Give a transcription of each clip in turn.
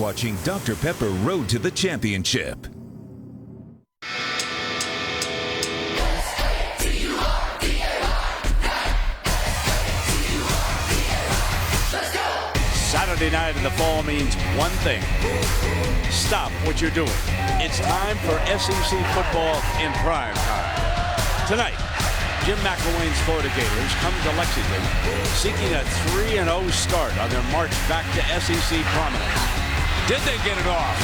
Watching Dr. Pepper Road to the Championship. Saturday night in the fall means one thing. Stop what you're doing. It's time for SEC football in prime time. Tonight, Jim McElwain's Florida Gators come to Lexington seeking a 3-0 start on their march back to SEC prominence. Did they get it off?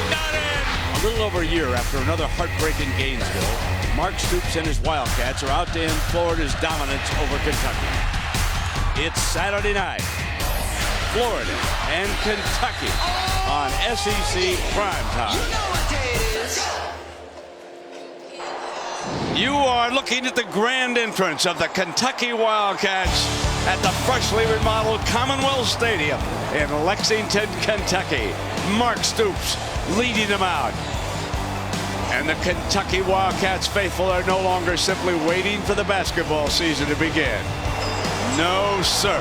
Got it! A little over a year after another heartbreak in Gainesville, Mark Stoops and his Wildcats are out to end Florida's dominance over Kentucky. It's Saturday night. Florida and Kentucky on SEC primetime. You know what day it is. You are looking at the grand entrance of the Kentucky Wildcats at the freshly remodeled Commonwealth Stadium in Lexington, Kentucky. Mark Stoops leading them out. And the Kentucky Wildcats faithful are no longer simply waiting for the basketball season to begin. No, sir.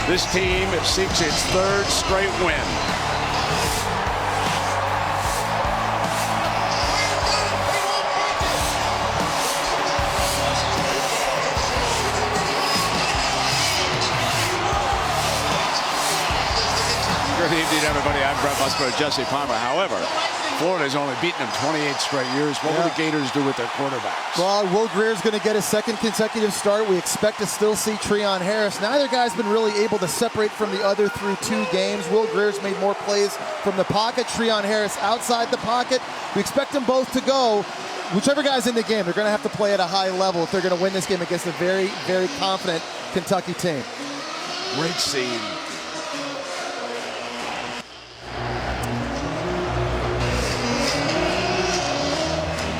This team seeks its third straight win. Good evening, everybody. I'm Brett Musburger, Jesse Palmer. However, Florida's only beaten them 28 straight years. What will the Gators do with their quarterbacks? Well, Will Greer's going to get a second consecutive start. We expect to still see Treon Harris. Neither guy's been really able to separate from the other through 2 games. Will Greer's made more plays from the pocket. Treon Harris outside the pocket. We expect them both to go. Whichever guy's in the game, they're going to have to play at a high level if they're going to win this game against a very, very confident Kentucky team. Great scene.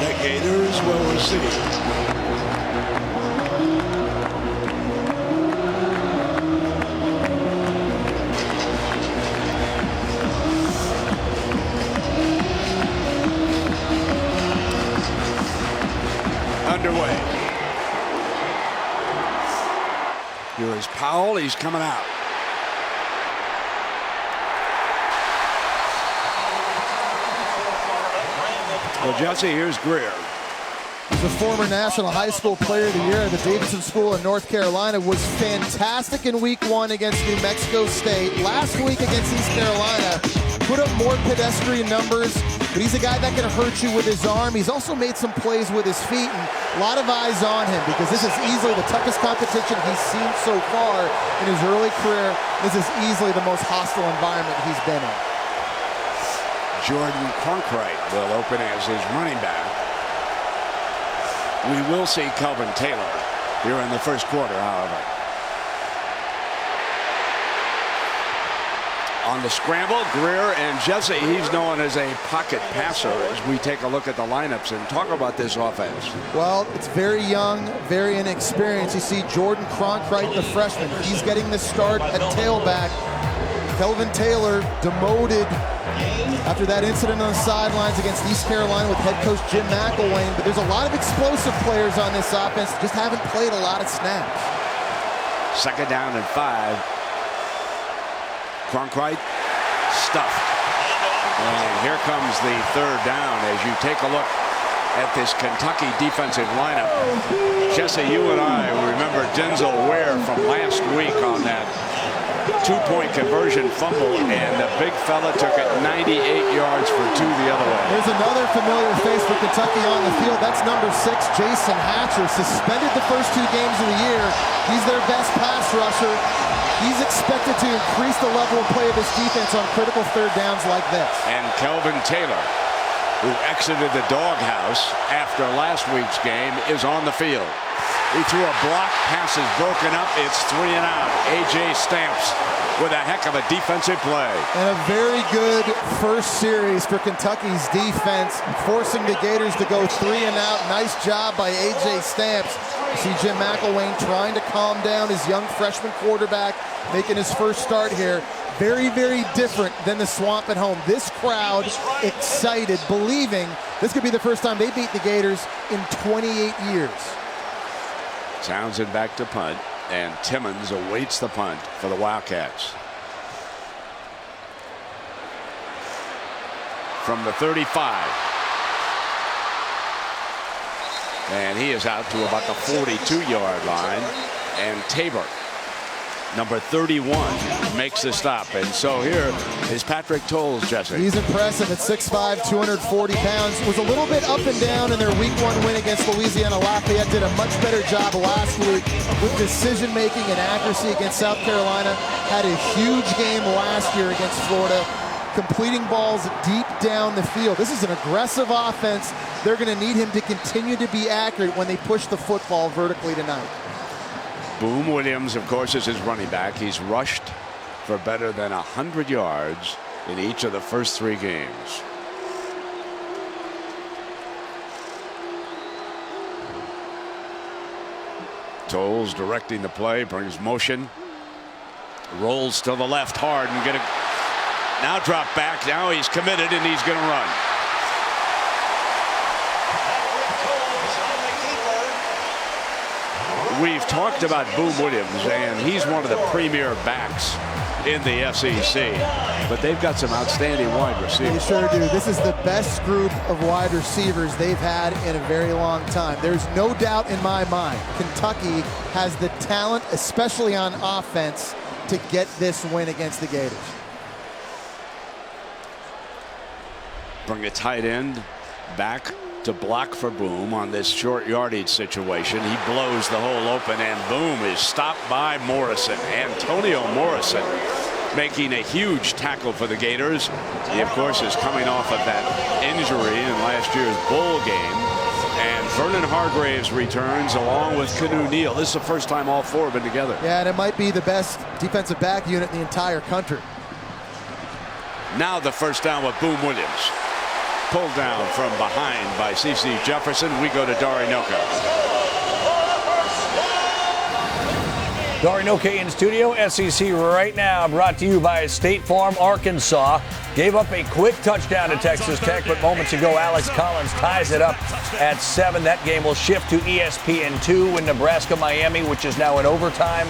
The Gators will receive. Underway. Here is Powell. He's coming out. Well, Jesse, here's Greer. He's a former National High School Player of the Year at the Davidson School in North Carolina. Was fantastic in Week 1 against New Mexico State. Last week against East Carolina, put up more pedestrian numbers, but he's a guy that can hurt you with his arm. He's also made some plays with his feet, and a lot of eyes on him because this is easily the toughest competition he's seen so far in his early career. This is easily the most hostile environment he's been in. Jordan Cronkrite will open as his running back. We will see Kelvin Taylor here in the first quarter, however. On the scramble, Greer and Jesse, he's known as a pocket passer as we take a look at the lineups and talk about this offense. Well, it's very young, very inexperienced. You see Jordan Cronkrite, the freshman. He's getting the start at tailback. Kelvin Taylor demoted after that incident on the sidelines against East Carolina with head coach Jim McElwain. But there's a lot of explosive players on this offense, just haven't played a lot of snaps. Second down and 5. Cronkrite stuffed. And here comes the third down as you take a look at this Kentucky defensive lineup. Jesse, you and I remember Denzel Ware from last week on that 2-point conversion fumble, and the big fella took it 98 yards for 2 the other way. There's another familiar face for Kentucky on the field. That's number 6, Jason Hatcher, suspended the first 2 games of the year. He's their best pass rusher. He's expected to increase the level of play of this defense on critical third downs like this. And Kelvin Taylor, who exited the doghouse after last week's game, is on the field. He threw a block, pass is broken up, it's 3 and out. A.J. Stamps with a heck of a defensive play. And a very good first series for Kentucky's defense, forcing the Gators to go 3 and out. Nice job by A.J. Stamps. You see Jim McElwain trying to calm down his young freshman quarterback, making his first start here. Very, very different than the Swamp at home. This crowd excited, believing this could be the first time they beat the Gators in 28 years. Townsend back to punt, and Timmons awaits the punt for the Wildcats. from the 35. And he is out to about the 42-yard line. And Tabor, number 31, makes the stop. And so here is Patrick Towles, Jesse. He's impressive at 6'5", 240 pounds. Was a little bit up and down in their Week 1 win against Louisiana Lafayette. Did a much better job last week with decision-making and accuracy against South Carolina. Had a huge game last year against Florida, completing balls deep down the field. This is an aggressive offense. They're going to need him to continue to be accurate when they push the football vertically tonight. Boom Williams, of course, is his running back. He's rushed for better than 100 yards in each of the first 3 games. Towles directing the play, brings motion, rolls to the left hard and get a now drop back. Now he's committed and he's going to run. We've talked about Boom Williams, and he's one of the premier backs in the SEC. But they've got some outstanding wide receivers. They sure do. This is the best group of wide receivers they've had in a very long time. There's no doubt in my mind Kentucky has the talent, especially on offense, to get this win against the Gators. Bring a tight end back to block for Boom on this short yardage situation. He blows the hole open, and Boom is stopped by Morrison. Antonio Morrison making a huge tackle for the Gators. He, of course, is coming off of that injury in last year's bowl game. And Vernon Hargreaves returns along with Canoe Neal. This is the first time all 4 have been together. Yeah, and it might be the best defensive back unit in the entire country. Now the first down with Boom Williams. Pulled down from behind by C.C. Jefferson. We go to Dari Nowkhah. Dari Nowkhah in studio. SEC right now brought to you by State Farm. Arkansas gave up a quick touchdown to Texas Tech, but moments ago Alex Collins ties it up at 7. That game will shift to ESPN2 when Nebraska-Miami, which is now in overtime,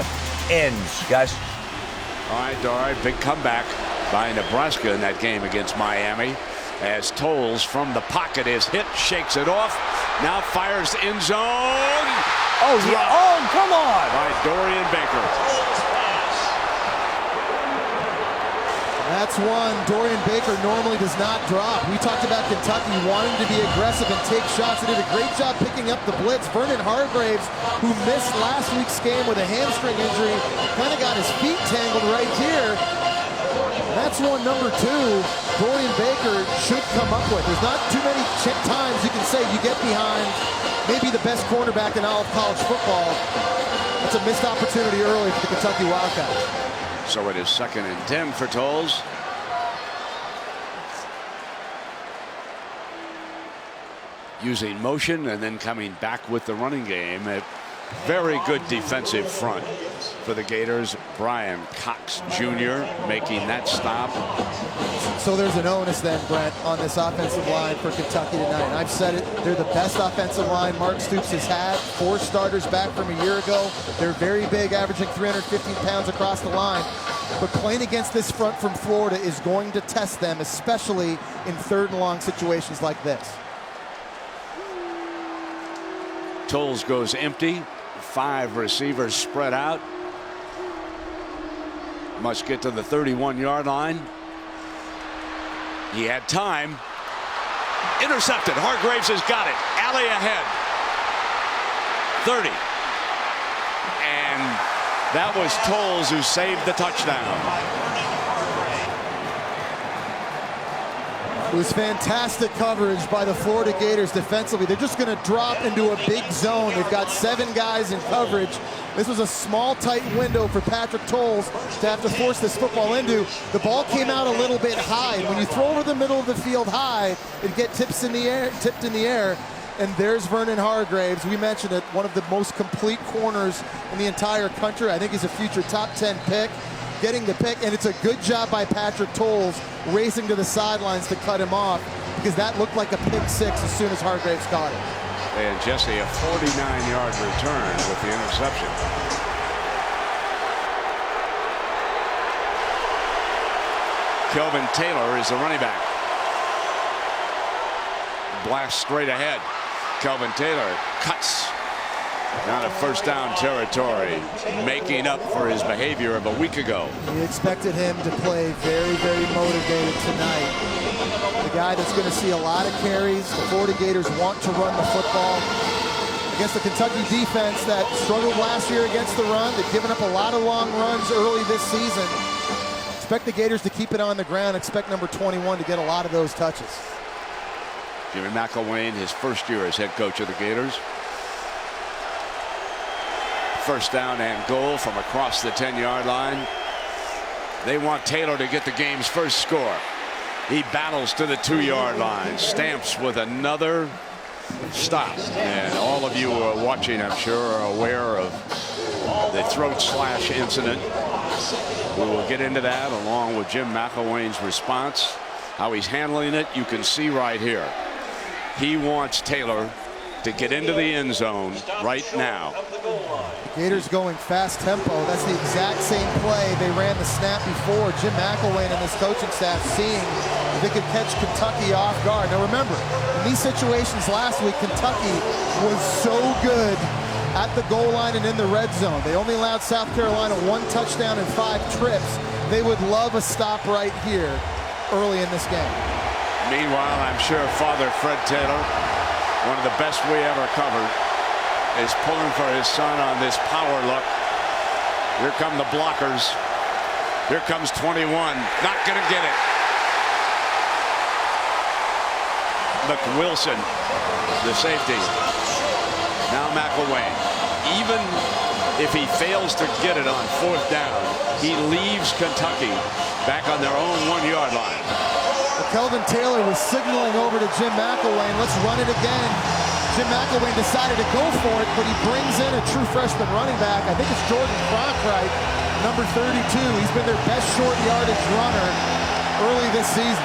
ends. Guys. All right, Dari, big comeback by Nebraska in that game against Miami. As Towles from the pocket is hit, shakes it off, now fires end zone. Oh, yeah. Oh, come on. By Dorian Baker. That's one. Dorian Baker normally does not drop. We talked about Kentucky wanting to be aggressive and take shots. They did a great job picking up the blitz. Vernon Hargreaves, who missed last week's game with a hamstring injury, kind of got his feet tangled right here. That's one. Number 2, Dorian Baker should come up with. There's not too many times you can say you get behind maybe the best cornerback in all of college football. That's a missed opportunity early for the Kentucky Wildcats. So it is 2nd and 10 for Towles. Using motion and then coming back with the running game. A very good defensive front for the Gators. Brian Cox Jr. making that stop. So there's an onus then, Brent, on this offensive line for Kentucky tonight. And I've said it, they're the best offensive line Mark Stoops has had. 4 starters back from a year ago. They're very big, averaging 315 pounds across the line. But playing against this front from Florida is going to test them, especially in 3rd and long situations like this. Towles goes empty. 5 receivers spread out. Must get to the 31-yard line. He had time. Intercepted. Hargreaves has got it. Alley ahead. 30. And that was Towles who saved the touchdown. It was fantastic coverage by the Florida Gators defensively. They're just going to drop into a big zone. They've got 7 guys in coverage. This was a small, tight window for Patrick Towles to have to force this football into. The ball came out a little bit high. And when you throw over the middle of the field high, it gets tipped in the air. And there's Vernon Hargreaves. We mentioned it, one of the most complete corners in the entire country. I think he's a future top 10 pick. Getting the pick, and it's a good job by Patrick Towles racing to the sidelines to cut him off, because that looked like a pick 6 as soon as Hargreaves caught it. And Jesse, a 49-yard return with the interception. Kelvin Taylor is the running back. blast straight ahead. Kelvin Taylor cuts down to first down territory, making up for his behavior of a week ago. You expected him to play very, very motivated tonight. The guy that's going to see a lot of carries. The Florida Gators want to run the football against the Kentucky defense that struggled last year against the run. They've given up a lot of long runs early this season. Expect the Gators to keep it on the ground. Expect number 21 to get a lot of those touches. Jimmy McElwain, his first year as head coach of the Gators. First down and goal from across the 10-yard line. They want Taylor to get the game's first score. He battles to the 2-yard line. Stamps with another stop. And all of you who are watching, I'm sure, are aware of the throat slash incident. We will get into that along with Jim McElwain's response. How he's handling it, you can see right here. He wants Taylor to get into the end zone right now. The Gators going fast tempo. That's the exact same play they ran the snap before. Jim McElwain and his coaching staff seeing if they could catch Kentucky off guard. Now remember, in these situations last week, Kentucky was so good at the goal line and in the red zone. They only allowed South Carolina 1 touchdown and 5 trips. They would love a stop right here early in this game. Meanwhile, I'm sure Father Fred Taylor, one of the best we ever covered, is pulling for his son on this power look. Here come the blockers. Here comes 21. Not going to get it. Look, Wilson, the safety. Now McElwain. Even if he fails to get it on 4th down, he leaves Kentucky back on their own 1-yard line. Well, Kelvin Taylor was signaling over to Jim McElwain. Let's run it again. Jim McElwain decided to go for it, but he brings in a true freshman running back. I think it's Jordan Cronkright, number 32. He's been their best short yardage runner early this season.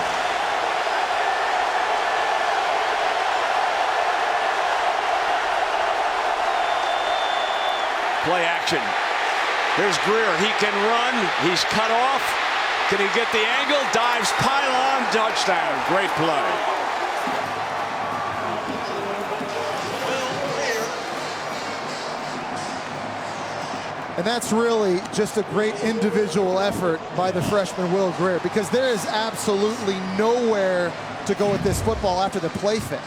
Play action. Here's Greer. He can run. He's cut off. Can he get the angle? Dives, pylon, touchdown. Great play. And that's really just a great individual effort by the freshman Will Greer, because there is absolutely nowhere to go with this football after the play fake.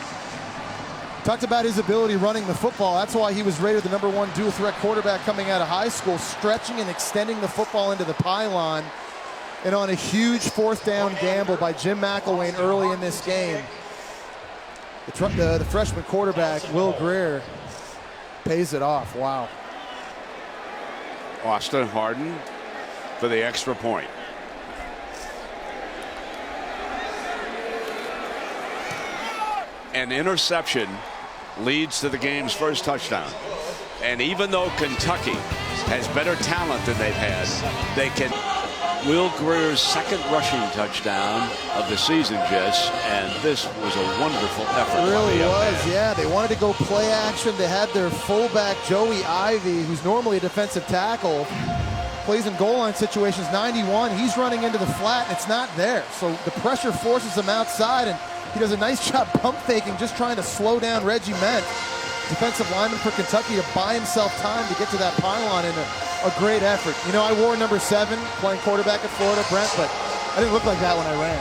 Talked about his ability running the football. That's why he was rated the #1 dual threat quarterback coming out of high school, stretching and extending the football into the pylon. And on a huge 4th down gamble by Jim McElwain early in this game, the freshman quarterback, Will Greer, pays it off. Wow. Austin Hardin for the extra point. An interception leads to the game's first touchdown. And even though Kentucky has better talent than they've had, they can. Will Greer's 2nd rushing touchdown of the season, Jess, and this was a wonderful effort. It really was, yeah. They wanted to go play action. They had their fullback, Joey Ivey, who's normally a defensive tackle, plays in goal line situations, 91. He's running into the flat, and it's not there. So the pressure forces him outside, and he does a nice job pump faking, just trying to slow down Reggie Ment, defensive lineman for Kentucky, to buy himself time to get to that pylon in a great effort. You know, I wore number 7 playing quarterback at Florida, Brent, but I didn't look like that when I ran.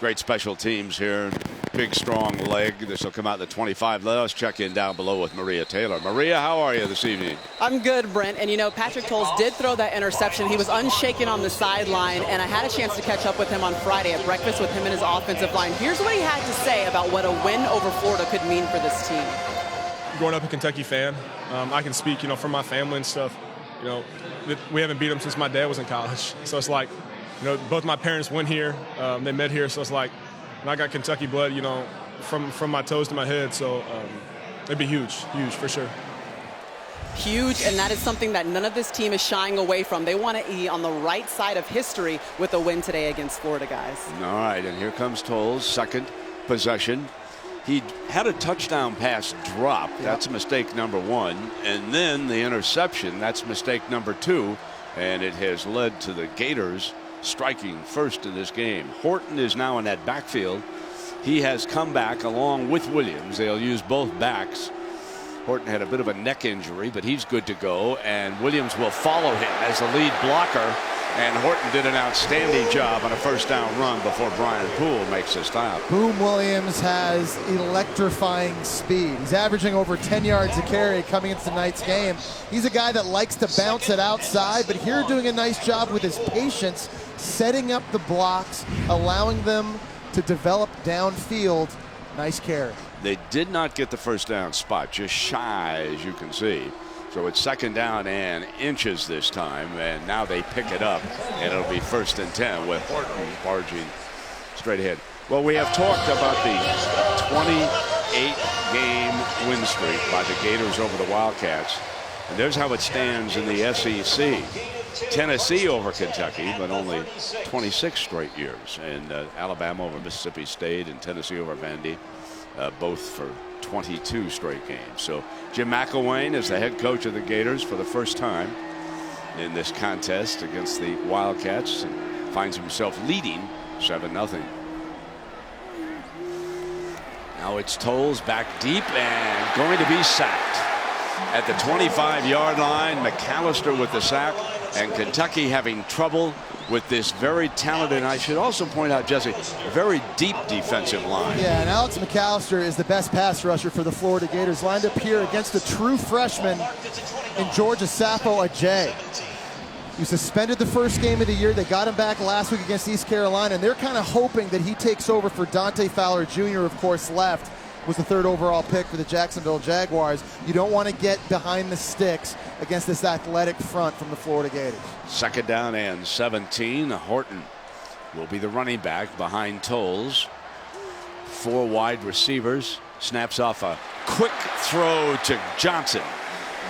Great special teams here. Big, strong leg. This will come out the 25. Let us check in down below with Maria Taylor. Maria, how are you this evening? I'm good, Brent. And, you know, Patrick Towles did throw that interception. He was unshaken on the sideline, and I had a chance to catch up with him on Friday at breakfast with him and his offensive line. Here's what he had to say about what a win over Florida could mean for this team. Growing up a Kentucky fan, I can speak, you know, from my family and stuff. You know, we haven't beat them since my dad was in college. So it's like, you know, both my parents went here. They met here. So it's like, and I got Kentucky blood, you know, from my toes to my head. So it'd be huge, for sure. huge, and that is something that none of this team is shying away from. They want to be on the right side of history with a win today against Florida, guys. All right, and here comes Tolles, second possession. He had a touchdown pass drop. That's mistake number 1. And then the interception. That's mistake number 2. And it has led to the Gators striking first in this game. Horton is now in that backfield. He has come back along with Williams. They'll use both backs. Horton had a bit of a neck injury, but he's good to go. And Williams will follow him as the lead blocker. And Horton did an outstanding job on a first down run before Brian Poole makes a stop. Boom Williams has electrifying speed. He's averaging over 10 yards a carry coming into tonight's game. He's a guy that likes to bounce it outside, but here doing a nice job with his patience, setting up the blocks, allowing them to develop downfield. Nice carry. They did not get the first down spot, just shy, as you can see. So it's second down and inches this time, and now they pick it up, and it'll be 1st and 10 with Horton barging straight ahead. Well, we have talked about the 28-game win streak by the Gators over the Wildcats, and there's how it stands in the SEC. Tennessee over Kentucky, but only 26 straight years, and Alabama over Mississippi State and Tennessee over Vandy, both for 22 straight games. So Jim McElwain is the head coach of the Gators for the first time in this contest against the Wildcats, and finds himself leading 7-0. Now it's Tolles back deep and going to be sacked at the 25-yard line. McAllister with the sack, and Kentucky having trouble with this very talented, and I should also point out, Jesse, a very deep defensive line. Yeah, and Alex McAllister is the best pass rusher for the Florida Gators, lined up here against a true freshman in George Asafo Ajay. He suspended the first game of the year. They got him back last week against East Carolina, and they're kind of hoping that he takes over for Dante Fowler Jr., of course, left. Was the 3rd overall pick for the Jacksonville Jaguars. You don't want to get behind the sticks against this athletic front from the Florida Gators. Second down and 17. Horton will be the running back behind Tolles. 4 wide receivers. Snaps off a quick throw to Johnson.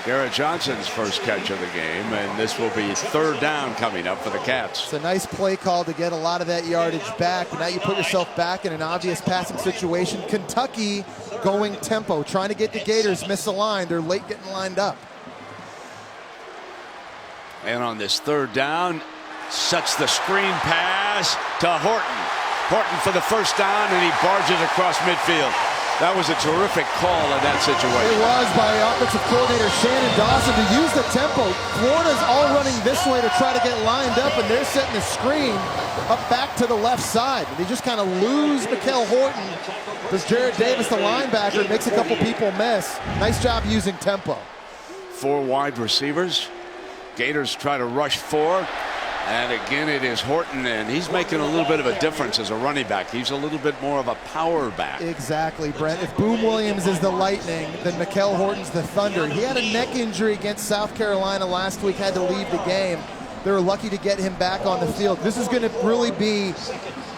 Garrett Johnson's first catch of the game, and this will be 3rd down coming up for the Cats. It's a nice play call to get a lot of that yardage back, but now you put yourself back in an obvious passing situation. Kentucky going tempo, trying to get the Gators misaligned. They're late getting lined up. And on this 3rd down, sets the screen pass to Horton. Horton for the first down, and he barges across midfield. That was a terrific call in that situation. It was by offensive coordinator Shannon Dawson to use the tempo. Florida's all running this way to try to get lined up, and they're setting the screen up back to the left side. They just kind of lose Mikel Horton. There's Jared Davis, the linebacker, makes a couple people miss. Nice job using tempo. 4 wide receivers. Gators try to rush 4. And again, it is Horton, and he's making a little bit of a difference as a running back. He's a little bit more of a power back. Exactly, Brent. If Boom Williams is the Lightning, then Mikel Horton's the Thunder. He had a neck injury against South Carolina last week, had to leave the game. They were lucky to get him back on the field. This is going to really be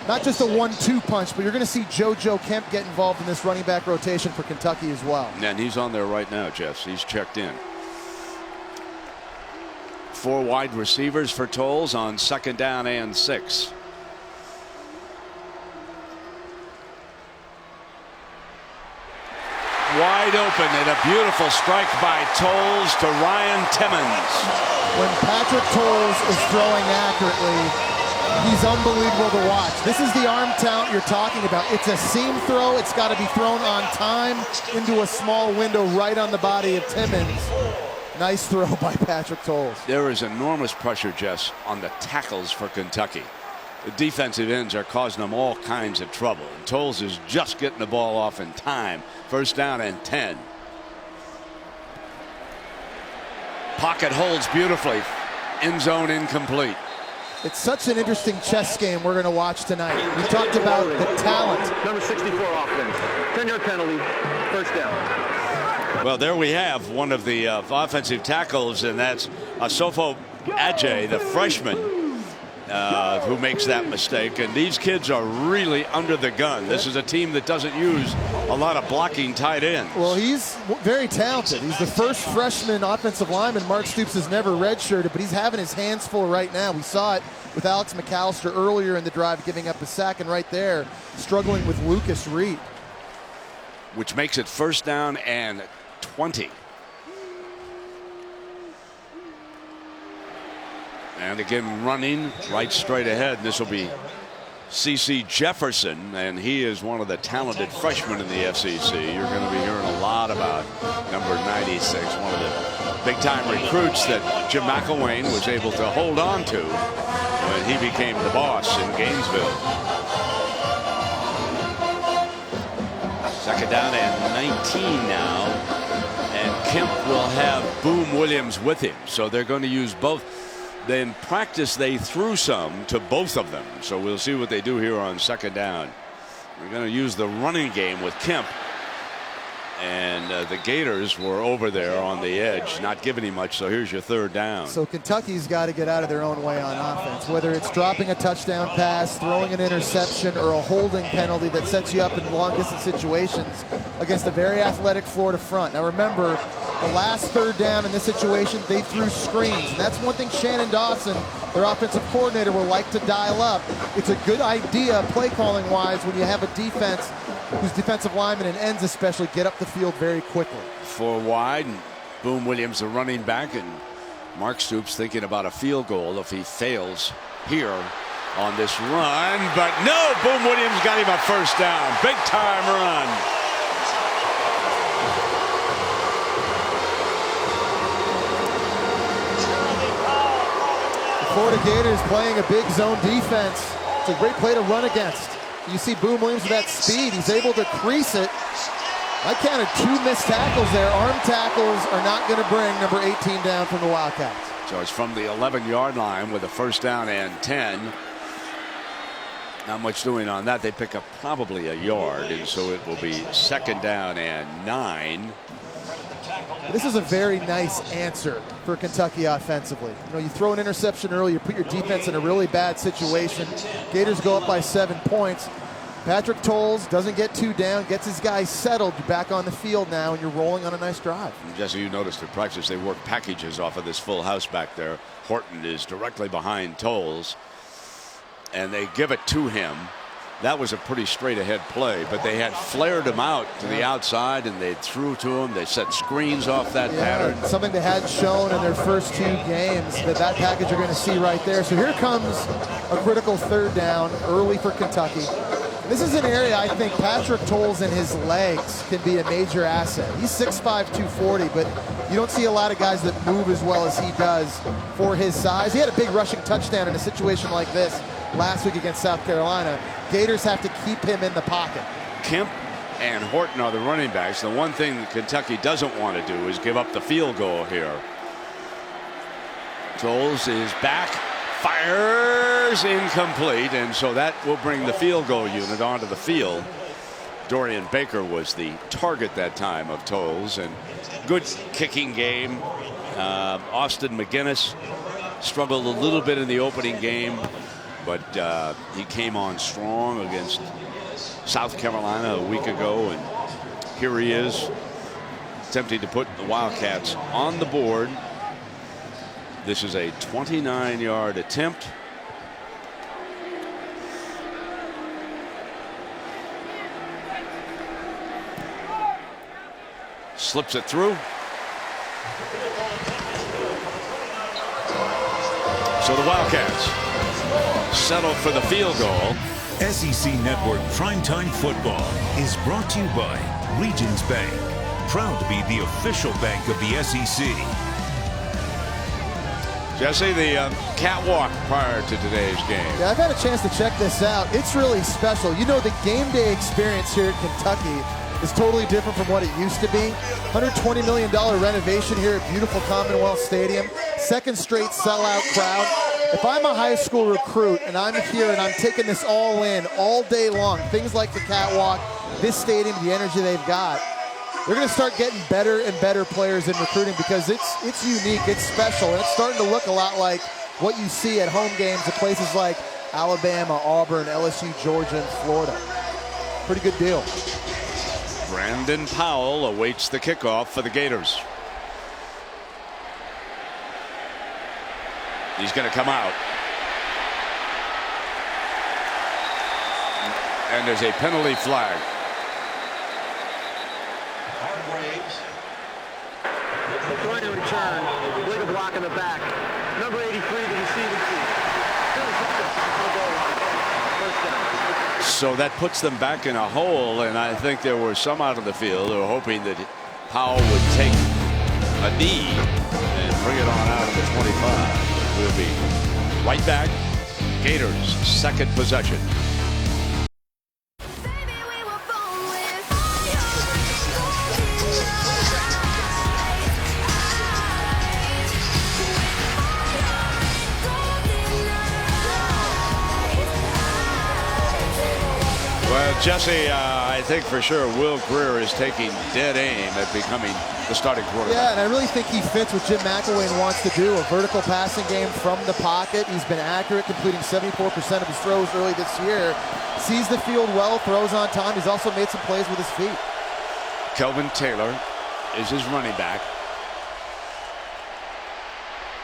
not just a 1-2 punch, but you're going to see JoJo Kemp get involved in this running back rotation for Kentucky as well. And he's on there right now, Jeff. He's checked in. 4 wide receivers for Tolles on 2nd down and 6. Wide open, and a beautiful strike by Tolles to Ryan Timmons. When Patrick Tolles is throwing accurately, he's unbelievable to watch. This is the arm talent you're talking about. It's a seam throw. It's got to be thrown on time into a small window right on the body of Timmons. Nice throw by Patrick Tolles. There is enormous pressure, Jess, on the tackles for Kentucky. The defensive ends are causing them all kinds of trouble. And Tolles is just getting the ball off in time. 1st down and 10. Pocket holds beautifully. End zone incomplete. It's such an interesting chess game we're going to watch tonight. We talked about the talent. Number 64 offense. 10-yard penalty. 1st down. Well, there we have one of the offensive tackles, and that's Asafo Ajay, the freshman. who makes that mistake. And these kids are really under the gun. This is a team that doesn't use a lot of blocking tight ends. Well, he's very talented. He's the first freshman offensive lineman. Mark Stoops has never redshirted, but he's having his hands full right now. We saw it with Alex McAllister earlier in the drive, giving up a sack, and right there, struggling with Lucas Reed. Which makes it 1st down and 20. And again, running right straight ahead. This will be C.C. Jefferson, and he is one of the talented freshmen in the SEC. You're going to be hearing a lot about number 96, one of the big-time recruits that Jim McElwain was able to hold on to when he became the boss in Gainesville. 2nd down and 19 now, and Kemp will have Boom Williams with him, so they're going to use both. In practice, they threw some to both of them, so we'll see what they do here on 2nd down. We're going to use the running game with Kemp, and the Gators were over there on the edge, not giving him much, so here's your 3rd down. So Kentucky's got to get out of their own way on offense, whether it's dropping a touchdown pass, throwing an interception, or a holding penalty that sets you up in long-distance situations against a very athletic Florida front. Now remember, the last 3rd down in this situation, they threw screens. And that's one thing Shannon Dawson, their offensive coordinator, will like to dial up. It's a good idea, play calling wise, when you have a defense whose defensive linemen and ends especially get up the field very quickly. 4 wide, and Boom Williams the running back, and Mark Stoops thinking about a field goal if he fails here on this run. But no, Boom Williams got him a 1st down. Big time run. Florida Gators playing a big zone defense. It's a great play to run against. You see Boom Williams with that speed. He's able to crease it. I counted 2 missed tackles there. Arm tackles are not going to bring number 18 down from the Wildcats. So it's from the 11-yard line with a 1st down and 10. Not much doing on that. They pick up probably a yard, and so it will be 2nd down and 9. This is a very nice answer for Kentucky offensively. You know, you throw an interception early, you put your defense in a really bad situation. Gators go up by 7 points. Patrick Towles doesn't get 2 down, gets his guys settled. You're back on the field now, and you're rolling on a nice drive. Jesse, you noticed in practice they work packages off of this full house back there. Horton is directly behind Towles, and they give it to him. That was a pretty straight ahead play, but they had flared him out to the outside, and they threw to him. They set screens off that pattern. Something they hadn't shown in their first 2 games, that package you're going to see right there. So here comes a critical 3rd down early for Kentucky. This is an area I think Patrick Towles and his legs can be a major asset. He's 6'5", 240, but you don't see a lot of guys that move as well as he does for his size. He had a big rushing touchdown in a situation like this last week against South Carolina. Gators have to keep him in the pocket. Kemp and Horton are the running backs. The one thing that Kentucky doesn't want to do is give up the field goal here. Towles is back, fires incomplete, and so that will bring the field goal unit onto the field. Dorian Baker was the target that time of Towles, and good kicking game. Austin McGinnis struggled a little bit in the opening game, but he came on strong against South Carolina a week ago, and here he is attempting to put the Wildcats on the board. This is a 29-yard attempt. Slips it through. So the Wildcats settle for the field goal. SEC Network Primetime Football is brought to you by Regions Bank, proud to be the official bank of the SEC. Jesse, the catwalk prior to today's game. Yeah, I've had a chance to check this out. It's really special. You know, the game day experience here at Kentucky is totally different from what it used to be. $120 million renovation here at beautiful Commonwealth Stadium. Second straight sellout crowd. If I'm a high school recruit and I'm here and I'm taking this all in all day long, things like the catwalk, this stadium, the energy they've got, they're going to start getting better and better players in recruiting because it's unique, it's special, and it's starting to look a lot like what you see at home games at places like Alabama, Auburn, LSU, Georgia, and Florida. Pretty good deal. Brandon Powell awaits the kickoff for the Gators. He's going to come out. And there's a penalty flag. Going to return. Legal block in the back. Number 83, the receiving team. So that puts them back in a hole, and I think there were some out of the field who were hoping that Powell would take a knee and bring it on out of the 25. We'll be right back. Gators' second possession. Well, Jesse, I think for sure Will Grier is taking dead aim at becoming the starting quarterback. Yeah, and I really think he fits what Jim McElwain wants to do, a vertical passing game from the pocket. He's been accurate, completing 74% of his throws early this year. Sees the field well, throws on time. He's also made some plays with his feet. Kelvin Taylor is his running back.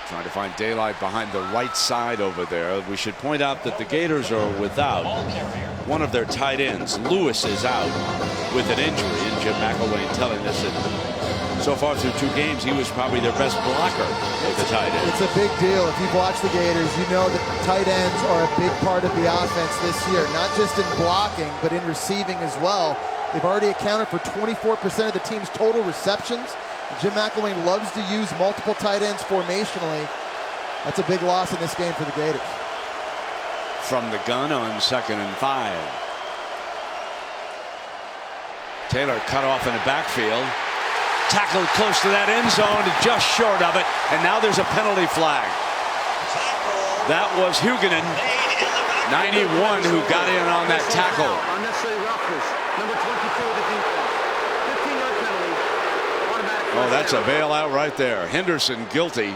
Trying to find daylight behind the right side over there. We should point out that the Gators are without one of their tight ends. Lewis is out with an injury, and Jim McElwain telling us that so far through 2 games, he was probably their best blocker of the tight end. It's a big deal. If you've watched the Gators, you know that tight ends are a big part of the offense this year, not just in blocking, but in receiving as well. They've already accounted for 24% of the team's total receptions. Jim McElwain loves to use multiple tight ends formationally. That's a big loss in this game for the Gators. From the gun on 2nd and 5. Taylor cut off in the backfield. Tackled close to that end zone, just short of it. And now there's a penalty flag. That was Huguenin, 91, who got in on that tackle. Unnecessary roughness. Number 22 of the defense. 15-yard penalty. Automatic. Oh, that's a bailout right there. Henderson guilty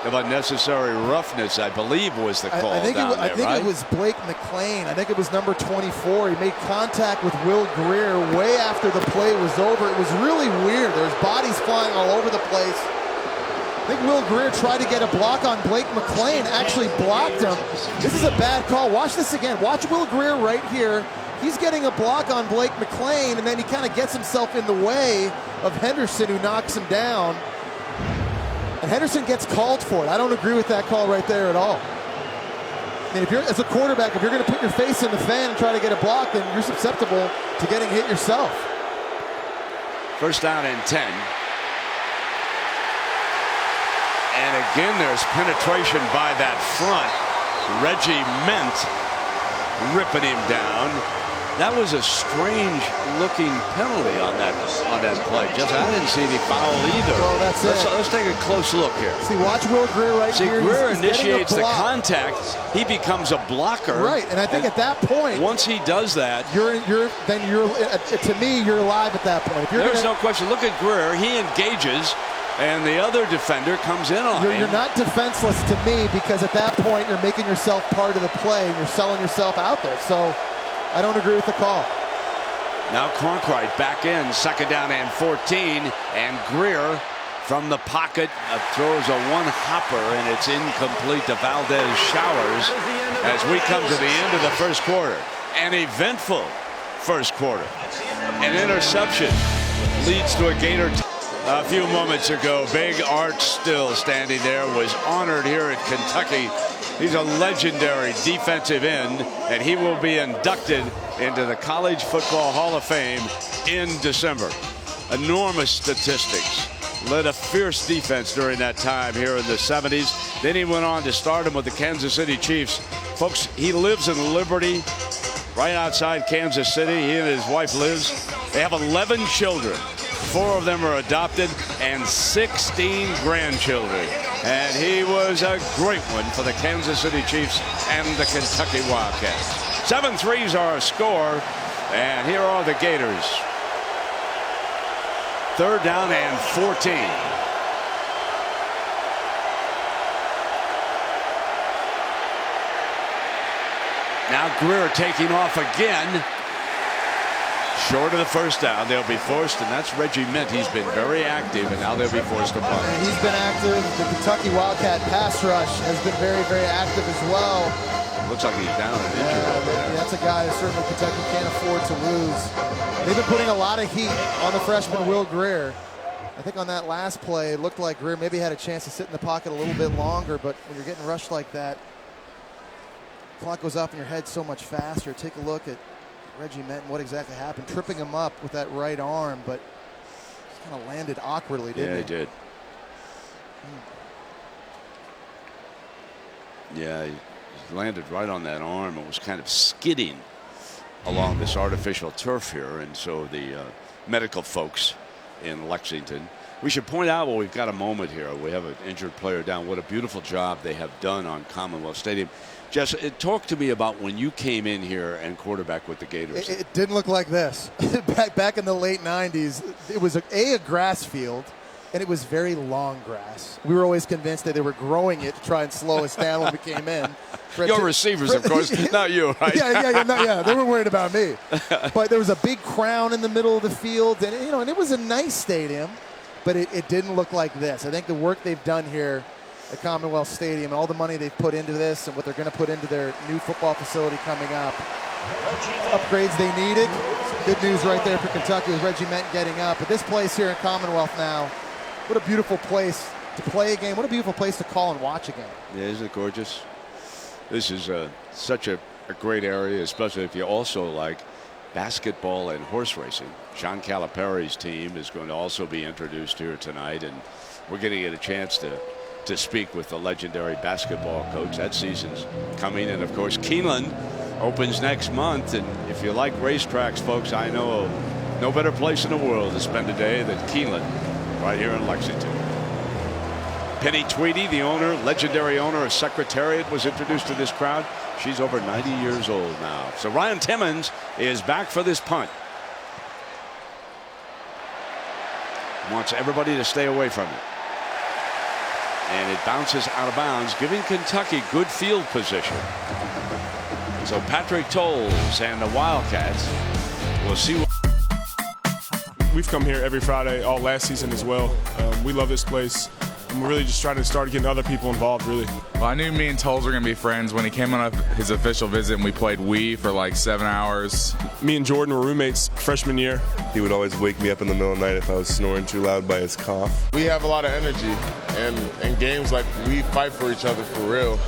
of unnecessary roughness, I believe was the call. I think it was Blake McLean. I think it was number 24. He made contact with Will Grier way after the play was over. It was really weird. There's bodies flying all over the place. I think Will Grier tried to get a block on Blake McLean, actually blocked him. This is a bad call. Watch this again. Watch Will Grier right here. He's getting a block on Blake McLean, and then he kind of gets himself in the way of Henderson, who knocks him down. And Henderson gets called for it. I don't agree with that call right there at all. I mean, if you're, as a quarterback, if you're going to put your face in the fan and try to get a block, then you're susceptible to getting hit yourself. First down and 10. And again, there's penetration by that front. Reggie Ment ripping him down. That was a strange looking penalty on that play. Just I didn't see any foul either. Well, that's let's take a close look here. See, watch Will Grier right here. Grier initiates the contact. He becomes a blocker. Right, and I think at that point, once he does that, to me, you're alive at that point. There's no question. Look at Grier. He engages, and the other defender comes in on him. You're not defenseless to me, because at that point, you're making yourself part of the play, and you're selling yourself out there. So I don't agree with the call. Now Cronkrite back in, 2nd down and 14, and Grier from the pocket throws a one-hopper, and it's incomplete to Valdez Showers as we come to the end of the first quarter. An eventful first quarter. An interception leads to a Gator. A few moments ago, Big Art Still standing there was honored here at Kentucky. He's a legendary defensive end, and he will be inducted into the College Football Hall of Fame in December. Enormous statistics. Led a fierce defense during that time here in the 70s. Then he went on to stardom with the Kansas City Chiefs. Folks, he lives in Liberty, right outside Kansas City. He and his wife lives. They have 11 children. 4 of them are adopted, and 16 grandchildren. And he was a great one for the Kansas City Chiefs and the Kentucky Wildcats. 7-3s are a score, and here are the Gators. 3rd down and 14. Now Greer taking off again. Short of the first down. They'll be forced, and that's Reggie Mint. He's been very active, and now they'll be forced to punt. And he's been active. The Kentucky Wildcat pass rush has been very, very active as well. Looks like he's down and injured. That's a guy that certainly Kentucky can't afford to lose. They've been putting a lot of heat on the freshman Will Greer. I think on that last play, it looked like Greer maybe had a chance to sit in the pocket a little bit longer, but when you're getting rushed like that, the clock goes off in your head so much faster. Take a look at Reggie Minton, what exactly happened. Tripping him up with that right arm, but just kind of landed awkwardly, didn't he? Yeah, he did. Yeah, he landed right on that arm and was kind of skidding along this artificial turf here. And so the medical folks in Lexington. We should point out while we've got a moment here, we have an injured player down, what a beautiful job they have done on Commonwealth Stadium. Jess, talk to me about when you came in here and quarterback with the Gators. It didn't look like this. back in the late 90s, it was a grass field, and it was very long grass. We were always convinced that they were growing it to try and slow us down when we came in. Your receivers, of course, not you, right? Yeah, they weren't worried about me. But there was a big crown in the middle of the field, and and it was a nice stadium, but it didn't look like this. I think the work they've done here at Commonwealth Stadium, all the money they've put into this and what they're going to put into their new football facility coming up, upgrades they needed. Good news right there for Kentucky with Reggie Minton getting up. But this place here in Commonwealth now, what a beautiful place to play a game. What a beautiful place to call and watch a game. Yeah, isn't it gorgeous? This is such a great area, especially if you also like basketball and horse racing. Sean Calipari's team is going to also be introduced here tonight, and we're going to get a chance to speak with the legendary basketball coach. That season's coming, and of course Keeneland opens next month. And if you like racetracks, folks, I know no better place in the world to spend a day than Keeneland, right here in Lexington. Penny Tweedy, the owner, legendary owner of Secretariat, was introduced to this crowd. She's over 90 years old now. So Ryan Timmons is back for this punt. Wants everybody to stay away from it. And it bounces out of bounds, giving Kentucky good field position. So Patrick Towles and the Wildcats will see. We've come here every Friday all last season as well. We love this place. And we're really just trying to start getting other people involved, really. Well, I knew me and Towles were going to be friends when he came on his official visit, and we played Wii for like 7 hours. Me and Jordan were roommates freshman year. He would always wake me up in the middle of the night if I was snoring too loud by his cough. We have a lot of energy, and in games like we fight for each other for real.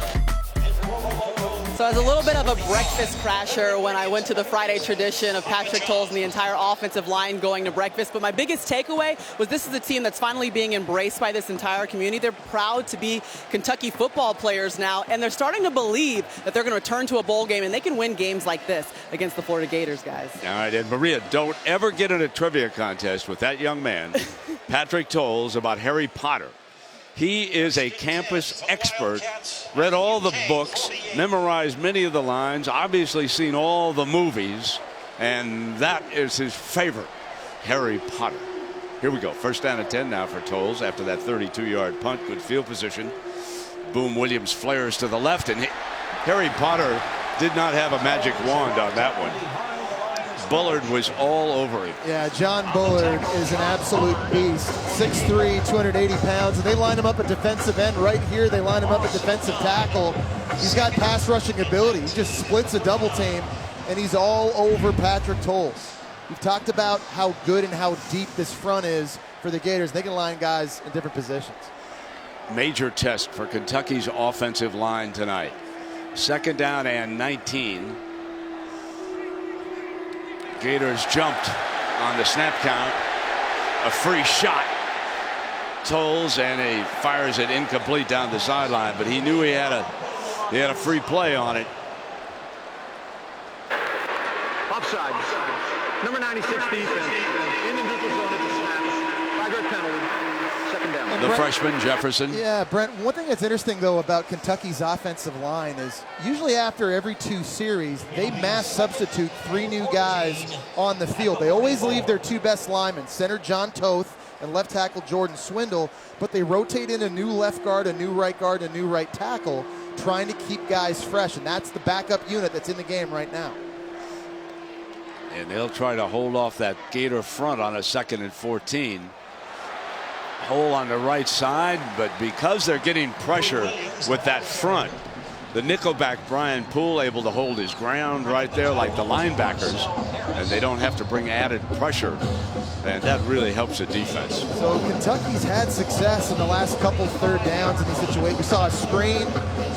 So as a little bit of a breakfast crasher when I went to the Friday tradition of Patrick Towles and the entire offensive line going to breakfast. But my biggest takeaway was this is a team that's finally being embraced by this entire community. They're proud to be Kentucky football players now, and they're starting to believe that they're going to return to a bowl game and they can win games like this against the Florida Gators, guys. All right, and Maria, don't ever get in a trivia contest with that young man, Patrick Towles, about Harry Potter. He is a campus expert, read all the books, memorized many of the lines, obviously seen all the movies, and that is his favorite, Harry Potter. Here we go. First down and 10 now for Towles after that 32-yard punt. Good field position. Boom Williams flares to the left, and Harry Potter did not have a magic wand on that one. Bullard was all over him. Yeah, John Bullard is an absolute beast. 6'3", 280 pounds, and they line him up at defensive end right here. They line him up at defensive tackle. He's got pass rushing ability. He just splits a double team, and he's all over Patrick Towles. We've talked about how good and how deep this front is for the Gators. They can line guys in different positions. Major test for Kentucky's offensive line tonight. Second down and 19. Gators jumped on the snap count. A free shot. Towles, and he fires it incomplete down the sideline, but he knew he had a free play on it. Offside. Number 96 defense. In the neutral zone at the snap. 5-yard penalty. Second down. The freshman Jefferson. Yeah, Brent, one thing that's interesting, though, about Kentucky's offensive line is usually after every 2 series, they mass substitute 3 new guys on the field. They always leave their 2 best linemen, center John Toth and left tackle Jordan Swindle, but they rotate in a new left guard, a new right tackle. trying to keep guys fresh, and that's the backup unit that's in the game right now. And they'll try to hold off that Gator front on a 2nd and 14. Hole on the right side, but because they're getting pressure with that front, the nickelback Brian Poole able to hold his ground right there like the linebackers, and they don't have to bring added pressure, and that really helps the defense. So Kentucky's had success in the last couple 3rd downs in these situations. We saw a screen.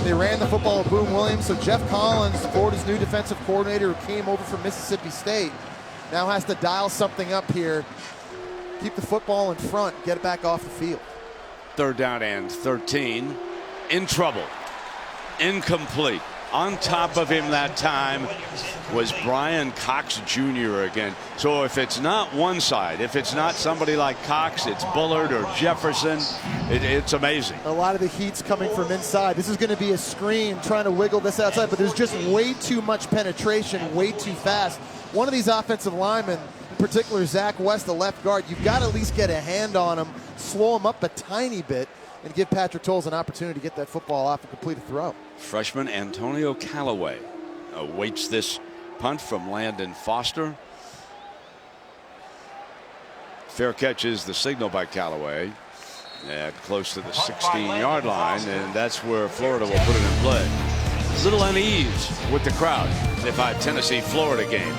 They ran the football with Boom Williams. So Jeff Collins, Florida's new defensive coordinator who came over from Mississippi State, now has to dial something up here. Keep the football in front, get it back off the field. 3rd down and 13. In trouble. Incomplete. On top of him that time was Brian Cox Jr. again. So if it's not one side, if it's not somebody like Cox, it's Bullard or Jefferson. It's amazing. A lot of the heat's coming from inside. This is going to be a screen trying to wiggle this outside, but there's just way too much penetration, way too fast. One of these offensive linemen, in particular Zach West, the left guard, you've got to at least get a hand on him, slow him up a tiny bit, and give Patrick Towles an opportunity to get that football off and complete a throw. Freshman Antonio Callaway awaits this punt from Landon Foster. Fair catch is the signal by Callaway at close to the 16-yard line, and that's where Florida will put it in play. A little unease with the crowd if a Tennessee-Florida game.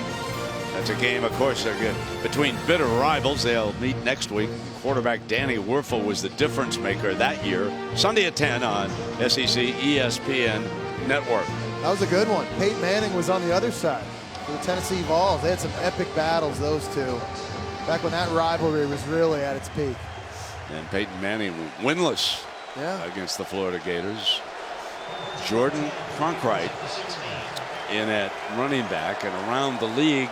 That's a game, of course, they're good. Between bitter rivals, they'll meet next week. Quarterback Danny Werfel was the difference maker that year. Sunday at 10 on SEC ESPN Network. That was a good one. Peyton Manning was on the other side for the Tennessee Vols. They had some epic battles, those two, back when that rivalry was really at its peak. And Peyton Manning winless against the Florida Gators. Jordan Cronkrite in at running back, and around the league,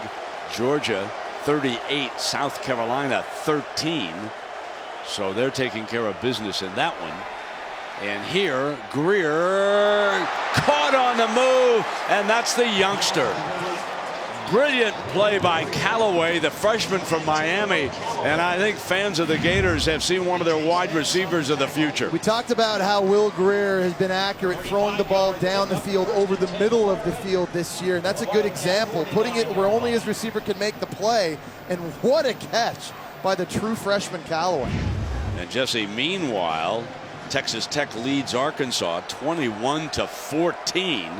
Georgia 38, South Carolina 13. So they're taking care of business in that one. And here, Greer caught on the move, and that's the youngster. Brilliant play by Callaway, the freshman from Miami. And I think fans of the Gators have seen one of their wide receivers of the future. We talked about how Will Greer has been accurate throwing the ball down the field over the middle of the field this year. And that's a good example, putting it where only his receiver can make the play. And what a catch by the true freshman Callaway. And Jesse, meanwhile, Texas Tech leads Arkansas 21-14.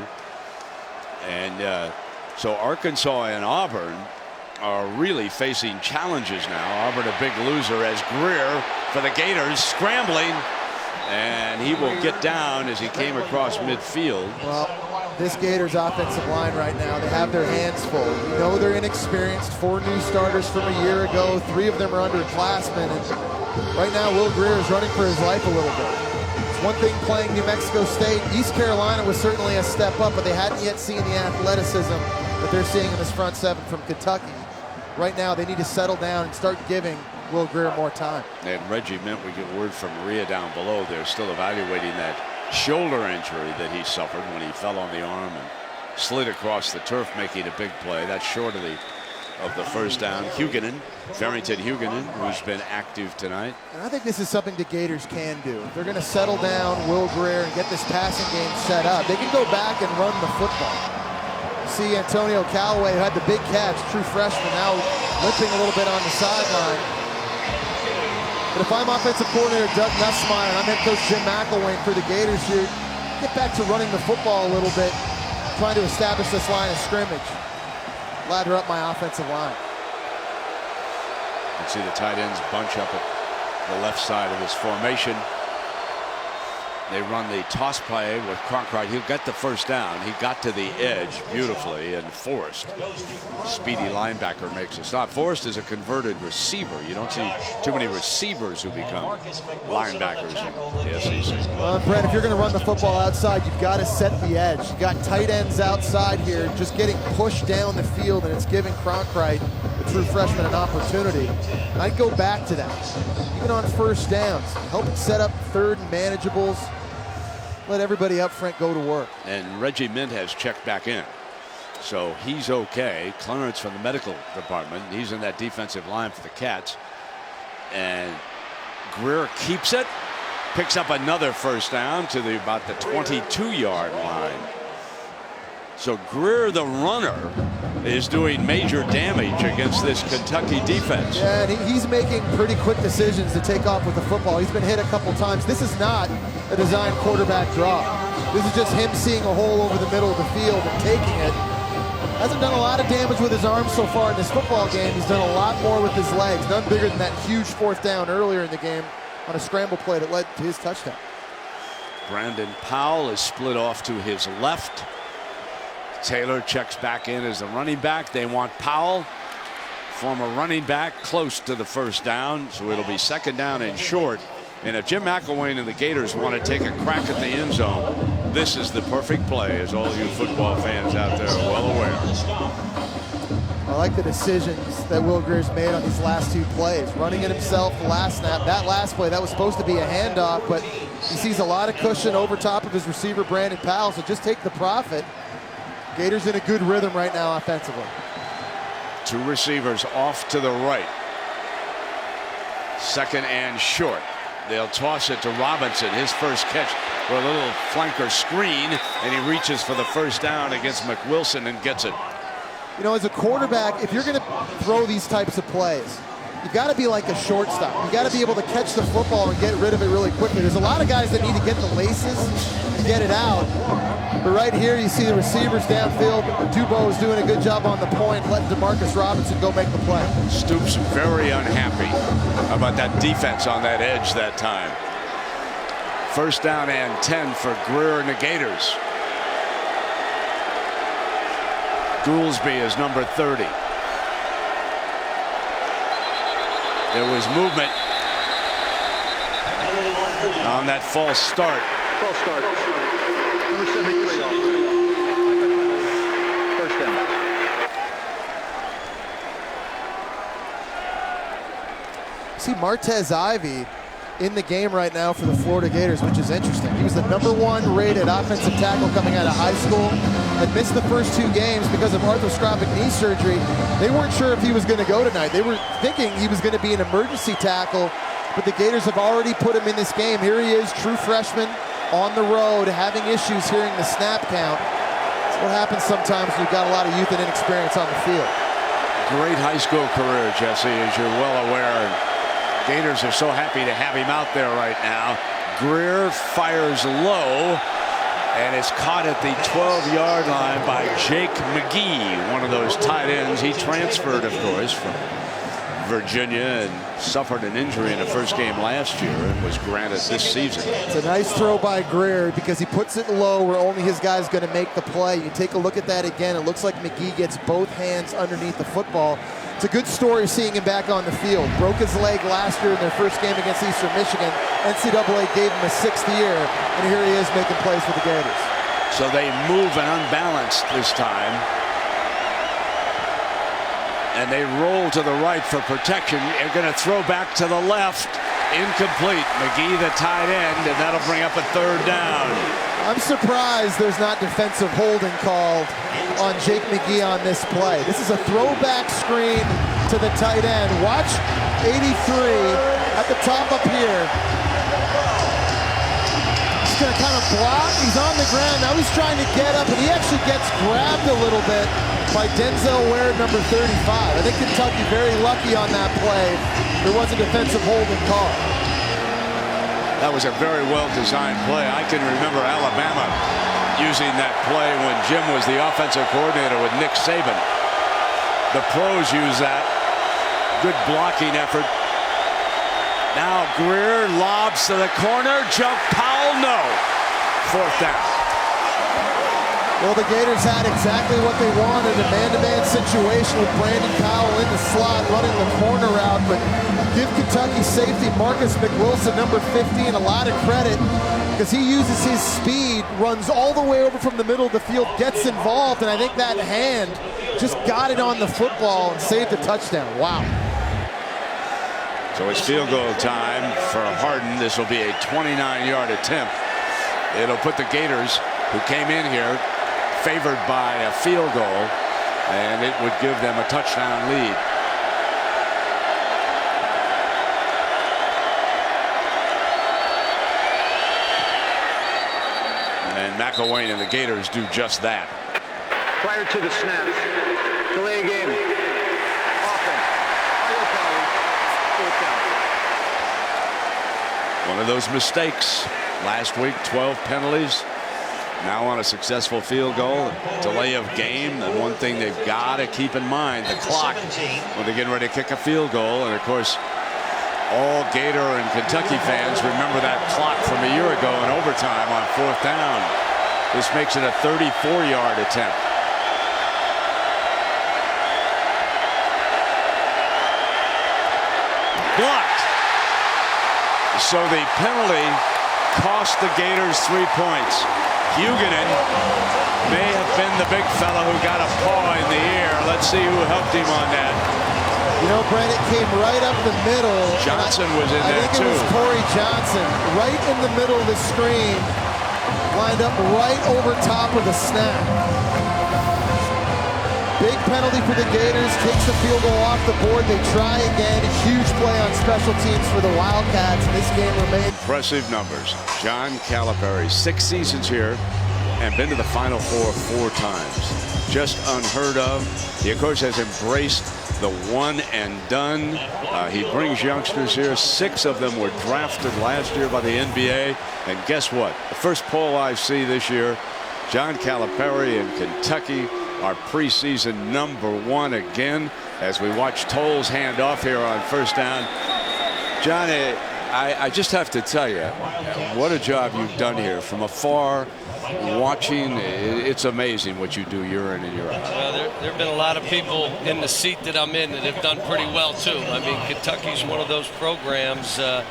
And so Arkansas and Auburn are really facing challenges now. Auburn a big loser as Greer for the Gators scrambling, and he will get down as he came across midfield. Well, this Gators offensive line right now, they have their hands full. We know they're inexperienced. 4 new starters from a year ago. 3 of them are underclassmen. And right now, Will Greer is running for his life a little bit. One thing playing New Mexico State, East Carolina was certainly a step up, but they hadn't yet seen the athleticism that they're seeing in this front 7 from Kentucky. Right now, they need to settle down and start giving Will Greer more time. And Reggie Mint, we get word from Maria down below. They're still evaluating that shoulder injury that he suffered when he fell on the arm and slid across the turf, making a big play. That's short of the first down. Huguenin, Farrington Huguenin, who's been active tonight. And I think this is something the Gators can do. If they're going to settle down Will Greer and get this passing game set up, they can go back and run the football. See Antonio Callaway, who had the big catch, true freshman, now limping a little bit on the sideline. But if I'm offensive coordinator Doug Nussmeier and I'm head coach Jim McElwain for the Gators here, get back to running the football a little bit, trying to establish this line of scrimmage. Ladder up my offensive line. You can see the tight ends bunch up at the left side of this formation. They run the toss play with Cronkrite. He'll get the first down. He got to the edge beautifully, and Forrest, speedy linebacker, makes a stop. Forrest is a converted receiver. You don't see too many receivers who become linebackers in the SEC. Well, Brent, if you're going to run the football outside, you've got to set the edge. You've got tight ends outside here just getting pushed down the field, and it's giving Cronkrite, the true freshman, an opportunity. I'd go back to that. Even on first downs, help it set up 3rd and manageables. Let everybody up front go to work. And Reggie Mint has checked back in, so he's okay. Clarence from the medical department, he's in that defensive line for the Cats. And Greer keeps it, picks up another first down to about the 22-yard line. So Greer, the runner, is doing major damage against this Kentucky defense. Yeah, and he's making pretty quick decisions to take off with the football. He's been hit a couple times. This is not a designed quarterback draw. This is just him seeing a hole over the middle of the field and taking it. Hasn't done a lot of damage with his arms so far in this football game. He's done a lot more with his legs. None bigger than that huge fourth down earlier in the game on a scramble play that led to his touchdown. Brandon Powell is split off to his left. Taylor checks back in as the running back. They want Powell, former running back, close to the first down. So it'll be second down and short. And if Jim McElwain and the Gators want to take a crack at the end zone, this is the perfect play, as all you football fans out there are well aware. I like the decisions that Will Grier's made on these last two plays. Running it himself the last snap. That last play, that was supposed to be a handoff, but he sees a lot of cushion over top of his receiver, Brandon Powell, so just take the profit. Gators in a good rhythm right now offensively. Two receivers off to the right. Second and short. They'll toss it to Robinson, his first catch for a little flanker screen, and he reaches for the first down against McWilson and gets it. You know, as a quarterback, if you're going to throw these types of plays, you've got to be like a shortstop. You've got to be able to catch the football and get rid of it really quickly. There's a lot of guys that need to get the laces and get it out. But right here, you see the receivers downfield. Dubois is doing a good job on the point, letting Demarcus Robinson go make the play. Stoops very unhappy about that defense on that edge that time. First down and 10 for Greer and the Gators. Goolsby is number 30. There was movement on that false start. False start. Number 73. First down. See Martez Ivy in the game right now for the Florida Gators, which is interesting. He was the #1 rated offensive tackle coming out of high school. Had missed the first 2 games because of arthroscopic knee surgery. They weren't sure if he was going to go tonight. They were thinking he was going to be an emergency tackle, but the Gators have already put him in this game. Here he is, true freshman, on the road, having issues hearing the snap count. That's what happens sometimes when you've got a lot of youth and inexperience on the field. Great high school career, Jesse, as you're well aware. Gators are so happy to have him out there right now. Greer fires low, and it's caught at the 12-yard line by Jake McGee, one of those tight ends. He transferred, of course, from Virginia and suffered an injury in the first game last year and was granted this season. It's a nice throw by Greer because he puts it low where only his guy's going to make the play. You take a look at that again. It looks like McGee gets both hands underneath the football. It's a good story seeing him back on the field. Broke his leg last year in their first game against Eastern Michigan. NCAA gave him a 6th year, and here he is making plays for the Gators. So they move and unbalanced this time. And they roll to the right for protection. They're going to throw back to the left. Incomplete. McGee, the tight end, and that'll bring up a 3rd down. I'm surprised there's not defensive holding called on Jake McGee on this play. This is a throwback screen to the tight end. Watch 83 at the top up here. He's going to kind of block. He's on the ground. Now he's trying to get up, and he actually gets grabbed a little bit by Denzel Ware, number 35. I think Kentucky very lucky on that play. There was a defensive holding call. That was a very well-designed play. I can remember Alabama using that play when Jim was the offensive coordinator with Nick Saban. The pros use that. Good blocking effort. Now Greer lobs to the corner. Jump Powell, no. 4th down. Well, the Gators had exactly what they wanted, a man-to-man situation with Brandon Powell in the slot running the corner route, but give Kentucky safety Marcus McWilson, number 50, and a lot of credit because he uses his speed, runs all the way over from the middle of the field, gets involved, and I think that hand just got it on the football and saved a touchdown. Wow. So it's field goal time for Hardin. This will be a 29-yard attempt. It'll put the Gators, who came in here favored by a field goal, and it would give them a touchdown lead. McElwain and the Gators do just that. Prior to the snap, delay game. Offense. One of those mistakes last week, 12 penalties. Now on a successful field goal, delay of game. The one thing they've got to keep in mind, the clock, when they're getting ready to kick a field goal. And of course, all Gator and Kentucky fans remember that clock from a year ago in overtime on 4th down. This makes it a 34-yard attempt. Blocked. So the penalty cost the Gators 3 points. Huguenin may have been the big fella who got a paw in the air. Let's see who helped him on that. You know, Brent, it came right up the middle. Johnson was in there, too. I think it was Corey Johnson, right in the middle of the screen, lined up right over top of the snap. Big penalty for the Gators, takes the field goal off the board. They try again. Huge play on special teams for the Wildcats, and this game remains. Impressive numbers. John Calipari, 6 seasons here and been to the Final Four 4 times. Just unheard of. He, of course, has embraced the one and done. He brings youngsters here. 6 of them were drafted last year by the NBA. And guess what? The first poll I see this year, John Calipari in Kentucky, our preseason #1 again, as we watch Tolles hand off here on 1st down. John, I just have to tell you, what a job you've done here from afar, watching. It's amazing what you do year in and year out. Well, there have been a lot of people in the seat that I'm in that have done pretty well, too. I mean, Kentucky's one of those programs that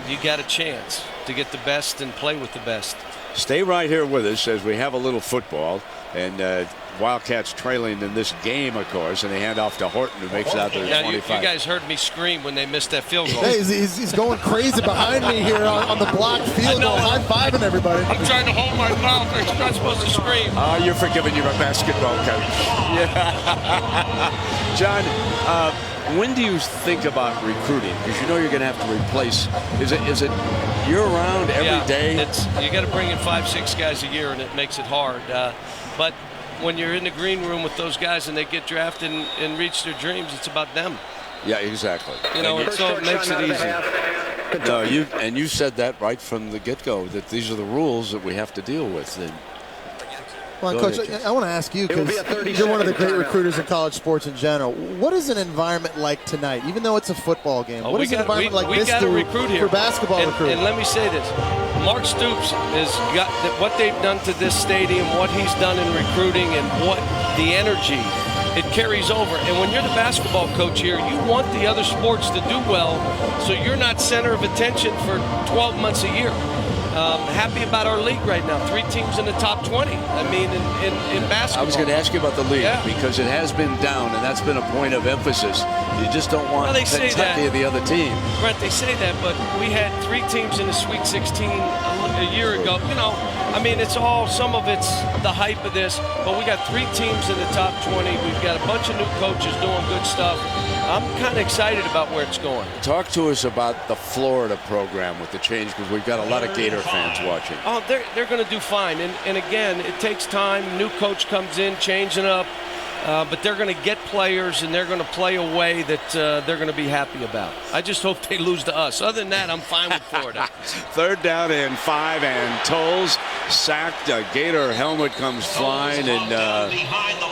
you got a chance to get the best and play with the best. Stay right here with us as we have a little football, and Wildcats trailing in this game, of course, and they hand off to Horton, who makes it out to the 25. You guys heard me scream when they missed that field goal. Hey, he's going crazy behind me here on the blocked field goal, high-fiving everybody. I'm trying to hold my mouth. I'm not supposed to scream. Oh, you're forgiven. You're a basketball coach. Yeah. John, when do you think about recruiting? Because you know you're going to have to replace. Is it year-round, every day? You got to bring in 5-6 guys a year, and it makes it hard. But when you're in the green room with those guys and they get drafted and reach their dreams, it's about them. Yeah, exactly. You know, and so it makes it easy. No, you said that right from the get-go, that these are the rules that we have to deal with. And well, Coach, I want to ask you, because you're one of the great recruiters in college sports in general. What is an environment like tonight, even though it's a football game? What is an environment like this for basketball recruiting? And let me say this. Mark Stoops has got what they've done to this stadium, what he's done in recruiting, and what the energy, it carries over. And when you're the basketball coach here, you want the other sports to do well, so you're not center of attention for 12 months a year. Happy about our league right now. 3 teams in the top 20. I mean, in basketball. I was going to ask you about the league, because it has been down, and that's been a point of emphasis. You just don't want Kentucky or the other team. Brent, they say that, but we had 3 teams in the Sweet 16 a year ago. You know, I mean, it's all, some of it's the hype of this, but we got 3 teams in the top 20. We've got a bunch of new coaches doing good stuff. I'm kind of excited about where it's going. Talk to us about the Florida program with the change, because we've got a lot of Gator fans watching. Oh, they're going to do fine. And again, it takes time. New coach comes in, changing up. But they're going to get players, and they're going to play a way that they're going to be happy about. I just hope they lose to us. Other than that, I'm fine with Florida. 3rd down and 5, and Tolles sacked. Gator helmet comes flying. And,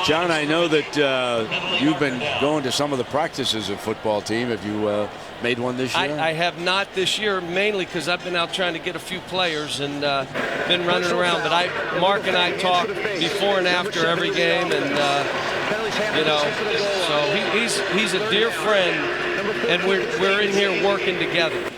John, I know that you've been going to some of the practices of football team. Have you made one this year? I have not this year, mainly because I've been out trying to get a few players and been running around. But Mark and I talk before and after every game, and you know, so he's a dear friend, and we're in here working together.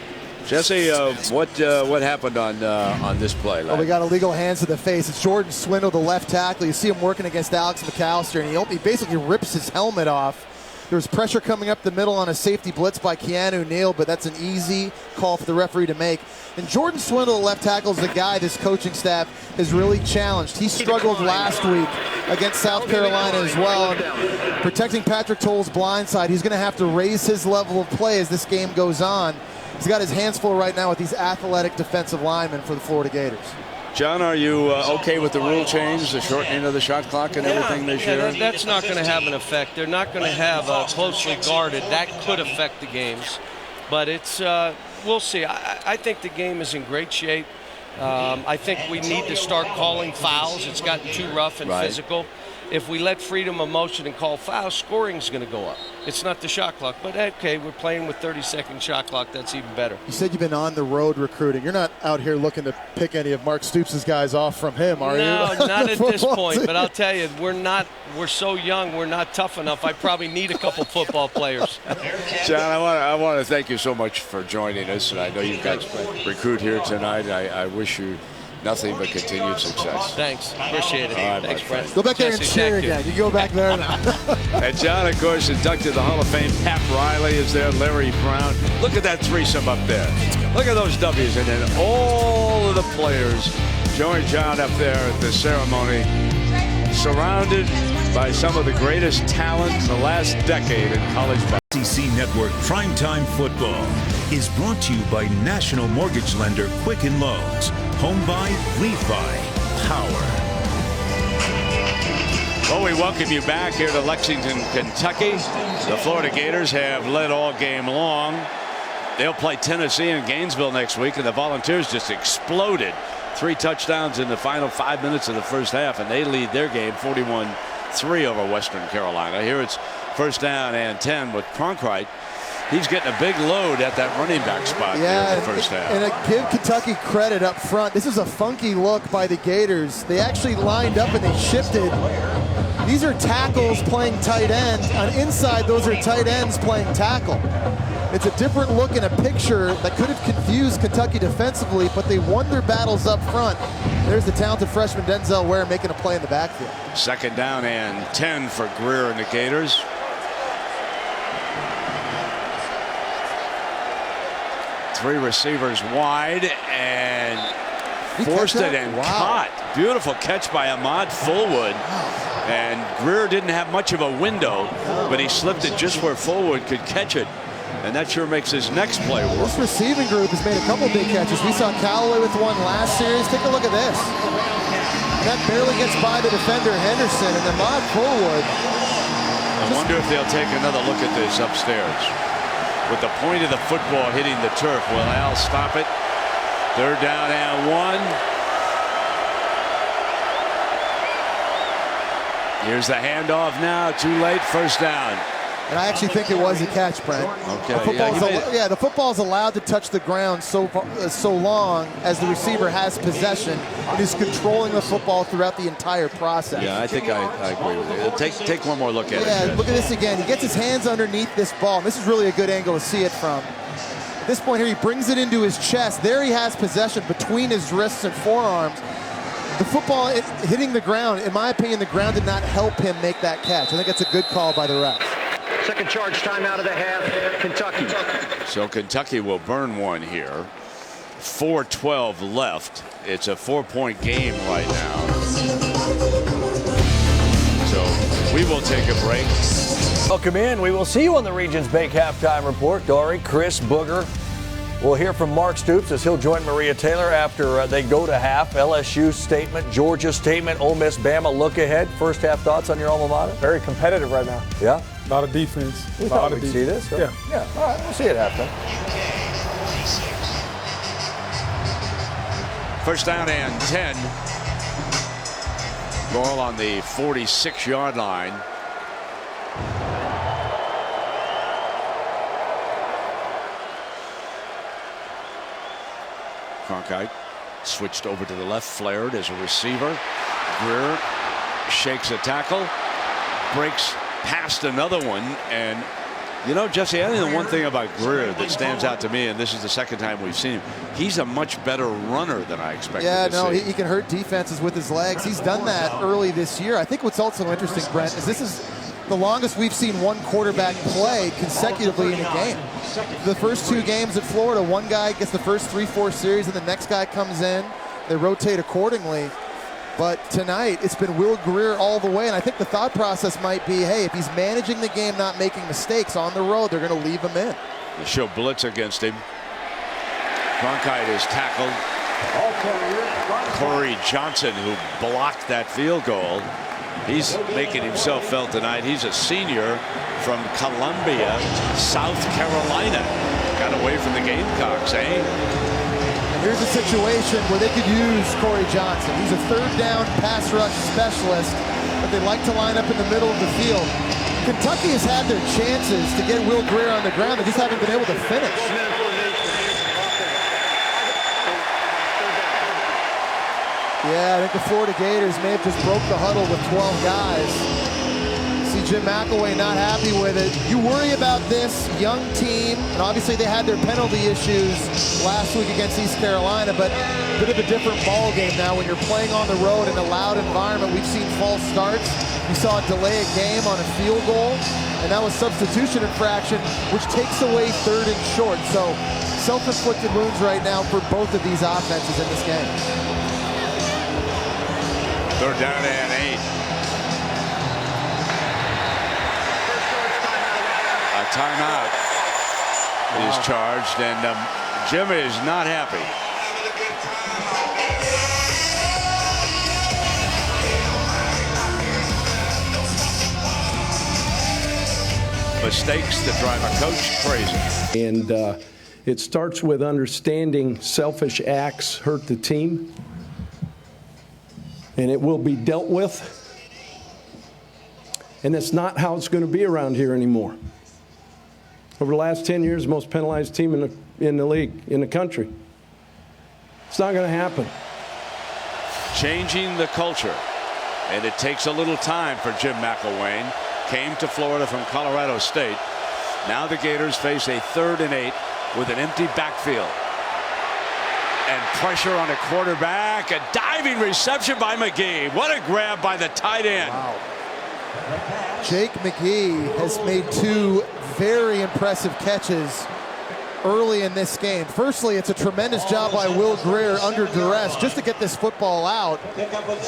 Jesse, what happened on this play? Well, we got illegal hands to the face. It's Jordan Swindle, the left tackle. You see him working against Alex McAllister, and he basically rips his helmet off. There was pressure coming up the middle on a safety blitz by Keanu Neal, but that's an easy call for the referee to make. And Jordan Swindle, the left tackle, is the guy this coaching staff has really challenged. He struggled last week against South Carolina as well. And protecting Patrick Tolles' blind side, he's going to have to raise his level of play as this game goes on. he's got his hands full right now with these athletic defensive linemen for the Florida Gators. John, are you okay with the rule change, the shortening of the shot clock and everything this year? That's not going to have an effect. They're not going to have closely guarded. That could affect the games. But it's we'll see. I think the game is in great shape. I think we need to start calling fouls. It's gotten too rough and physical. If we let freedom of motion and call fouls, scoring's going to go up. It's not the shot clock, but okay, we're playing with 30-second shot clock. That's even better. You said you've been on the road recruiting. You're not out here looking to pick any of Mark Stoops' guys off from him, are you? No, not at this point. But I'll tell you, we're so young, we're not tough enough. I probably need a couple football players. John, I want to thank you so much for joining us, and I know you've got recruit here tonight. I wish you nothing but continued success. Thanks. Appreciate it. Right, thanks, Brent. Go back there and cheer again. You go back there now. And John, of course, inducted to the Hall of Fame. Pat Riley is there. Larry Brown. Look at that threesome up there. Look at those W's. And then all of the players join John up there at the ceremony, surrounded by some of the greatest talent in the last decade in college basketball. SEC Network Primetime Football is brought to you by National Mortgage Lender Quicken Loans. Home buy, refi, power. Well, we welcome you back here to Lexington, Kentucky. The Florida Gators have led all game long. They'll play Tennessee in Gainesville next week, and the Volunteers just exploded. 3 touchdowns in the final 5 minutes of the first half, and they lead their game 41-3 over Western Carolina. Here it's first down and 10 with Cronkrite. He's getting a big load at that running back spot in the first half. And give Kentucky credit up front. This is a funky look by the Gators. They actually lined up and they shifted. These are tackles playing tight end. On inside, those are tight ends playing tackle. It's a different look and a picture that could have confused Kentucky defensively, but they won their battles up front. There's the talented freshman Denzel Ware making a play in the backfield. Second down and 10 for Greer and the Gators. Three receivers wide and forced it and caught. Beautiful catch by Ahmad Fullwood. And Greer didn't have much of a window, but he slipped it just where Fullwood could catch it. And that sure makes his next play work. This receiving group has made a couple big catches. We saw Callaway with one last series. Take a look at this. That barely gets by the defender Henderson, and Ahmad Fullwood. I wonder if they'll take another look at this upstairs. With the point of the football hitting the turf, will Al stop it? Third down and 1. Here's the handoff now. Too late. First down. And I actually think it was a catch, Brent. Okay. The football's allowed to touch the ground so long as the receiver has possession and is controlling the football throughout the entire process. Yeah, I think I agree with you. Take one more look at it. Yeah, look at this again. He gets his hands underneath this ball. And this is really a good angle to see it from. At this point here, he brings it into his chest. There he has possession between his wrists and forearms. The football hitting the ground, in my opinion, the ground did not help him make that catch. I think that's a good call by the ref. Second charge time out of the half, Kentucky. So Kentucky will burn one here. 4:12 left. It's a 4-point game right now. So we will take a break. Welcome in. We will see you on the Regions Bank Halftime Report. Dory, Chris, Booger. We'll hear from Mark Stoops as he'll join Maria Taylor after they go to half. LSU statement, Georgia statement, Ole Miss, Bama. Look ahead. First half thoughts on your alma mater? Very competitive right now. Yeah. A lot of defense. We thought we'd see this. Yeah. Yeah. All right. We'll see it halftime. First down and 10. Ball on the 46-yard line. Cronkite switched over to the left, flared as a receiver. Greer shakes a tackle, breaks past another one, and you know, Jesse, I think the one thing about Greer that stands out to me, and this is the second time we've seen him, he's a much better runner than I expected to see. He can hurt defenses with his legs. He's done that early this year. I think what's also interesting, Brent, is this is the longest we've seen one quarterback play consecutively in a game. The first 2 games at Florida, one guy gets the first 3-4 series and the next guy comes in. They rotate accordingly. But tonight, it's been Will Greer all the way, and I think the thought process might be, hey, if he's managing the game, not making mistakes on the road, they're going to leave him in. They show blitz against him. Cronkite is tackled. Corey Johnson, who blocked that field goal. He's making himself felt tonight. He's a senior from Columbia, South Carolina. Got away from the Gamecocks, eh? And here's a situation where they could use Corey Johnson. He's a third down pass rush specialist, but they like to line up in the middle of the field. Kentucky has had their chances to get Will Grier on the ground. They just haven't been able to finish. Yeah, I think the Florida Gators may have just broke the huddle with 12 guys. See Jim McElwain not happy with it. You worry about this young team, and obviously they had their penalty issues last week against East Carolina, but a bit of a different ball game now when you're playing on the road in a loud environment. We've seen false starts. We saw it delay a game on a field goal, and that was substitution infraction, which takes away third and short. So self-inflicted wounds right now for both of these offenses in this game. Third down and 8. A timeout is charged, and Jim is not happy. Mistakes that drive a coach crazy. And it starts with understanding selfish acts hurt the team, and it will be dealt with. And that's not how it's going to be around here anymore. Over the last 10 years, the most penalized team in the league, in the country. It's not going to happen. Changing the culture, and it takes a little time for Jim McElwain. Came to Florida from Colorado State. Now the Gators face a 3rd and 8 with an empty backfield. And pressure on a quarterback. A diving reception by McGee. What a grab by the tight end. Wow. Jake McGee has made 2 very impressive catches early in this game. Firstly, it's a tremendous job by Will Grier under duress just to get this football out.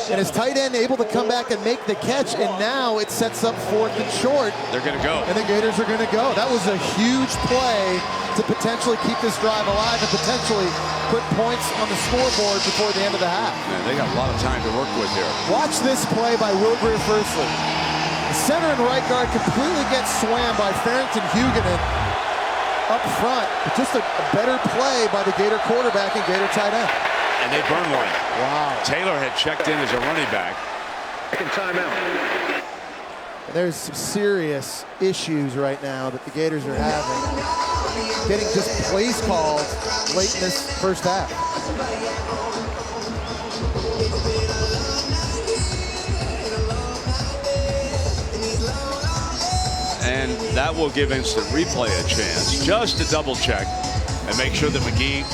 And his tight end able to come back and make the catch, and now it sets up 4th and short. They're going to go. And the Gators are going to go. That was a huge play to potentially keep this drive alive and potentially put points on the scoreboard before the end of the half. Man, they got a lot of time to work with here. Watch this play by Will Grier firstly. The center and right guard completely gets swam by Farrington Huguenin up front. Just a better play by the Gator quarterback and Gator tight end. And they burn one. Wow. Taylor had checked in as a running back. Second timeout. There's some serious issues right now that the Gators are having. Getting just plays called late in this first half. And that will give instant replay a chance just to double check and make sure that McGee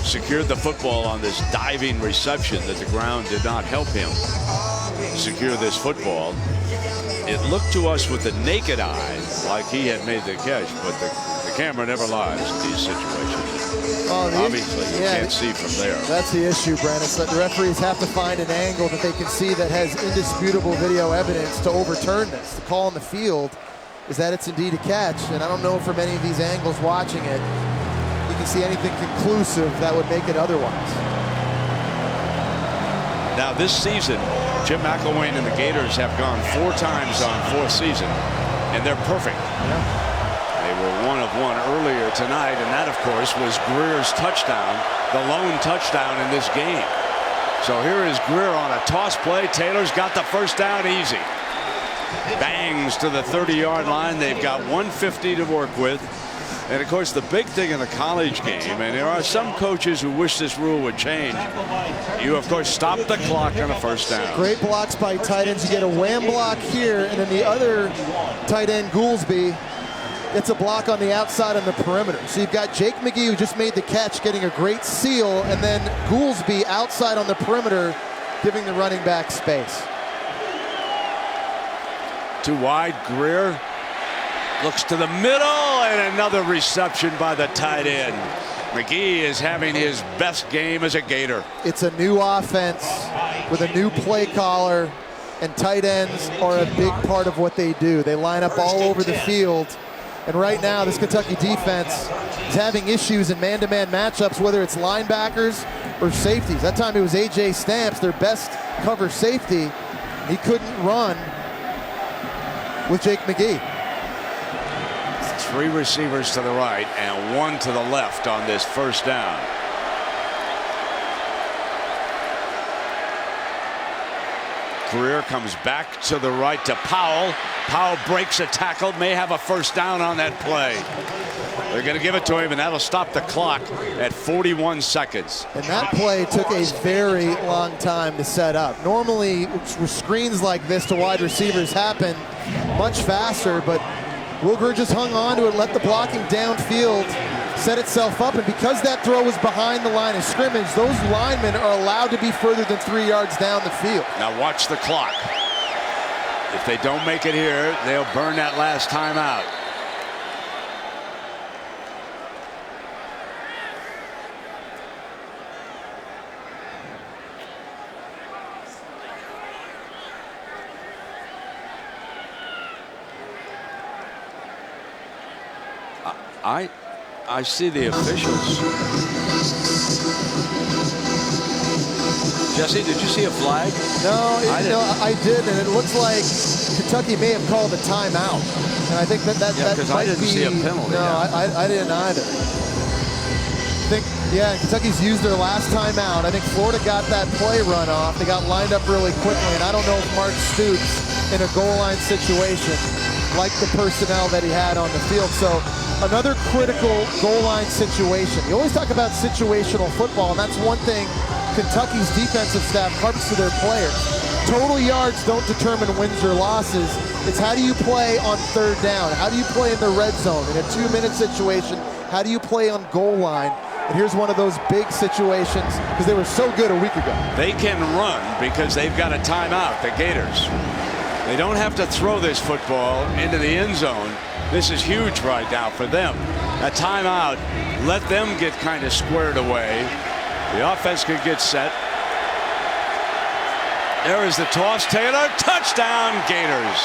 secured the football on this diving reception, that the ground did not help him secure this football. It looked to us with the naked eye like he had made the catch, but the camera never lies in these situations. Obviously, you can't see from there. That's the issue, Brandon. So the referees have to find an angle that they can see that has indisputable video evidence to overturn this. The call on the field is that it's indeed a catch, and I don't know from any of these angles watching it you can see anything conclusive that would make it otherwise. Now this season, Jim McElwain and the Gators have gone 4 times on 4th season, and they're perfect. They were 1 of 1 earlier tonight, and that, of course, was Grier's touchdown, the lone touchdown in this game. So here is Grier on a toss play. Taylor's got the first down easy. Bangs to the 30-yard line. They've got 150 to work with. And, of course, the big thing in the college game, and there are some coaches who wish this rule would change, you, of course, stop the clock on a first down. Great blocks by tight ends. You get a wham block here, and then the other tight end, Goolsby, gets a block on the outside on the perimeter. So you've got Jake McGee, who just made the catch, getting a great seal, and then Goolsby outside on the perimeter, giving the running back space. Too wide. Grier looks to the middle, and another reception by the tight end. McGee is having his best game as a Gator. It's a new offense with a new play caller, and tight ends are a big part of what they do. They line up all over the field, And right now, this Kentucky defense is having issues in man-to-man matchups, whether it's linebackers or safeties. That time it was A.J. Stamps, their best cover safety. He couldn't run with Jake McGee. 3 receivers to the right and 1 to the left on this first down. Greer comes back to the right to Powell. Powell breaks a tackle, may have a first down on that play. They're going to give it to him, and that'll stop the clock at 41 seconds. And that play took a very long time to set up. Normally, screens like this to wide receivers happen much faster, but Will Grier just hung on to it, let the blocking downfield set itself up, and because that throw was behind the line of scrimmage, those linemen are allowed to be further than 3 yards down the field. Now watch the clock. If they don't make it here, they'll burn that last timeout. I see the officials. Jesse, did you see a flag? No, I did, and it looks like Kentucky may have called a timeout. And I think that might I didn't see a penalty. No, I didn't either. Kentucky's used their last timeout. I think Florida got that play run off. They got lined up really quickly, and I don't know if Mark Stoops in a goal line situation liked the personnel that he had on the field. So another critical goal line situation. You always talk about situational football, and that's one thing Kentucky's defensive staff harps to their players. Total yards don't determine wins or losses. It's how do you play on third down? How do you play in the red zone? In a 2-minute situation, how do you play on goal line? And here's one of those big situations because they were so good a week ago. They can run because they've got a timeout, the Gators. They don't have to throw this football into the end zone. This is huge right now for them. A timeout, let them get kind of squared away. The offense could get set. There is the toss. Taylor, touchdown, Gators.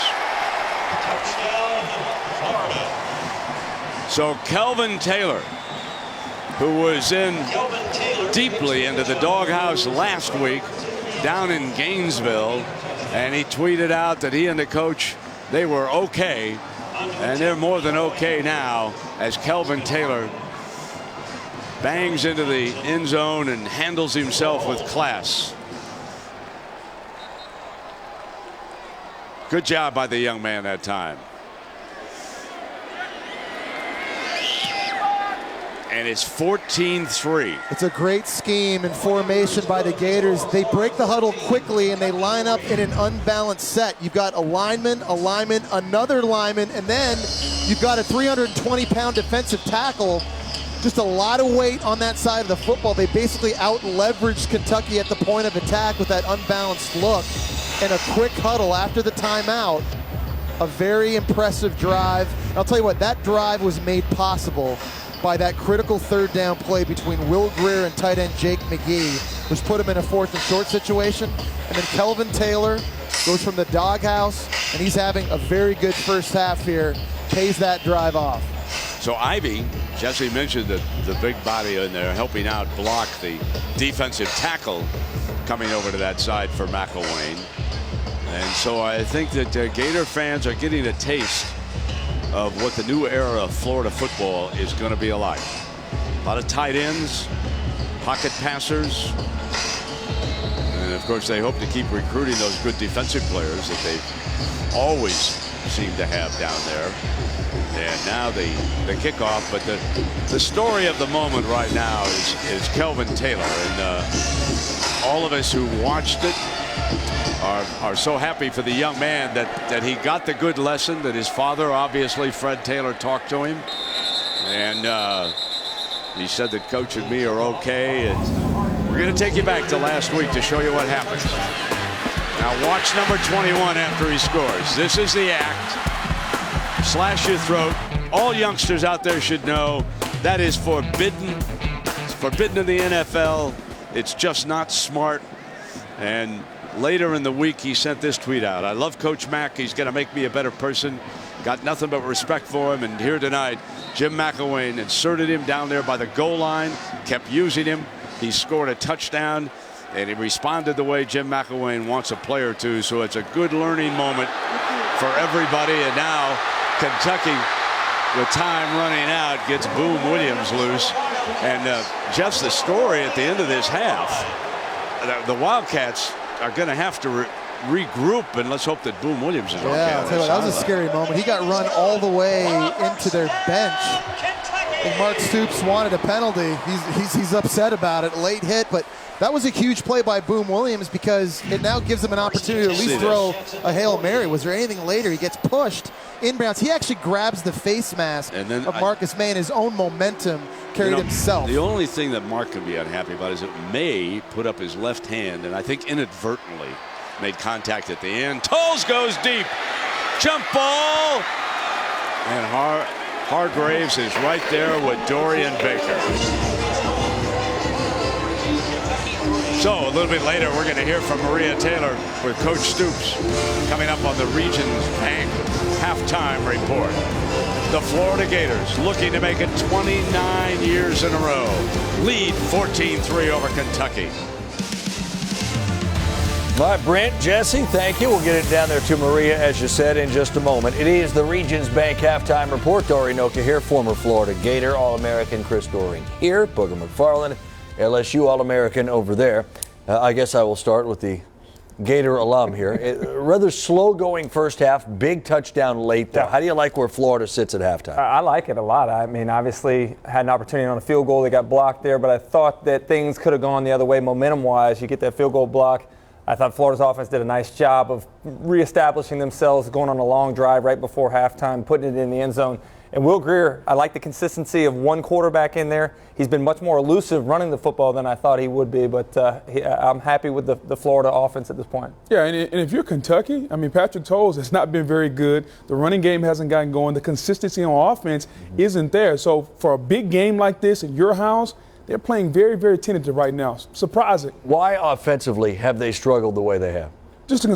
So Kelvin Taylor, who was in deeply into the doghouse last week down in Gainesville, and he tweeted out that he and the coach, they were okay, and they're more than okay now as Kelvin Taylor bangs into the end zone and handles himself with class. Good job by the young man that time. And it's 14-3. It's a great scheme and formation by the Gators. They break the huddle quickly and they line up in an unbalanced set. You've got a lineman, another lineman, and then you've got a 320-pound defensive tackle. Just a lot of weight on that side of the football. They basically out-leveraged Kentucky at the point of attack with that unbalanced look and a quick huddle after the timeout. A very impressive drive. And I'll tell you what, that drive was made possible by that critical third down play between Will Grier and tight end Jake McGee, which put him in a 4th and short situation. And then Kelvin Taylor goes from the doghouse, and he's having a very good first half here, pays that drive off. So Ivy, Jesse mentioned the big body in there helping out block the defensive tackle coming over to that side for McElwain. And so I think that Gator fans are getting a taste of what the new era of Florida football is going to be like. A lot of tight ends, pocket passers, and of course they hope to keep recruiting those good defensive players that they always seem to have down there. And now the kickoff, but the story of the moment right now is Kelvin Taylor, and all of us who watched it are so happy for the young man that he got the good lesson that his father, obviously Fred Taylor, talked to him, and he said that Coach and me are okay. And we're going to take you back to last week to show you what happened. Now watch number 21 after he scores. This is the act. Slash your throat. All youngsters out there should know that is forbidden. It's forbidden in the NFL. It's just not smart. And later in the week, he sent this tweet out. I love Coach Mack. He's going to make me a better person. got nothing but respect for him. And here tonight, Jim McElwain inserted him down there by the goal line, kept using him. He scored a touchdown, and he responded the way Jim McElwain wants a player to. So it's a good learning moment for everybody. And now Kentucky, with time running out, gets Boom Williams loose. And just the story at the end of this half, the Wildcats are going to have to regroup, and let's hope that Boom Williams is okay. Yeah, I'll tell you what, that was a scary moment. He got run all the way into their bench. And Mark Stoops wanted a penalty. He's upset about it. Late hit, but that was a huge play by Boom Williams because it now gives him an opportunity to at least throw a Hail Mary. Was there anything later? He gets pushed inbounds. He actually grabs the face mask of Marcus May, and his own momentum carried himself. The only thing that Mark could be unhappy about is that May put up his left hand, and I think inadvertently made contact at the end. Tolles goes deep. Jump ball. And Hargraves is right there with Dorian Baker. So a little bit later, we're going to hear from Maria Taylor with Coach Stoops coming up on the Regions Bank halftime report. The Florida Gators looking to make it 29 years in a row. Lead 14-3 over Kentucky. All right, Brent, Jesse, thank you. We'll get it down there to Maria, as you said, in just a moment. It is the Regions Bank halftime report. Dory Noka here, former Florida Gator All-American Chris Doering here, Booger McFarland, LSU All-American over there. I guess I will start with the Gator alum here. Rather slow-going first half, big touchdown late, though. Yeah. How do you like where Florida sits at halftime? I like it a lot. I mean, obviously, had an opportunity on a field goal. They got blocked there, but I thought that things could have gone the other way momentum-wise. You get that field goal block. I thought Florida's offense did a nice job of reestablishing themselves, going on a long drive right before halftime, putting it in the end zone. And Will Grier, I like the consistency of one quarterback in there. He's been much more elusive running the football than I thought he would be, but I'm happy with the Florida offense at this point. Yeah, and if you're Kentucky, I mean, Patrick Tolles has not been very good. The running game hasn't gotten going. The consistency on offense isn't there. So for a big game like this in your house, they're playing very, very tentative right now. Surprising. Why offensively have they struggled the way they have? Just a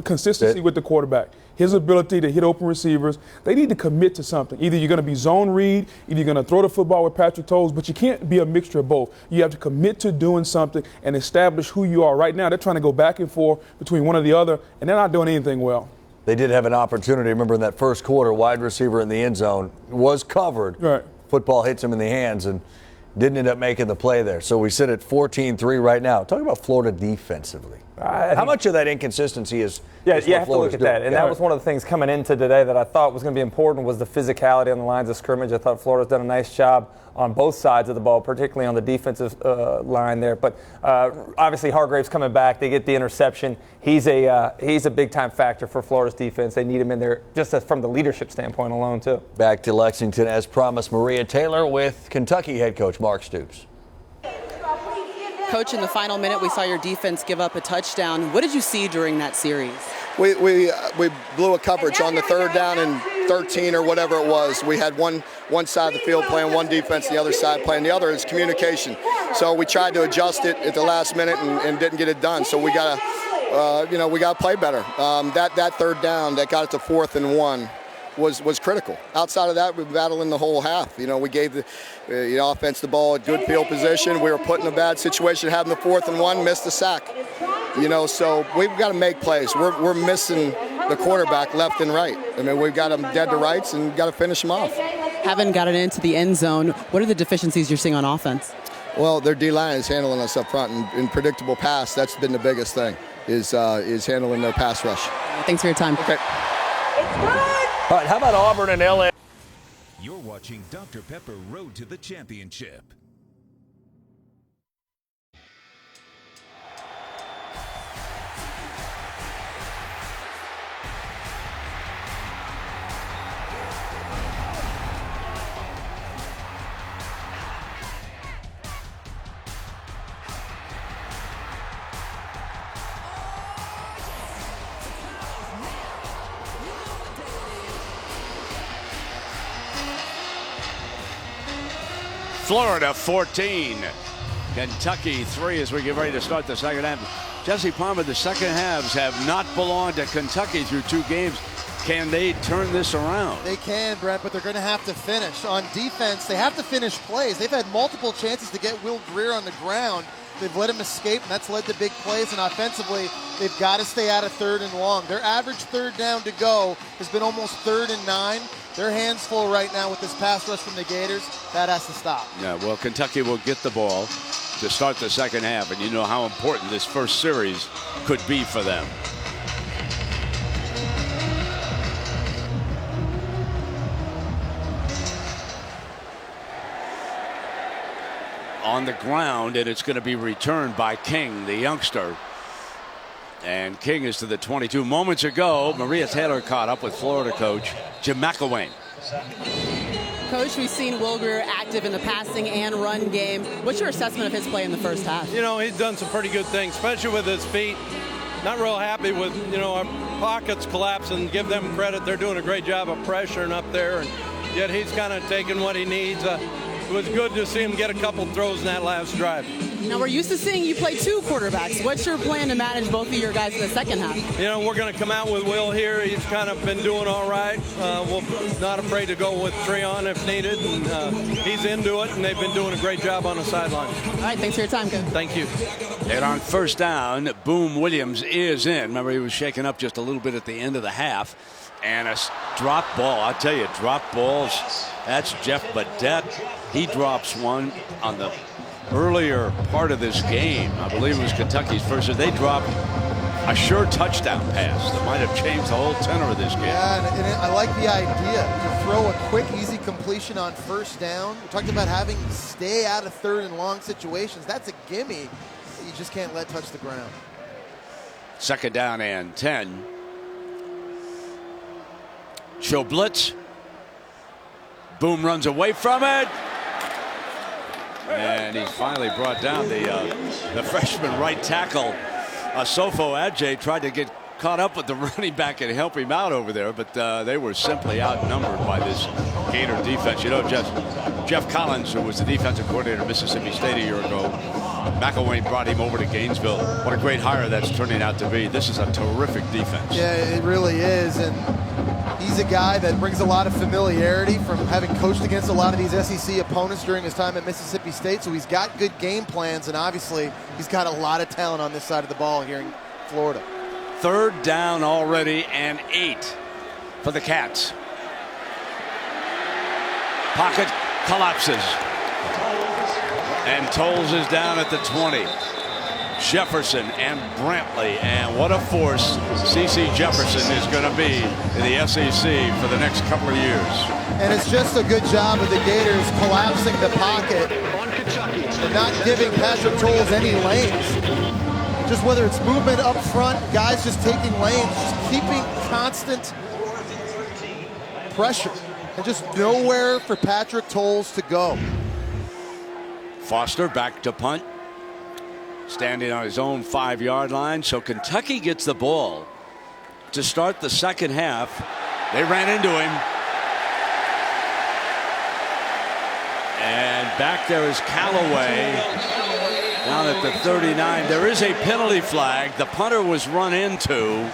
consistency with the quarterback. His ability to hit open receivers. They need to commit to something. Either you're going to be zone read, either you're going to throw the football with Patrick Tolles, but you can't be a mixture of both. You have to commit to doing something and establish who you are. Right now, they're trying to go back and forth between one or the other, and they're not doing anything well. They did have an opportunity. Remember in that first quarter, wide receiver in the end zone was covered. Right. Football hits him in the hands and didn't end up making the play there. So we sit at 14-3 right now. Talk about Florida defensively. How much of that inconsistency is you have Florida's to look at that. And that was one of the things coming into today that I thought was going to be important was the physicality on the lines of scrimmage. I thought Florida's done a nice job on both sides of the ball, particularly on the defensive line there. But obviously Hargraves coming back. They get the interception. He's a big-time factor for Florida's defense. They need him in there just from the leadership standpoint alone, too. Back to Lexington, as promised, Maria Taylor with Kentucky head coach Mark Stoops. Coach, in the final minute, we saw your defense give up a touchdown. What did you see during that series? We blew a coverage on the third down and 13 or whatever it was. We had one side of the field playing one defense, the other side playing the other. It's communication. So we tried to adjust it at the last minute and didn't get it done. So we got to play better. That third down that got it to 4th and 1 was critical. Outside of that, we were battling the whole half. We gave the offense the ball at good field position. We were put in a bad situation, having the 4th and 1, missed the sack. So we've got to make plays. We're missing the quarterback left and right. I mean, we've got them dead to rights and got to finish them off. Haven't gotten into the end zone. What are the deficiencies you're seeing on offense? Well, their D-line is handling us up front, and in predictable pass, that's been the biggest thing, is handling their pass rush. Thanks for your time. Okay. All right, how about Auburn and LA? You're watching Dr. Pepper Road to the Championship. Florida 14, Kentucky 3 as we get ready to start the second half. Jesse Palmer, the second halves have not belonged to Kentucky through 2 games. Can they turn this around? They can, Brent, but they're going to have to finish. On defense, they have to finish plays. They've had multiple chances to get Will Greer on the ground. They've let him escape, and that's led to big plays. And offensively, they've got to stay out of 3rd and long. Their average 3rd down to go has been almost 3rd and 9. Their hands full right now with this pass rush from the Gators. That has to stop. Yeah, well, Kentucky will get the ball to start the second half, and you know how important this first series could be for them. On the ground, and it's going to be returned by King, the youngster. And King is to the 22. Moments ago, Maria Taylor caught up with Florida coach Jim McElwain. Coach, we've seen Will Greer active in the passing and run game. What's your assessment of his play in the first half? You know, he's done some pretty good things, especially with his feet. Not real happy with, you know, our pockets collapsing. Give them credit. They're doing a great job of pressuring up there, and yet he's kind of taking what he needs. It was good to see him get a couple throws in that last drive. Now, we're used to seeing you play 2 quarterbacks. What's your plan to manage both of your guys in the second half? You know, we're going to come out with Will here. He's kind of been doing all right. We're not afraid to go with Treon if needed. And he's into it, and they've been doing a great job on the sideline. All right, thanks for your time, Coach. Thank you. And on first down, Boom Williams is in. Remember, he was shaken up just a little bit at the end of the half. And a drop ball. I tell you, drop balls. That's Jeff Badette. He drops one on the earlier part of this game. I believe it was Kentucky's first. They dropped a sure touchdown pass that might have changed the whole tenor of this game. Yeah, and I like the idea. You throw a quick, easy completion on first down. We talked about having to stay out of 3rd and long situations. That's a gimme that you just can't let touch the ground. Second down and 10. Show blitz. Boom runs away from it. And he's finally brought down the freshman right tackle. Sofo Adjei tried to get caught up with the running back and help him out over there, but they were simply outnumbered by this Gator defense. You know, Jeff Collins, who was the defensive coordinator at Mississippi State a year ago, McElwain brought him over to Gainesville. What a great hire that's turning out to be. This is a terrific defense. Yeah, it really is. And he's a guy that brings a lot of familiarity from having coached against a lot of these SEC opponents during his time at Mississippi State. So he's got good game plans, and obviously he's got a lot of talent on this side of the ball here in Florida. 3rd down already and 8 for the Cats. Pocket collapses. And Tolles is down at the 20. Jefferson and Brantley, and what a force CeCe Jefferson is going to be in the SEC for the next couple of years. And it's just a good job of the Gators collapsing the pocket and not giving Patrick Tolles any lanes. Just whether it's movement up front, guys just taking lanes, just keeping constant pressure, and just nowhere for Patrick Tolles to go. Foster back to punt. Standing on his own 5-yard line. So Kentucky gets the ball to start the second half. They ran into him. And back there is Callaway down at the 39. There is a penalty flag. The punter was run into.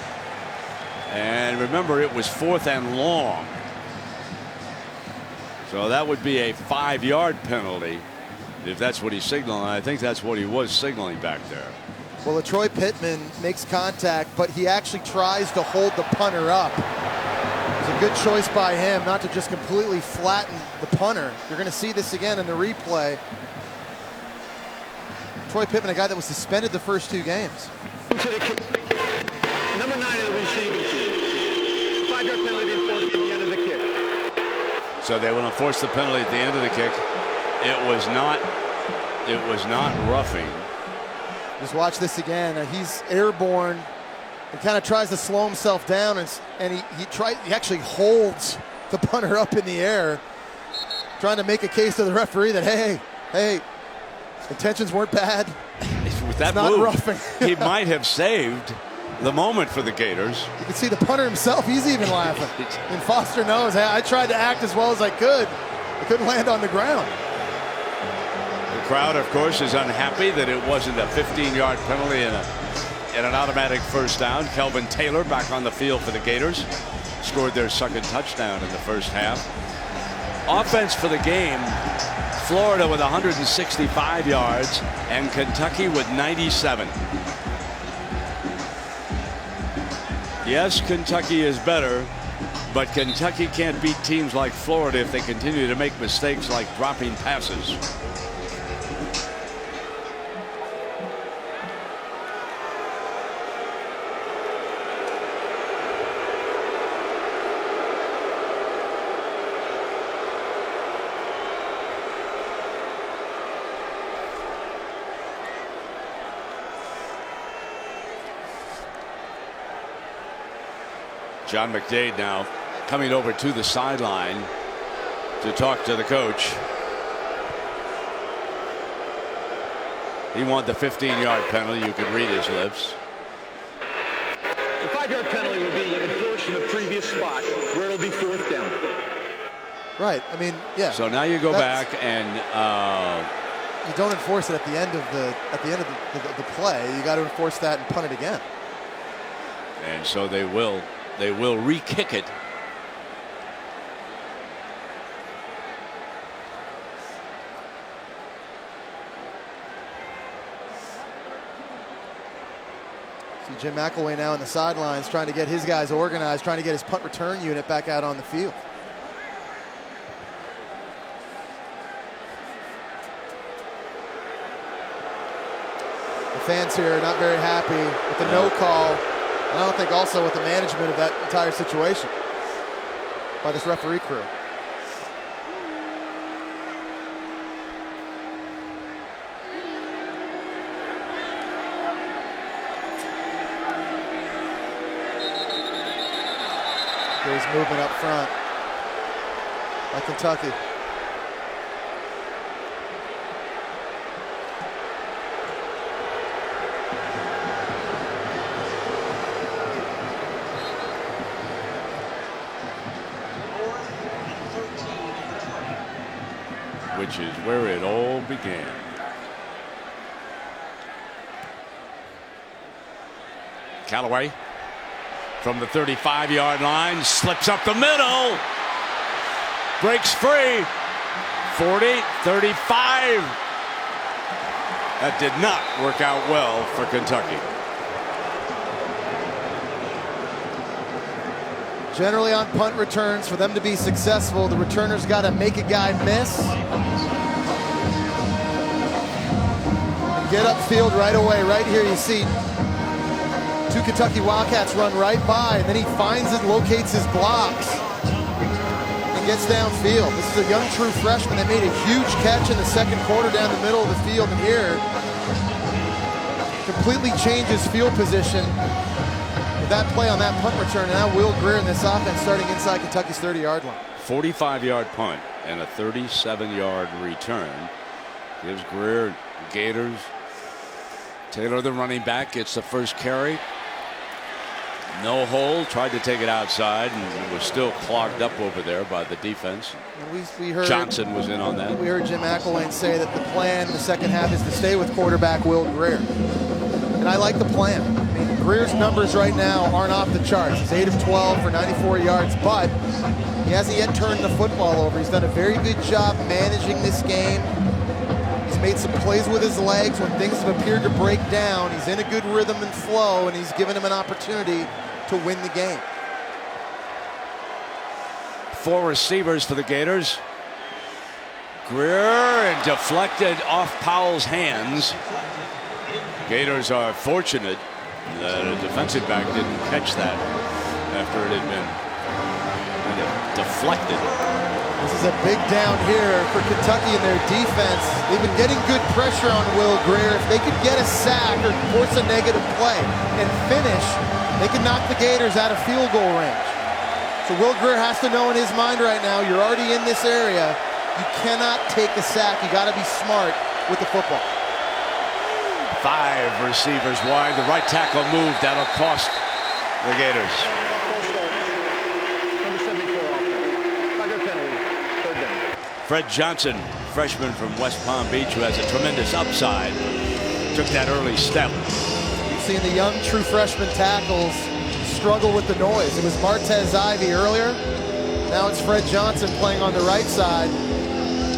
And remember, it was 4th and long. So that would be a 5-yard penalty. If that's what he's signaling. I think that's what he was signaling back there. Well, Troy Pittman makes contact, but he actually tries to hold the punter up. It's a good choice by him not to just completely flatten the punter. You're going to see this again in the replay. Troy Pittman, a guy that was suspended the first 2 games. Number 9 of the receiving team. 5-yard penalty enforced at the end of the kick. So they will enforce the penalty at the end of the kick. It was not roughing. Just watch this again. He's airborne and kind of tries to slow himself down, and he actually holds the punter up in the air, trying to make a case to the referee that hey, intentions weren't bad. With that not move, roughing. He might have saved the moment for the Gators. You can see the punter himself, he's even laughing. And Foster knows, hey, I tried to act as well as I could. I couldn't land on the ground. The crowd, of course, is unhappy that it wasn't a 15-yard penalty and an automatic first down. Kelvin Taylor back on the field for the Gators. scored their second touchdown in the first half. Offense for the game, Florida with 165 yards and Kentucky with 97. Yes, Kentucky is better, but Kentucky can't beat teams like Florida if they continue to make mistakes like dropping passes. John McDade now coming over to the sideline to talk to the coach. He wanted the 15-yard penalty. You could read his lips. The 5-yard penalty would be enforced in the previous spot where it'll be 4th down. Right. I mean, yeah. So now you go back and you don't enforce it at the end of the play. You got to enforce that and punt it again. And so they will re-kick it. See Jim McElwain now on the sidelines trying to get his guys organized, trying to get his punt return unit back out on the field. The fans here are not very happy with the no call, and I don't think also with the management of that entire situation by this referee crew. There's movement up front by Kentucky. Which is where it all began. Callaway from the 35-yard line slips up the middle, breaks free. 40, 35. That did not work out well for Kentucky. Generally on punt returns, for them to be successful, the returner's got to make a guy miss and get upfield right away. Right here you see two Kentucky Wildcats run right by, and then he finds it, locates his blocks, and gets downfield. This is a young true freshman that made a huge catch in the second quarter down the middle of the field, and here completely changes field position. That play on that punt return, and now Will Grier in this offense starting inside Kentucky's 30-yard line. 45-yard punt and a 37-yard return gives Grier Gators. Taylor, the running back, gets the first carry. No hold, tried to take it outside, and it was still clogged up over there by the defense. We heard Johnson was in on that. We heard Jim McElwain say that the plan in the second half is to stay with quarterback Will Grier. And I like the plan. I mean, Greer's numbers right now aren't off the charts. He's 8 of 12 for 94 yards, but he hasn't yet turned the football over. He's done a very good job managing this game. He's made some plays with his legs when things have appeared to break down. He's in a good rhythm and flow, and he's given him an opportunity to win the game. 4 receivers for the Gators. Grier and deflected off Powell's hands. Gators are fortunate that a defensive back didn't catch that after it had been kind of deflected. This is a big down here for Kentucky in their defense. They've been getting good pressure on Will Grier. If they could get a sack or force a negative play and finish, they could knock the Gators out of field goal range. So Will Grier has to know in his mind right now, you're already in this area. You cannot take a sack. You got to be smart with the football. 5 receivers wide. The right tackle moved. That'll cost the Gators. Fred Johnson, freshman from West Palm Beach, who has a tremendous upside, took that early step. You've seen the young true freshman tackles struggle with the noise. It was Martez Ivey earlier. Now it's Fred Johnson playing on the right side.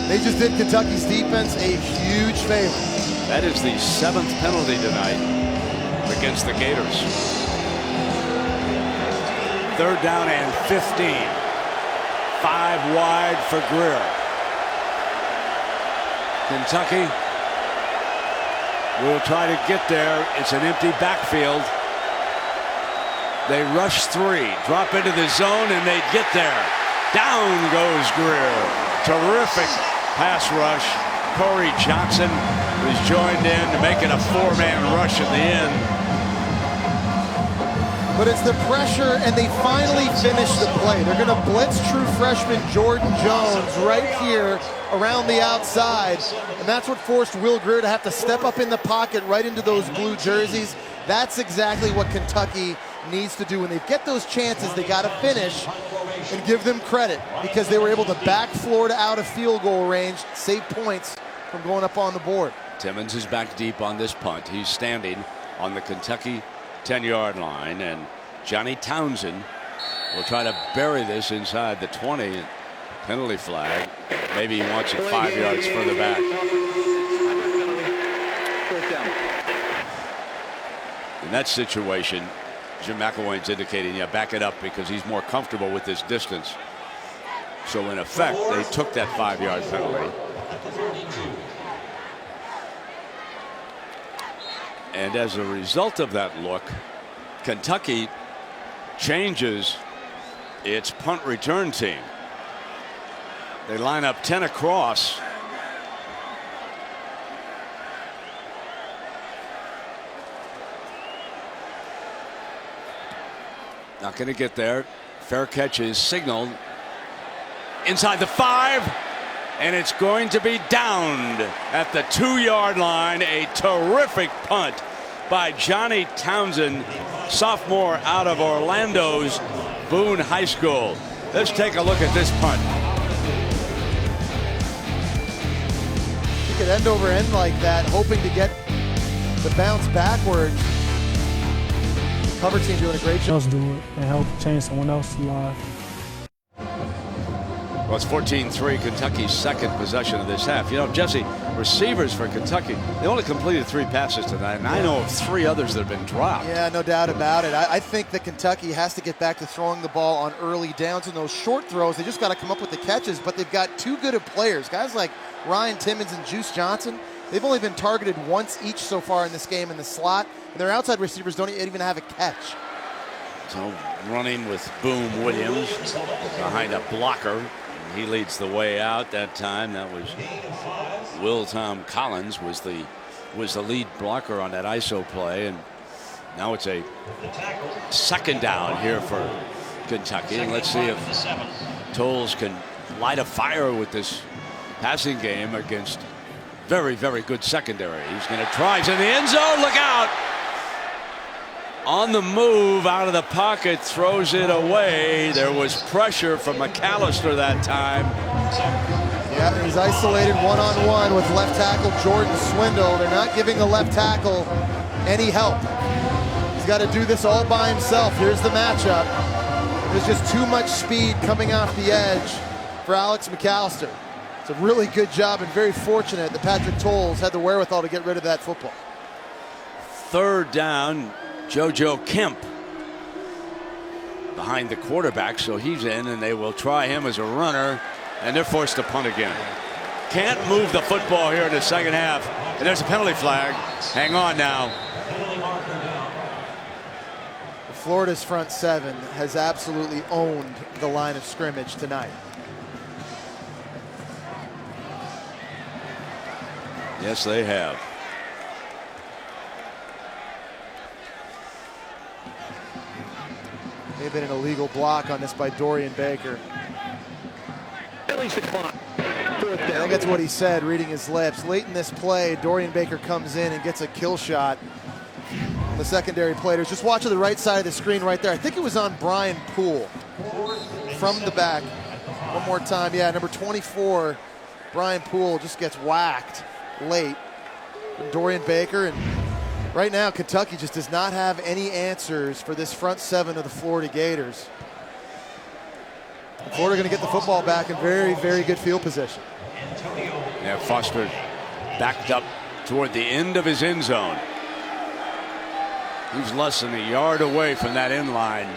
They just did Kentucky's defense a huge favor. That is the 7th penalty tonight against the Gators. 3rd down and 15. 5 wide for Greer. Kentucky will try to get there. It's an empty backfield. They rush 3, drop into the zone, and they get there. Down goes Greer. Terrific pass rush. Corey Johnson was joined in to make it a 4-man rush at the end. But it's the pressure, and they finally finish the play. They're going to blitz true freshman Jordan Jones right here around the outside, and that's what forced Will Greer to have to step up in the pocket right into those blue jerseys. That's exactly what Kentucky needs to do. When they get those chances, they got to finish, and give them credit because they were able to back Florida out of field goal range, save points from going up on the board. Timmons is back deep on this punt. He's standing on the Kentucky 10-yard line, and Johnny Townsend will try to bury this inside the 20. Penalty flag. Maybe he wants it 5 yards further back. In that situation, Jim McElwain's indicating, yeah, back it up because he's more comfortable with this distance. So in effect, they took that 5-yard penalty. And as a result of that look, Kentucky changes its punt return team. They line up 10 across. Not going to get there. Fair catch is signaled inside the 5, and it's going to be downed at the 2-yard line. A terrific punt by Johnny Townsend, sophomore out of Orlando's Boone High School. Let's take a look at this punt. You could end over end like that, hoping to get the bounce backwards. The cover team doing a great job. Do it and help change someone else's life. Well, it's 14-3, Kentucky's second possession of this half. You know, Jesse, receivers for Kentucky, they only completed 3 passes tonight, and I know of 3 others that have been dropped. Yeah, no doubt about it. I think that Kentucky has to get back to throwing the ball on early downs and those short throws. They just got to come up with the catches, but they've got 2 good of players. Guys like Ryan Timmons and Juice Johnson, they've only been targeted once each so far in this game in the slot, and their outside receivers don't even have a catch. So running with Boom Williams behind a blocker. He leads the way out that time. That was Will Tom Collins was the lead blocker on that ISO play, and now it's a 2nd down here for Kentucky. And let's see if Tolles can light a fire with this passing game against very, very good secondary. He's going to try. He's in the end zone. Look out! On the move, out of the pocket, throws it away. There was pressure from McAllister that time. Yeah, he's isolated one-on-one with left tackle Jordan Swindle. They're not giving the left tackle any help. He's got to do this all by himself. Here's the matchup. There's just too much speed coming off the edge for Alex McAllister. It's a really good job and very fortunate that Patrick Tolles had the wherewithal to get rid of that football. 3rd down. JoJo Kemp behind the quarterback, so he's in, and they will try him as a runner, and they're forced to punt again. Can't move the football here in the second half, and there's a penalty flag. Hang on now. Florida's front 7 has absolutely owned the line of scrimmage tonight. Yes, they have. May have been an illegal block on this by Dorian Baker. I think that's what he said, reading his lips. Late in this play, Dorian Baker comes in and gets a kill shot. The secondary players, just watch to the right side of the screen right there. I think it was on Brian Poole from the back. One more time, yeah, number 24, Brian Poole just gets whacked late. Dorian Baker, and Right now, Kentucky just does not have any answers for this front seven of the Florida Gators. And Florida going to get the football back in very, very good field position. Yeah, Foster backed up toward the end of his end zone. He's less than a yard away from that end line.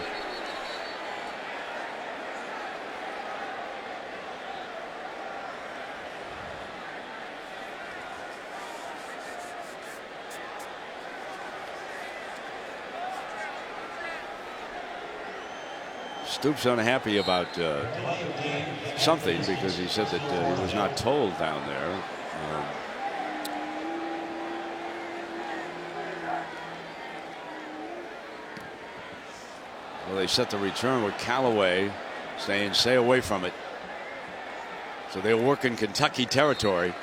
Stoops unhappy about something because he said that he was not told down there. Well, they set the return with Callaway saying stay away from it. So they'll work in Kentucky territory.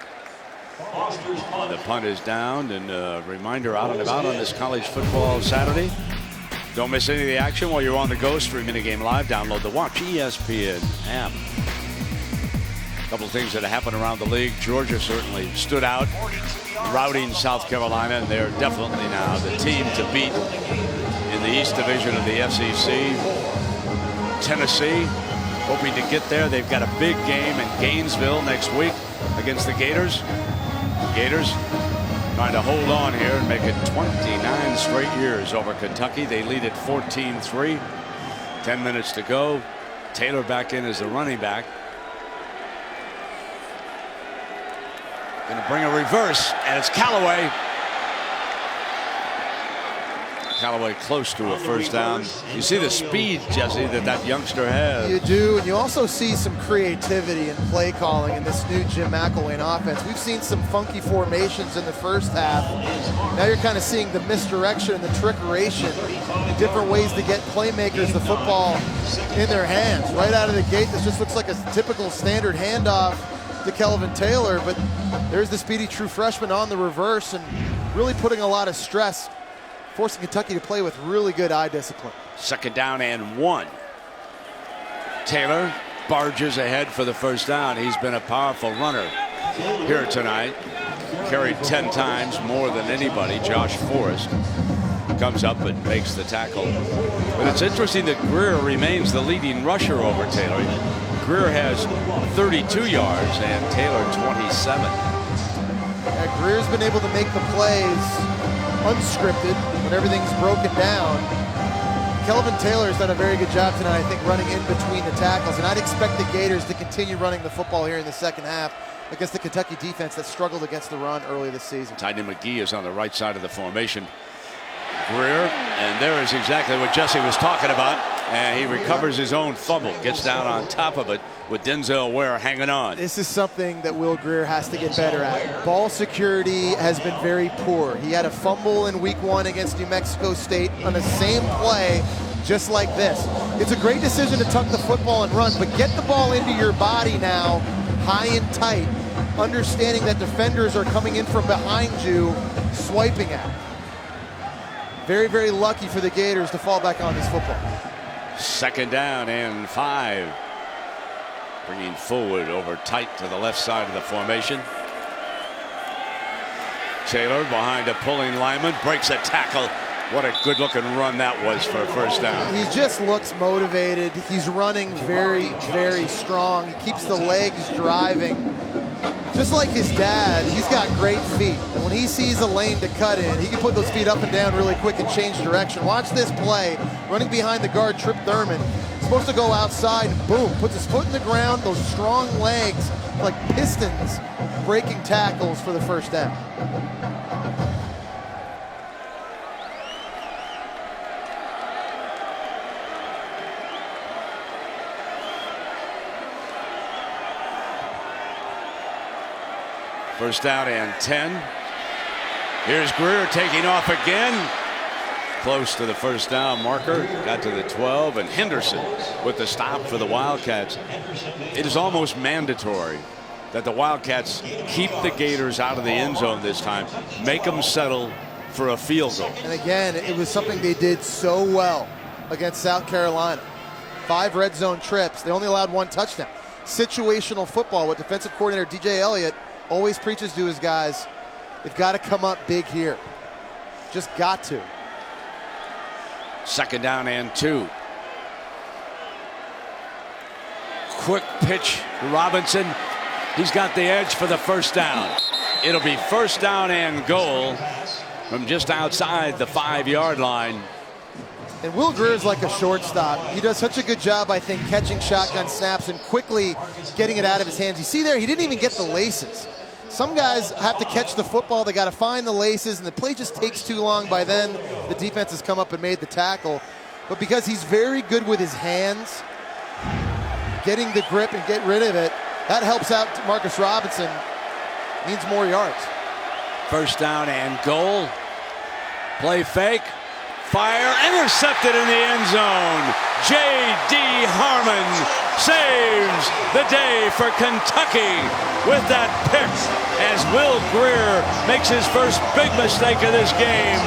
The punt is down, and a reminder out and about on this college football Saturday. Don't miss any of the action while you're on the go. Streaming the game live. Download the Watch ESPN app. A couple of things that happened around the league. Georgia certainly stood out, routing South Carolina, and they're definitely now the team to beat in the East Division of the SEC. Tennessee hoping to get there. They've got a big game in Gainesville next week against the Gators. Gators trying to hold on here and make it 29 straight years over Kentucky. They lead at 14-3. 10 minutes to go. Taylor back in as the running back. Going to bring a reverse, and it's Callaway. Callaway close to a first down. You see the speed, Jesse, that youngster has. You do, and you also see some creativity in play calling in this new Jim McElwain offense. We've seen some funky formations in the first half. Now you're kind of seeing the misdirection and the trickeration, different ways to get playmakers the football in their hands. Right out of the gate, this just looks like a typical standard handoff to Kelvin Taylor, but there's the speedy true freshman on the reverse and really putting a lot of stress, forcing Kentucky to play with really good eye discipline. 2nd down and 1. Taylor barges ahead for the first down. He's been a powerful runner here tonight. Carried 10 times more than anybody. Josh Forrest comes up and makes the tackle. But it's interesting that Greer remains the leading rusher over Taylor. Greer has 32 yards and Taylor 27. Greer's been able to make the plays unscripted when everything's broken down. Kelvin Taylor's done a very good job tonight, I think, running in between the tackles, and I'd expect the Gators to continue running the football here in the second half against the Kentucky defense that struggled against the run early this season. Tight end McGee is on the right side of the formation. Greer, and there is exactly what Jesse was talking about, and he recovers his own fumble, gets down on top of it with Denzel Ware hanging on. This is something that Will Greer has to get better at. Ball security has been very poor. He had a fumble in week 1 against New Mexico State on the same play, just like this. It's a great decision to tuck the football and run, but get the ball into your body now, high and tight, understanding that defenders are coming in from behind you, swiping at it. Very, very lucky for the Gators to fall back on this football. 2nd down and 5. Bringing forward over tight to the left side of the formation. Taylor behind a pulling lineman, breaks a tackle. What a good looking run that was for a first down. He just looks motivated. He's running very, very strong. He keeps the legs driving. Just like his dad, he's got great feet. And when he sees a lane to cut in, he can put those feet up and down really quick and change direction. Watch this play. Running behind the guard, Trip Thurman. Supposed to go outside, and boom, puts his foot in the ground, those strong legs like pistons breaking tackles for the first down. First down and 10. Here's Greer taking off again. Close to the first down marker. Got to the 12, and Henderson with the stop for the Wildcats. It is almost mandatory that the Wildcats keep the Gators out of the end zone this time. Make them settle for a field goal. And again, it was something they did so well against South Carolina. 5 red zone trips. They only allowed 1 touchdown. Situational football, what defensive coordinator DJ Elliott always preaches to his guys. They've got to come up big here. Just got to. 2nd down and 2. Quick pitch, Robinson. He's got the edge for the 1st down. It'll be 1st down and goal from just outside the 5-yard line. And Will Grier is like a shortstop. He does such a good job, I think, catching shotgun snaps and quickly getting it out of his hands. You see there, he didn't even get the laces. Some guys have to catch the football. They got to find the laces, and the play just takes too long. By then, the defense has come up and made the tackle. But because he's very good with his hands, getting the grip and get rid of it, that helps out Marcus Robinson. Means more yards. 1st down and goal. Play fake. Fire. Intercepted in the end zone. J.D. Harmon saves the day for Kentucky with that pick as Will Grier makes his first big mistake of this game.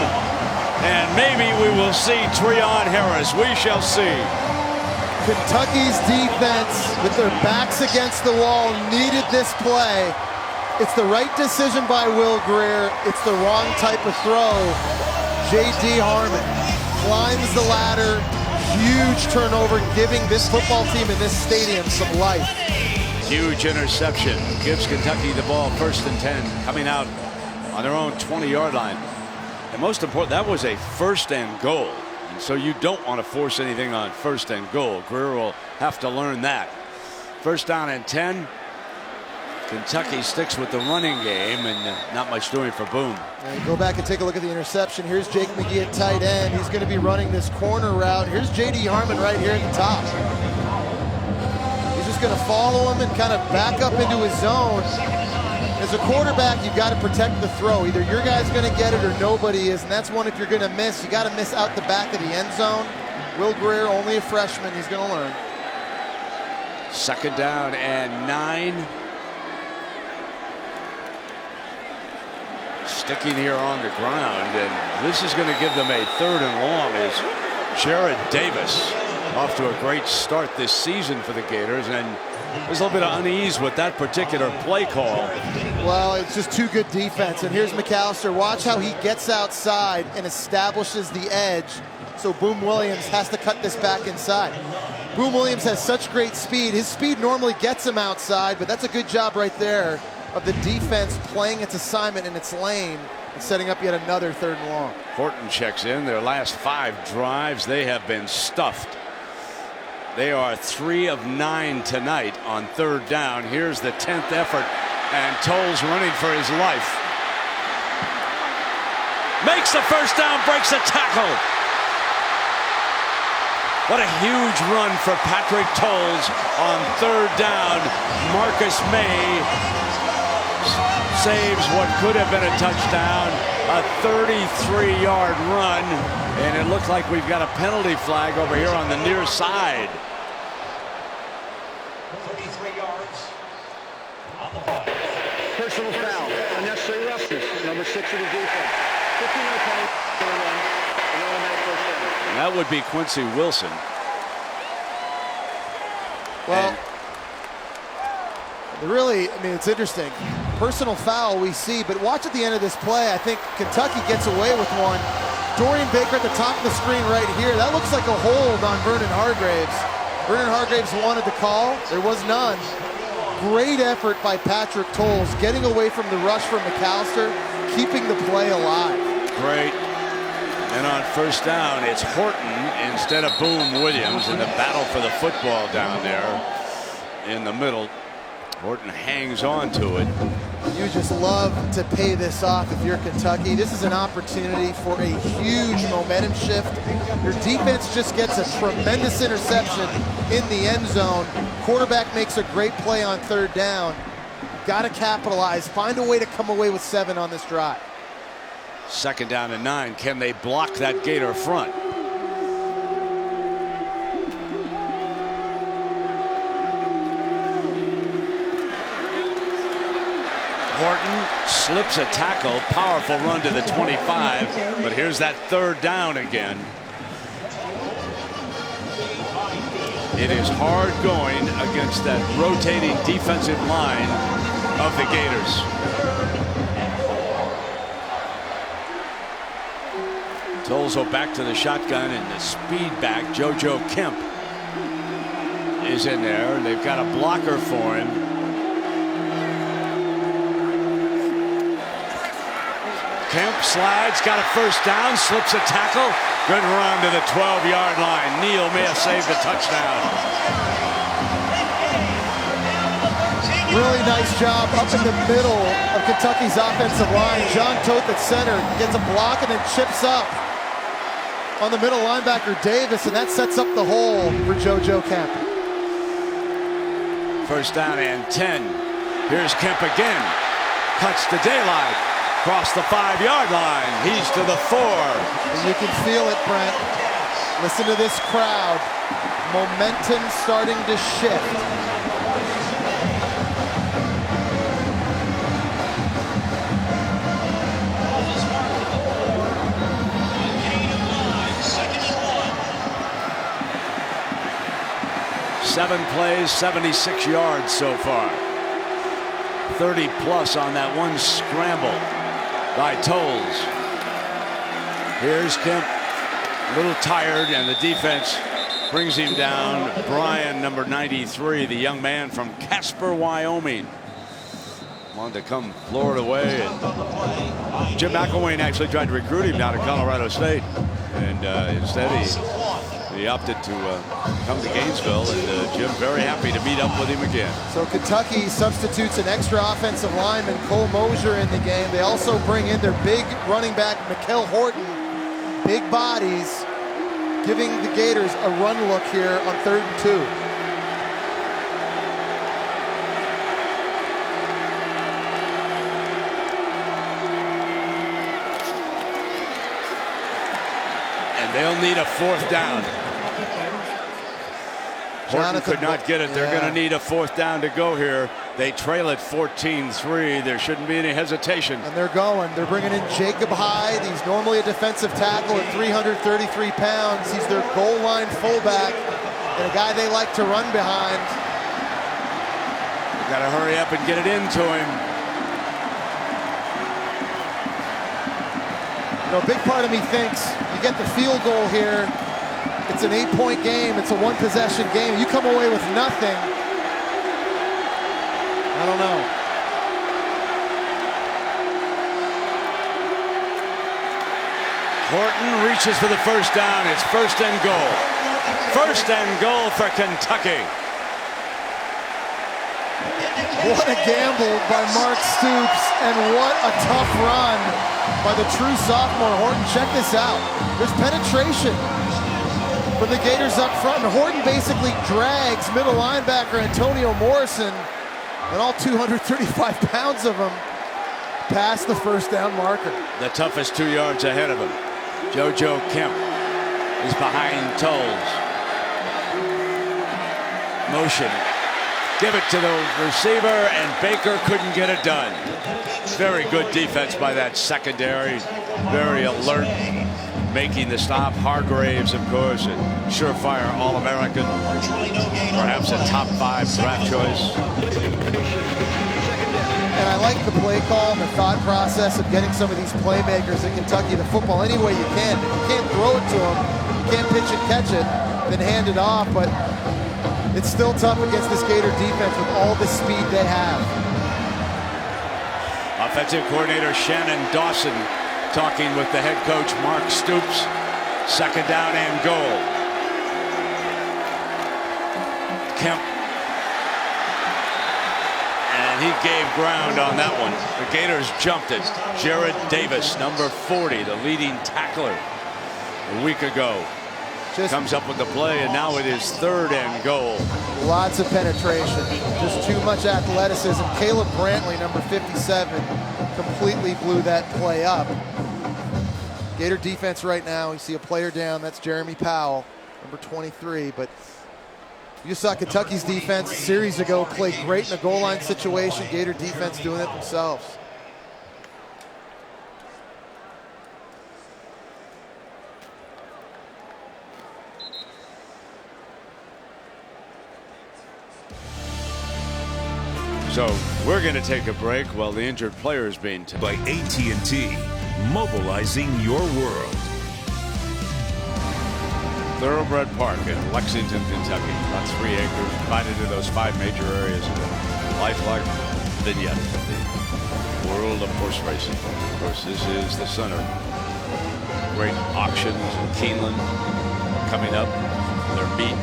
And maybe we will see Treon Harris. We shall see. Kentucky's defense, with their backs against the wall, needed this play. It's the right decision by Will Grier. It's the wrong type of throw. J.D. Harmon climbs the ladder. Huge turnover, giving this football team in this stadium some life. Huge interception. Gives Kentucky the ball 1st and 10, coming out on their own 20-yard line. And most important, that was a 1st and goal. And so you don't want to force anything on 1st and goal. Grier will have to learn that. 1st down and 10. Kentucky sticks with the running game, and not much doing for Boom. And go back and take a look at the interception. Here's Jake McGee at tight end. He's going to be running this corner route. Here's J.D. Harmon right here at the top. He's just going to follow him and kind of back up into his zone. As a quarterback, you've got to protect the throw. Either your guy's going to get it or nobody is, and that's one if you're going to miss. You got to miss out the back of the end zone. Will Grier, only a freshman, he's going to learn. 2nd down and 9. Sticking here on the ground, and this is going to give them a 3rd and long as Jared Davis off to a great start this season for the Gators, and there's a little bit of unease with that particular play call. Well, it's just too good defense, and here's McAllister. Watch how he gets outside and establishes the edge, so Boom Williams has to cut this back inside. Boom Williams has such great speed. His speed normally gets him outside, but that's a good job right there of the defense playing its assignment in its lane and setting up yet another 3rd and long. Horton checks in. Their last 5 drives, they have been stuffed. They are 3 of 9 tonight on 3rd down. Here's the 10th effort, and Tolles running for his life. Makes the 1st down, breaks a tackle. What a huge run for Patrick Tolles on 3rd down. Marcus May saves what could have been a touchdown, a 33-yard run, and it looks like we've got a penalty flag over here on the near side. 33 yards on the ball. Personal foul, unnecessary roughness, number 6 of the defense. 59 penalty for the run, and automatic first down. And that would be Quincy Wilson. Well, really, I mean, it's interesting. Personal foul we see, but watch at the end of this play. I think Kentucky gets away with one. Dorian Baker at the top of the screen right here. That looks like a hold on Vernon Hargreaves. Vernon Hargreaves wanted the call. There was none. Great effort by Patrick Tolles, getting away from the rush from McAllister, keeping the play alive. Great. And on 1st down, it's Horton instead of Boom Williams in the battle for the football down there in the middle. Horton hangs on to it. You just love to pay this off if you're Kentucky. This is an opportunity for a huge momentum shift. Your defense just gets a tremendous interception in the end zone. Quarterback makes a great play on 3rd down. Got to capitalize. Find a way to come away with 7 on this drive. 2nd down and 9. Can they block that Gator front? Horton slips a tackle, powerful run to the 25, but here's that 3rd down again. It is hard going against that rotating defensive line of the Gators. Tolzo back to the shotgun, and the speed back, JoJo Kemp, is in there. They've got a blocker for him. Kemp slides, got a first down, slips a tackle. Good run to the 12-yard line. Neal may have saved a touchdown. Really nice job up in the middle of Kentucky's offensive line. John Toth at center gets a block and then chips up on the middle linebacker Davis, and that sets up the hole for JoJo Kemp. First down and 10. Here's Kemp again. Cuts the daylight. Across the 5-yard line. He's to the 4. And you can feel it, Brent. Listen to this crowd. Momentum starting to shift. Seven plays, 76 yards so far. 30 plus on that one scramble by Tolles. Here's Kemp, a little tired, and the defense brings him down. Brian, number 93, the young man from Casper, Wyoming. Wanted to come Florida way. And Jim McElwain actually tried to recruit him down to Colorado State. And instead he opted to come to Gainesville, and Jim very happy to meet up with him again. So Kentucky substitutes an extra offensive lineman, Cole Mosier, in the game. They also bring in their big running back, Mikel Horton. Big bodies, giving the Gators a run look here on 3rd and 2. And they'll need a 4th down. Horton could not get it. They're going to need a 4th down to go here. They trail it 14-3. There shouldn't be any hesitation. And they're going. They're bringing in Jacob Hyde. He's normally a defensive tackle at 333 pounds. He's their goal line fullback and a guy they like to run behind. Got to hurry up and get it into him. You know, a big part of me thinks you get the field goal here. It's an 8-point game. It's a 1-possession game. You come away with nothing. I don't know. Horton reaches for the first down. It's 1st and goal. 1st and goal for Kentucky. What a gamble by Mark Stoops, and what a tough run by the true sophomore Horton. Check this out. There's penetration for the Gators up front, and Horton basically drags middle linebacker Antonio Morrison, and all 235 pounds of him, past the 1st down marker. The toughest 2 yards ahead of him. JoJo Kemp is behind Tolles. Motion. Give it to the receiver, and Baker couldn't get it done. Very good defense by that secondary. Very alert, making the stop. Hargraves, of course, a surefire All-American. Perhaps a top 5 draft choice. And I like the play call and the thought process of getting some of these playmakers in Kentucky the football any way you can. If you can't throw it to them, you can't pitch and catch it, then hand it off. But it's still tough against this Gator defense with all the speed they have. Offensive coordinator Shannon Dawson talking with the head coach Mark Stoops. 2nd down and goal. Kemp. And he gave ground on that one. The Gators jumped it. Jared Davis, number 40, the leading tackler a week ago. Comes up with the play, and now it is 3rd and goal. Lots of penetration, just too much athleticism. Caleb Brantley, number 57, completely blew that play up. Gator defense right now, you see a player down, that's Jeremy Powell, number 23, but you saw Kentucky's defense a series ago play great in a goal line situation. Gator defense doing it themselves. So we're going to take a break while the injured player is being by AT&T, mobilizing your world. Thoroughbred Park in Lexington, Kentucky. About 3 acres, divided into those 5 major areas. Lifelike vignette of the world of horse racing. Of course, this is the center. Great auctions in Keeneland coming up. Their meet.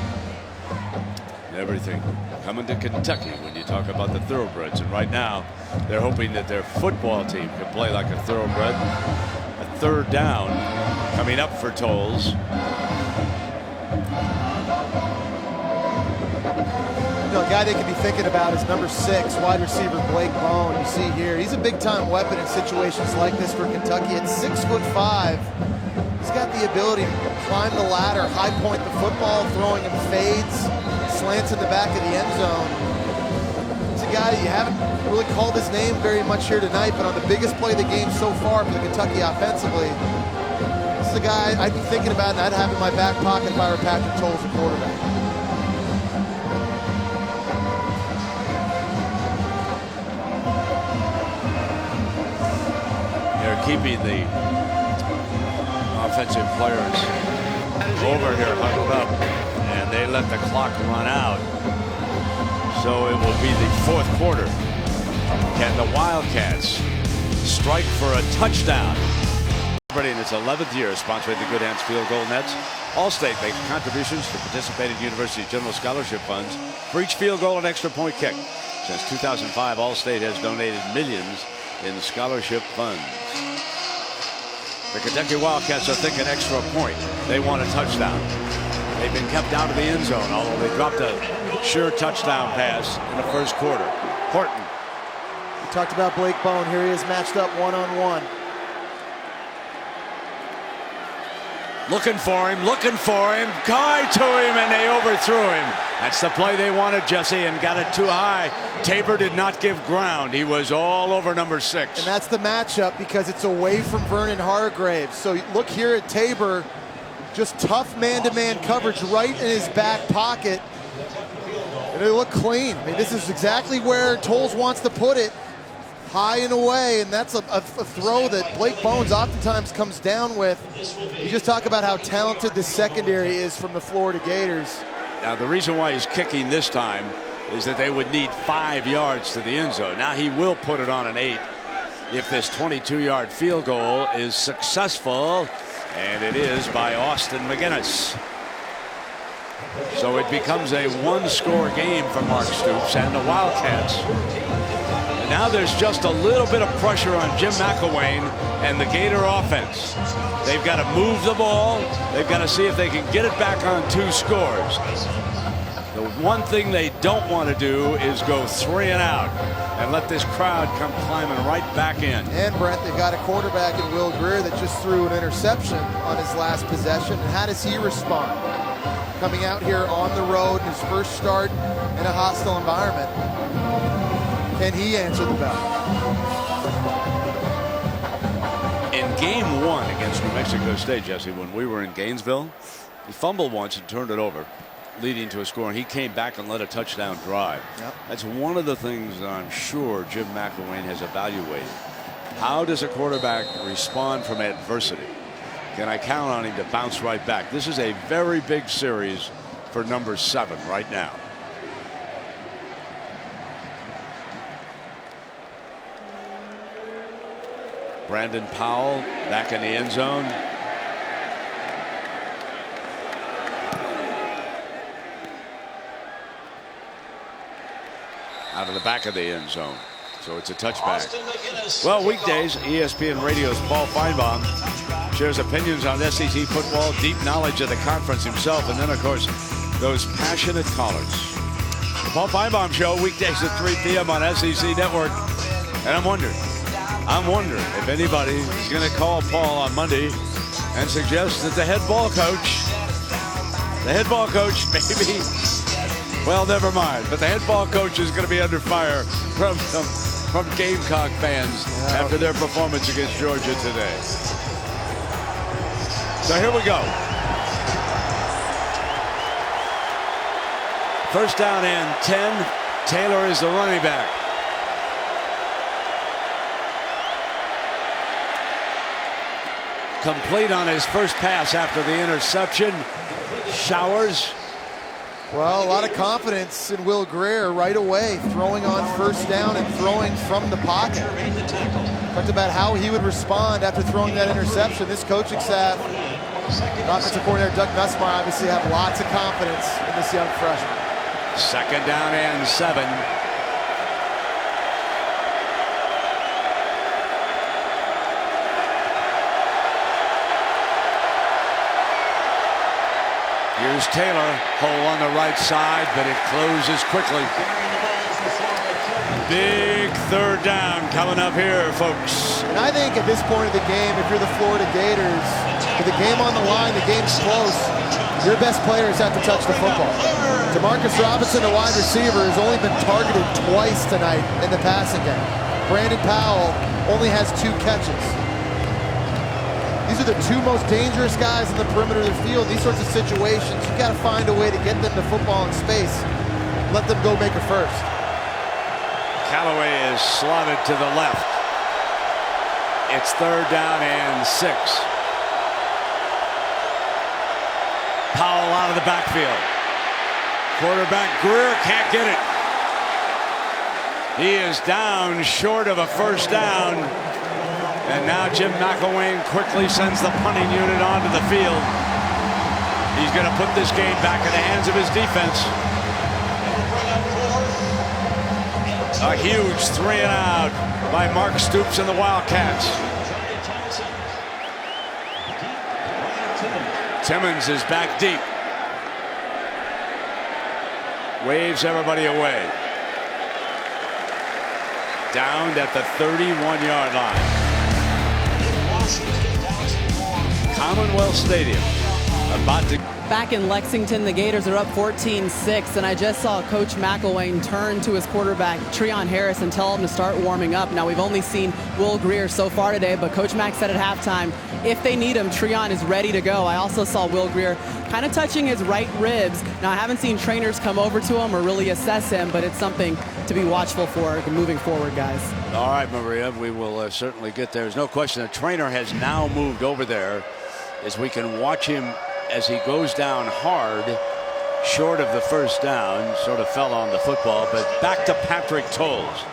Everything coming to Kentucky when you talk about the thoroughbreds. And right now, they're hoping that their football team can play like a thoroughbred. A third down coming up for Tolles. You know, a guy they could be thinking about is number 6, wide receiver Blake Bone. You see here, he's a big-time weapon in situations like this for Kentucky. At 6'5", he's got the ability to climb the ladder, high point the football, throwing him fades, slants in the back of the end zone. He's a guy that you haven't really called his name very much here tonight, but on the biggest play of the game so far for the Kentucky offensively, this is a guy I'd be thinking about and I'd have in my back pocket if I were Patrick Tolles, the quarterback. They're keeping the offensive players over here huddled up, and they let the clock run out. So it will be the 4th quarter. Can the Wildcats strike for a touchdown? In its 11th year, sponsoring the Good Hands Field Goal Nets, Allstate makes contributions to participating university general scholarship funds for each field goal and extra point kick. Since 2005, Allstate has donated millions in scholarship funds. The Kentucky Wildcats are thinking extra point. They want a touchdown. They've been kept out of the end zone, although they dropped a sure touchdown pass in the first quarter. Horton. We talked about Blake Bone. Here he is matched up one-on-one. Looking for him, Guy to him, and they overthrew him. That's the play they wanted, Jesse, and got it too high. Tabor did not give ground. He was all over number 6. And that's the matchup because it's away from Vernon Hargraves. So look here at Tabor, just tough man-to-man coverage right in his back pocket. And they look clean. I mean, this is exactly where Tolles wants to put it. High and away, and that's a throw that Blake Bones oftentimes comes down with. You just talk about how talented the secondary is from the Florida Gators. Now, the reason why he's kicking this time is that they would need 5 yards to the end zone. Now he will put it on an 8 if this 22-yard field goal is successful, and it is by Austin McGinnis. So it becomes a 1-score game for Mark Stoops and the Wildcats. Now there's just a little bit of pressure on Jim McElwain and the Gator offense. They've got to move the ball. They've got to see if they can get it back on 2 scores. The one thing they don't want to do is go 3 and out and let this crowd come climbing right back in. And Brent, they've got a quarterback in Will Greer that just threw an interception on his last possession. And how does he respond? Coming out here on the road in his first start in a hostile environment. Can he answer the bell? In game 1 against New Mexico State, Jesse, when we were in Gainesville, he fumbled once and turned it over, leading to a score, and he came back and led a touchdown drive. Yep. That's one of the things that I'm sure Jim McElwain has evaluated. How does a quarterback respond from adversity? Can I count on him to bounce right back? This is a very big series for number 7 right now. Brandon Powell back in the end zone. Out of the back of the end zone. So it's a touchback. Well, weekdays, ESPN Radio's Paul Feinbaum shares opinions on SEC football, deep knowledge of the conference himself, and then, of course, those passionate callers. The Paul Feinbaum Show, weekdays at 3 p.m. on SEC Network. And I'm wondering if anybody is going to call Paul on Monday and suggest that the head ball coach, maybe, well, never mind. But the head ball coach is going to be under fire from Gamecock fans after their performance against Georgia today. So here we go. First down and 10. Taylor is the running back. Complete on his first pass after the interception. Showers. Well, a lot of confidence in Will Greer right away, throwing on first down and throwing from the pocket. Talked about how he would respond after throwing that interception. This coaching staff, offensive coordinator Doug Nussmeier, obviously have lots of confidence in this young freshman. 2nd down and 7. Here's Taylor, hole on the right side, but it closes quickly. Big 3rd down coming up here, folks. And I think at this point of the game, if you're the Florida Gators, with the game on the line, the game's close, your best players have to touch the football. Demarcus Robinson, the wide receiver, has only been targeted twice tonight in the passing game. Brandon Powell only has 2 catches. These are the 2 most dangerous guys in the perimeter of the field. These sorts of situations, you've got to find a way to get them to football in space. Let them go make a first. Callaway is slotted to the left. It's 3rd down and 6. Powell out of the backfield. Quarterback Greer can't get it. He is down short of a first down. And now Jim McElwain quickly sends the punting unit onto the field. He's going to put this game back in the hands of his defense. A huge 3 and out by Mark Stoops and the Wildcats. Timmons is back deep. Waves everybody away. Downed at the 31-yard line. Commonwealth Stadium about to. Back in Lexington, the Gators are up 14-6, and I just saw Coach McElwain turn to his quarterback, Treon Harris, and tell him to start warming up. Now, we've only seen Will Greer so far today, but Coach Mack said at halftime, if they need him, Treon is ready to go. I also saw Will Greer kind of touching his right ribs. Now, I haven't seen trainers come over to him or really assess him, but it's something to be watchful for moving forward, guys. All right, Maria, we will certainly get there. There's no question the trainer has now moved over there as we can watch him as he goes down hard, short of the first down, sort of fell on the football, but back to Patrick Towles.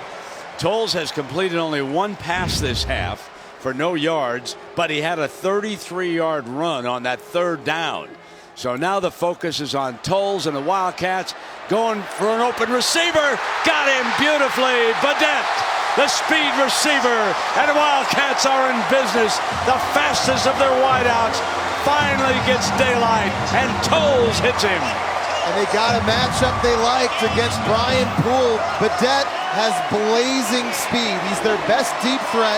Towles has completed only 1 pass this half for no yards, but he had a 33-yard run on that 3rd down. So now the focus is on Towles and the Wildcats going for an open receiver. Got him beautifully. Badette, the speed receiver, and the Wildcats are in business. The fastest of their wideouts finally gets daylight, and Towles hits him. And they got a matchup they liked against Brian Poole. Badette has blazing speed. He's their best deep threat.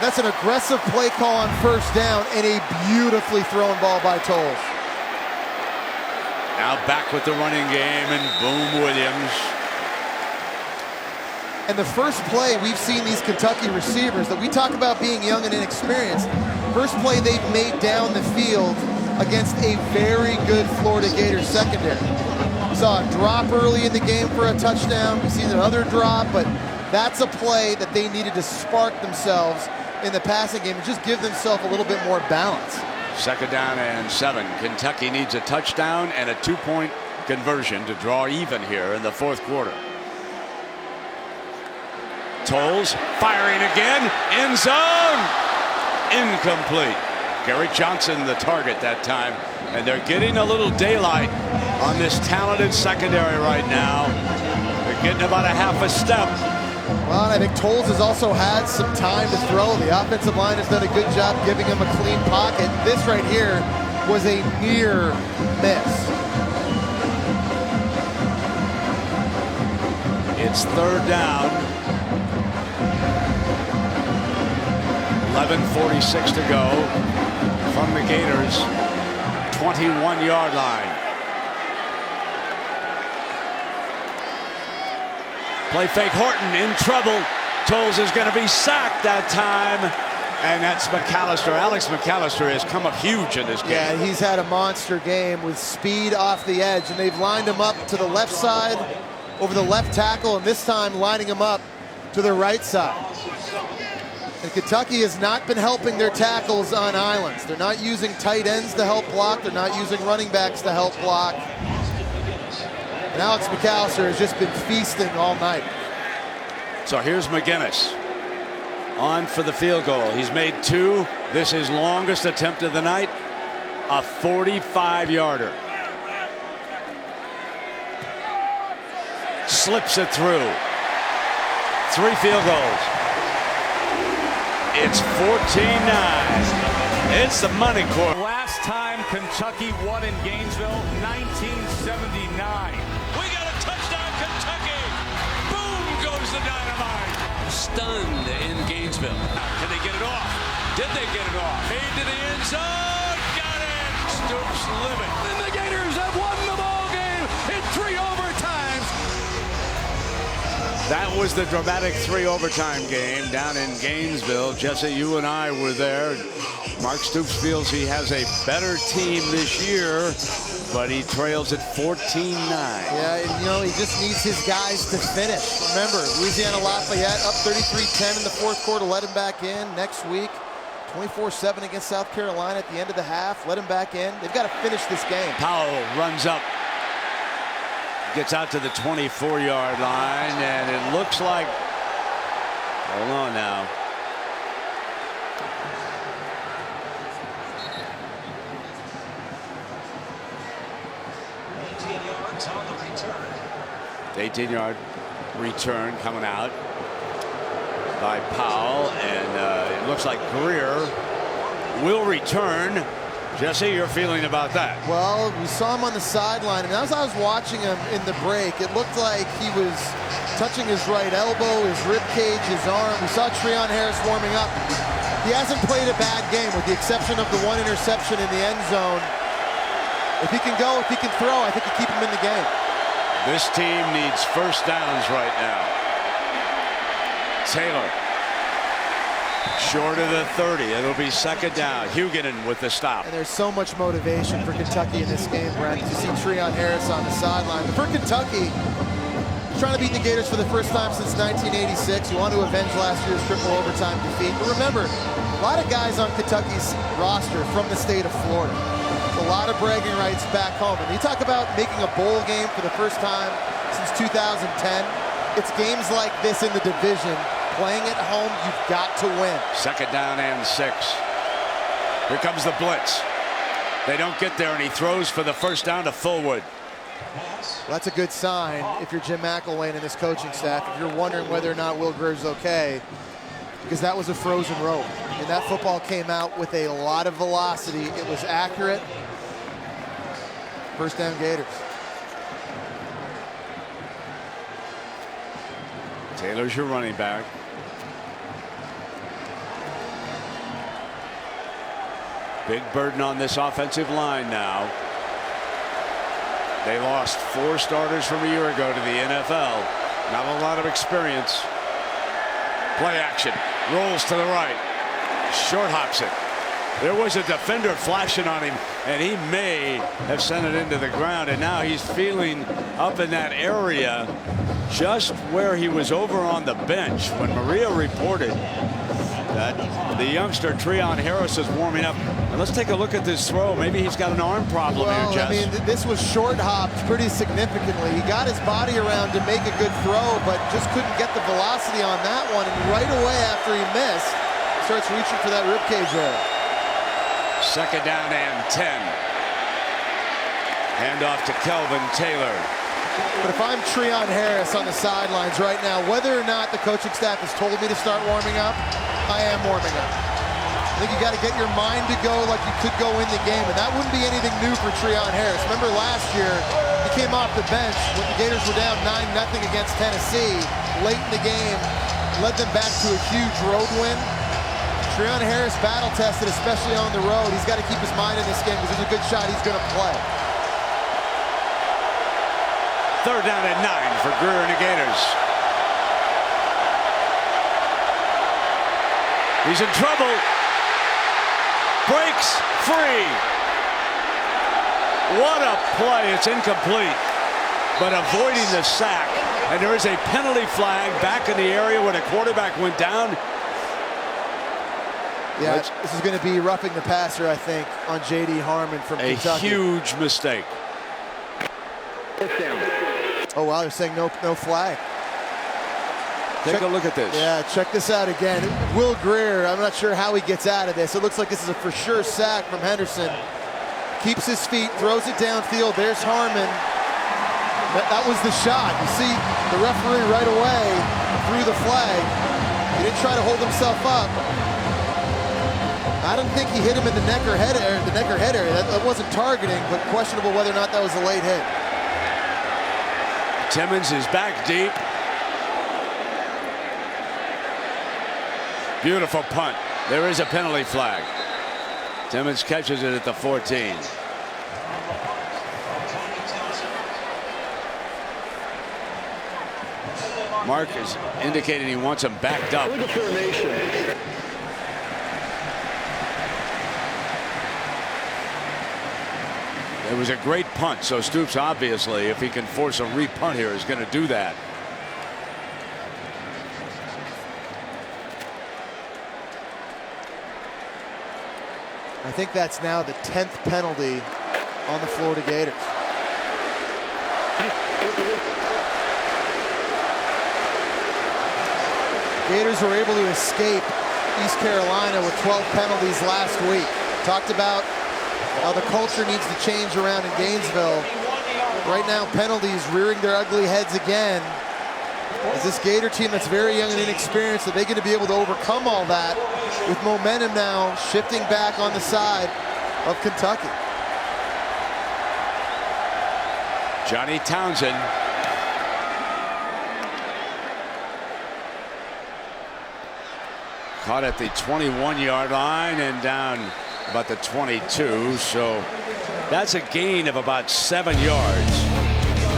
That's an aggressive play call on first down and a beautifully thrown ball by Towles. Now back with the running game, and Boom Williams. And the first play we've seen these Kentucky receivers that we talk about being young and inexperienced, first play they've made down the field against a very good Florida Gators secondary. Saw a drop early in the game for a touchdown. We've seen another drop, but that's a play that they needed to spark themselves in the passing game and just give themselves a little bit more balance. 2nd down and 7. Kentucky needs a touchdown and a 2-point conversion to draw even here in the 4th quarter. Towles firing again, end zone, incomplete. Garrett Johnson the target that time, and they're getting a little daylight on this talented secondary right now. They're getting about a half a step. Well, and I think Towles has also had some time to throw. The offensive line has done a good job giving him a clean pocket. This right here was a near miss. It's 3rd down. 11:46 to go from the Gators' 21-yard line. Play fake, Horton in trouble. Towles is going to be sacked that time, and that's McAllister. Alex McAllister has come up huge in this game. Yeah, he's had a monster game with speed off the edge, and they've lined him up to the left side over the left tackle, and this time lining him up to the right side. And Kentucky has not been helping their tackles on islands. They're not using tight ends to help block. They're not using running backs to help block. And Alex McAllister has just been feasting all night. So here's McGinnis on for the field goal. He's made 2. This is longest attempt of the night, a 45-yarder. Slips it through. 3 field goals. It's 14-9. It's the money court. Last time Kentucky won in Gainesville, 1979. We got a touchdown, Kentucky. Boom goes the dynamite. Stunned in Gainesville. Can they get it off? Did they get it off? Made to the end zone. Got it. Stoops living. And the Gators have won the ball game in 3 overtimes. That was the dramatic 3 overtime game down in Gainesville. Jesse, you and I were there. Mark Stoops feels he has a better team this year, but he trails at 14-9. Yeah, you know, he just needs his guys to finish. Remember, Louisiana Lafayette up 33-10 in the 4th quarter, let him back in. Next week, 24-7 against South Carolina at the end of the half, let him back in. They've got to finish this game. Powell runs up, gets out to the 24-yard line, and it looks like, hold on now. 18-yard return coming out by Powell, and it looks like Greer will return. Jesse, your feeling about that? Well, we saw him on the sideline, and as I was watching him in the break, it looked like he was touching his right elbow, his rib cage, his arm. We saw Treon Harris warming up. He hasn't played a bad game, with the exception of the 1 interception in the end zone. If he can go, if he can throw, I think you keep him in the game. This team needs first downs right now. Taylor. Short of the 30. It'll be 2nd down. Huguenin with the stop. And there's so much motivation for Kentucky in this game, Brent. You see Treon Harris on the sideline. But for Kentucky, trying to beat the Gators for the first time since 1986. You want to avenge last year's triple overtime defeat. But remember, a lot of guys on Kentucky's roster from the state of Florida. A lot of bragging rights back home. And you talk about making a bowl game for the first time since 2010. It's games like this in the division. Playing at home, you've got to win. 2nd down and 6. Here comes the blitz. They don't get there, and he throws for the first down to Fullwood. Well, that's a good sign if you're Jim McElwain and his coaching staff. If you're wondering whether or not Will Grier's okay, because that was a frozen rope. And that football came out with a lot of velocity. It was accurate. First down, Gators. Taylor's your running back. Big burden on this offensive line now. They lost 4 starters from a year ago to the NFL. Not a lot of experience. Play action. Rolls to the right. Short hops it. There was a defender flashing on him, and he may have sent it into the ground, and now he's feeling up in that area just where he was over on the bench when Maria reported that the youngster Treon Harris is warming up. And let's take a look at this throw. Maybe he's got an arm problem here, Jess. I mean, this was short hopped pretty significantly. He got his body around to make a good throw, but just couldn't get the velocity on that one. And right away after he missed, starts reaching for that ribcage there. 2nd down and 10. Hand off to Kelvin Taylor. But if I'm Treon Harris on the sidelines right now, whether or not the coaching staff has told me to start warming up, I am warming up. I think you got to get your mind to go like you could go in the game, and that wouldn't be anything new for Treon Harris. Remember last year, he came off the bench when the Gators were down 9-0 against Tennessee. Late in the game, led them back to a huge road win. Treon Harris battle tested, especially on the road. He's got to keep his mind in this game because there's a good shot he's going to play. 3rd down and 9 for Grier and the Gators. He's in trouble. Breaks free. What a play. It's incomplete, but avoiding the sack. And there is a penalty flag back in the area where the quarterback went down. Yeah, this is going to be roughing the passer, I think, on J.D. Harmon from Kentucky. A huge mistake. Oh, wow, they're saying no flag. Take a look at this. Yeah, check this out again. Will Greer, I'm not sure how he gets out of this. It looks like this is a for sure sack from Henderson. Keeps his feet, throws it downfield. There's Harmon. That was the shot. You see the referee right away threw the flag. He didn't try to hold himself up. I don't think he hit him in the neck or head area. That wasn't targeting, but questionable whether or not that was a late hit. Timmons is back deep. Beautiful punt. There is a penalty flag. Timmons catches it at the 14. Mark is indicating he wants him backed up. It was a great punt, so Stoops obviously, if he can force a re-punt here, is going to do that. I think that's now the 10th penalty on the Florida Gators. Gators were able to escape East Carolina with 12 penalties last week. Talked about how the culture needs to change around in Gainesville. Right now, penalties rearing their ugly heads again. Is this Gator team that's very young and inexperienced, are they going to be able to overcome all that with momentum now shifting back on the side of Kentucky? Johnny Townsend. Caught at the 21-yard line and down about the 22. So that's a gain of about 7 yards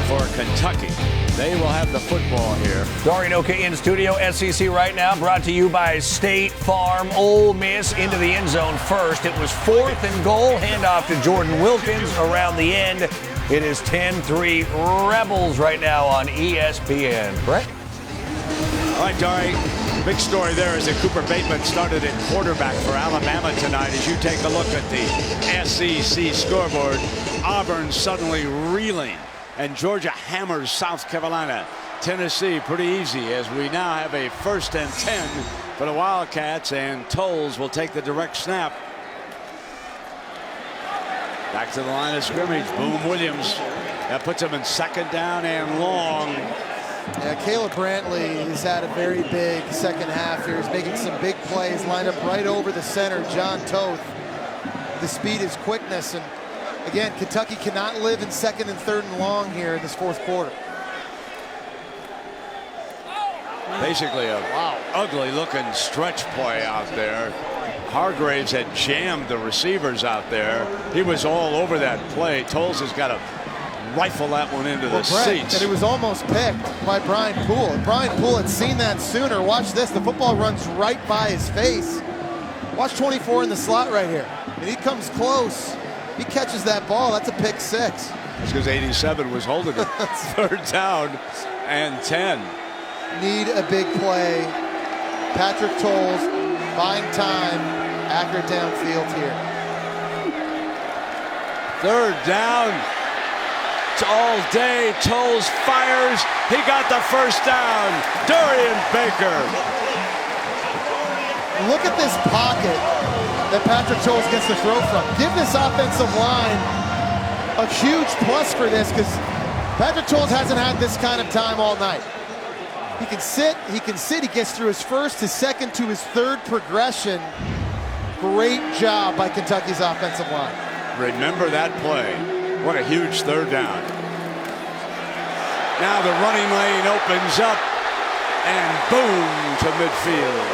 for Kentucky. They will have the football here. Dorian O'Kay in studio. SEC right now brought to you by State Farm. Ole Miss into the end zone first. It was 4th and goal. Handoff to Jordan Wilkins around the end. It is 10-3 Rebels right now on ESPN. Brett? All right, Dari. Big story there is that Cooper Bateman started at quarterback for Alabama tonight. As you take a look at the SEC scoreboard, Auburn suddenly reeling. And Georgia hammers South Carolina. Tennessee pretty easy as we now have a 1st and 10 for the Wildcats, and Tolles will take the direct snap. Back to the line of scrimmage. Boom Williams. That puts him in 2nd down and long. Yeah, Caleb Brantley has had a very big second half here. He's making some big plays, lined up right over the center. John Toth. The speed, his quickness, and again, Kentucky cannot live in 2nd and 3rd and long here in this 4th quarter. Basically a ugly looking stretch play out there. Hargraves had jammed the receivers out there. He was all over that play. Tolles has got to rifle that one into the seats. And it was almost picked by Brian Poole. If Brian Poole had seen that sooner, watch this. The football runs right by his face. Watch 24 in the slot right here. And he comes close. He catches that ball. That's a pick 6. That's because 87 was holding it. 3rd down and 10. Need a big play. Patrick Tolles buying time. Accurate downfield here. 3rd down. It's all day. Tolles fires. He got the 1st down. Dorian Baker. Look at this pocket that Patrick Tolles gets to throw from. Give this offensive line a huge plus for this, because Patrick Tolles hasn't had this kind of time all night. He can sit, he gets through his 1st, his 2nd to his 3rd progression. Great job by Kentucky's offensive line. Remember that play. What a huge 3rd down. Now the running lane opens up and boom to midfield.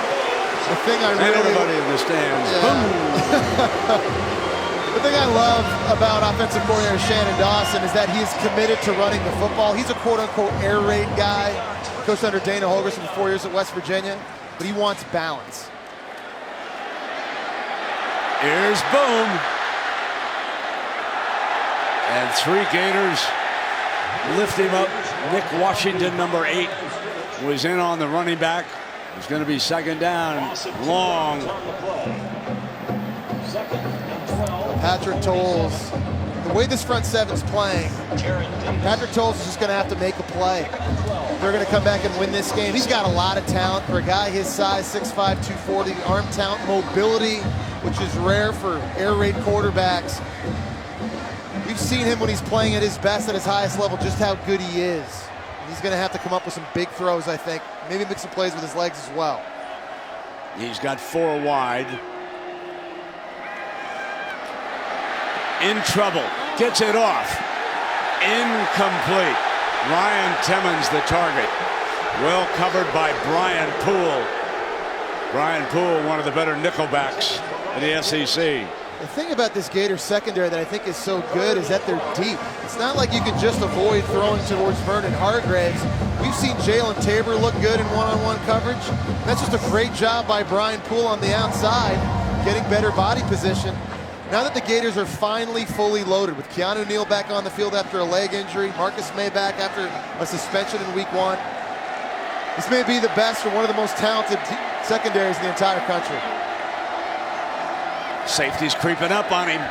The thing I really, everybody in the stands. Yeah. Boom. The thing I love about offensive coordinator Shannon Dawson is that he is committed to running the football. He's a quote-unquote air raid guy. Coached under Dana Holgorsen for 4 years at West Virginia, but he wants balance. Here's Boom. And 3 Gators lift him up. Nick Washington, number 8, was in on the running back. It's going to be second down, long. Patrick Towles, the way this front seven's playing, Patrick Towles is just going to have to make a play. They're going to come back and win this game. He's got a lot of talent for a guy his size, 6'5", 240, arm talent, mobility, which is rare for air raid quarterbacks. We've seen him when he's playing at his best, at his highest level, just how good he is. He's going to have to come up with some big throws, I think. Maybe make some plays with his legs as well. He's got 4 wide. In trouble. Gets it off. Incomplete. Ryan Timmons the target. Well covered by Brian Poole. Brian Poole, one of the better nickelbacks in the SEC. The thing about this Gators secondary that I think is so good is that they're deep. It's not like you can just avoid throwing towards Vernon Hargreaves. We've seen Jalen Tabor look good in one-on-one coverage. That's just a great job by Brian Poole on the outside, getting better body position. Now that the Gators are finally fully loaded with Keanu Neal back on the field after a leg injury, Marcus May back after a suspension in week 1, this may be the best or one of the most talented secondaries in the entire country. Safety's creeping up on him.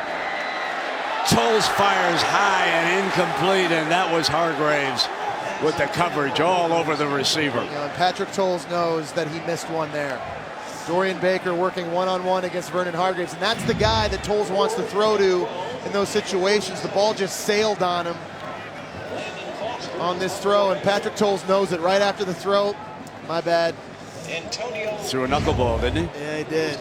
Towles fires high and incomplete, and that was Hargreaves with the coverage all over the receiver. You know, and Patrick Towles knows that he missed one there. Dorian Baker working one-on-one against Vernon Hargreaves, and that's the guy that Towles wants to throw to in those situations. The ball just sailed on him on this throw, and Patrick Towles knows it right after the throw. My bad. Threw a knuckleball, didn't he? Yeah, he did.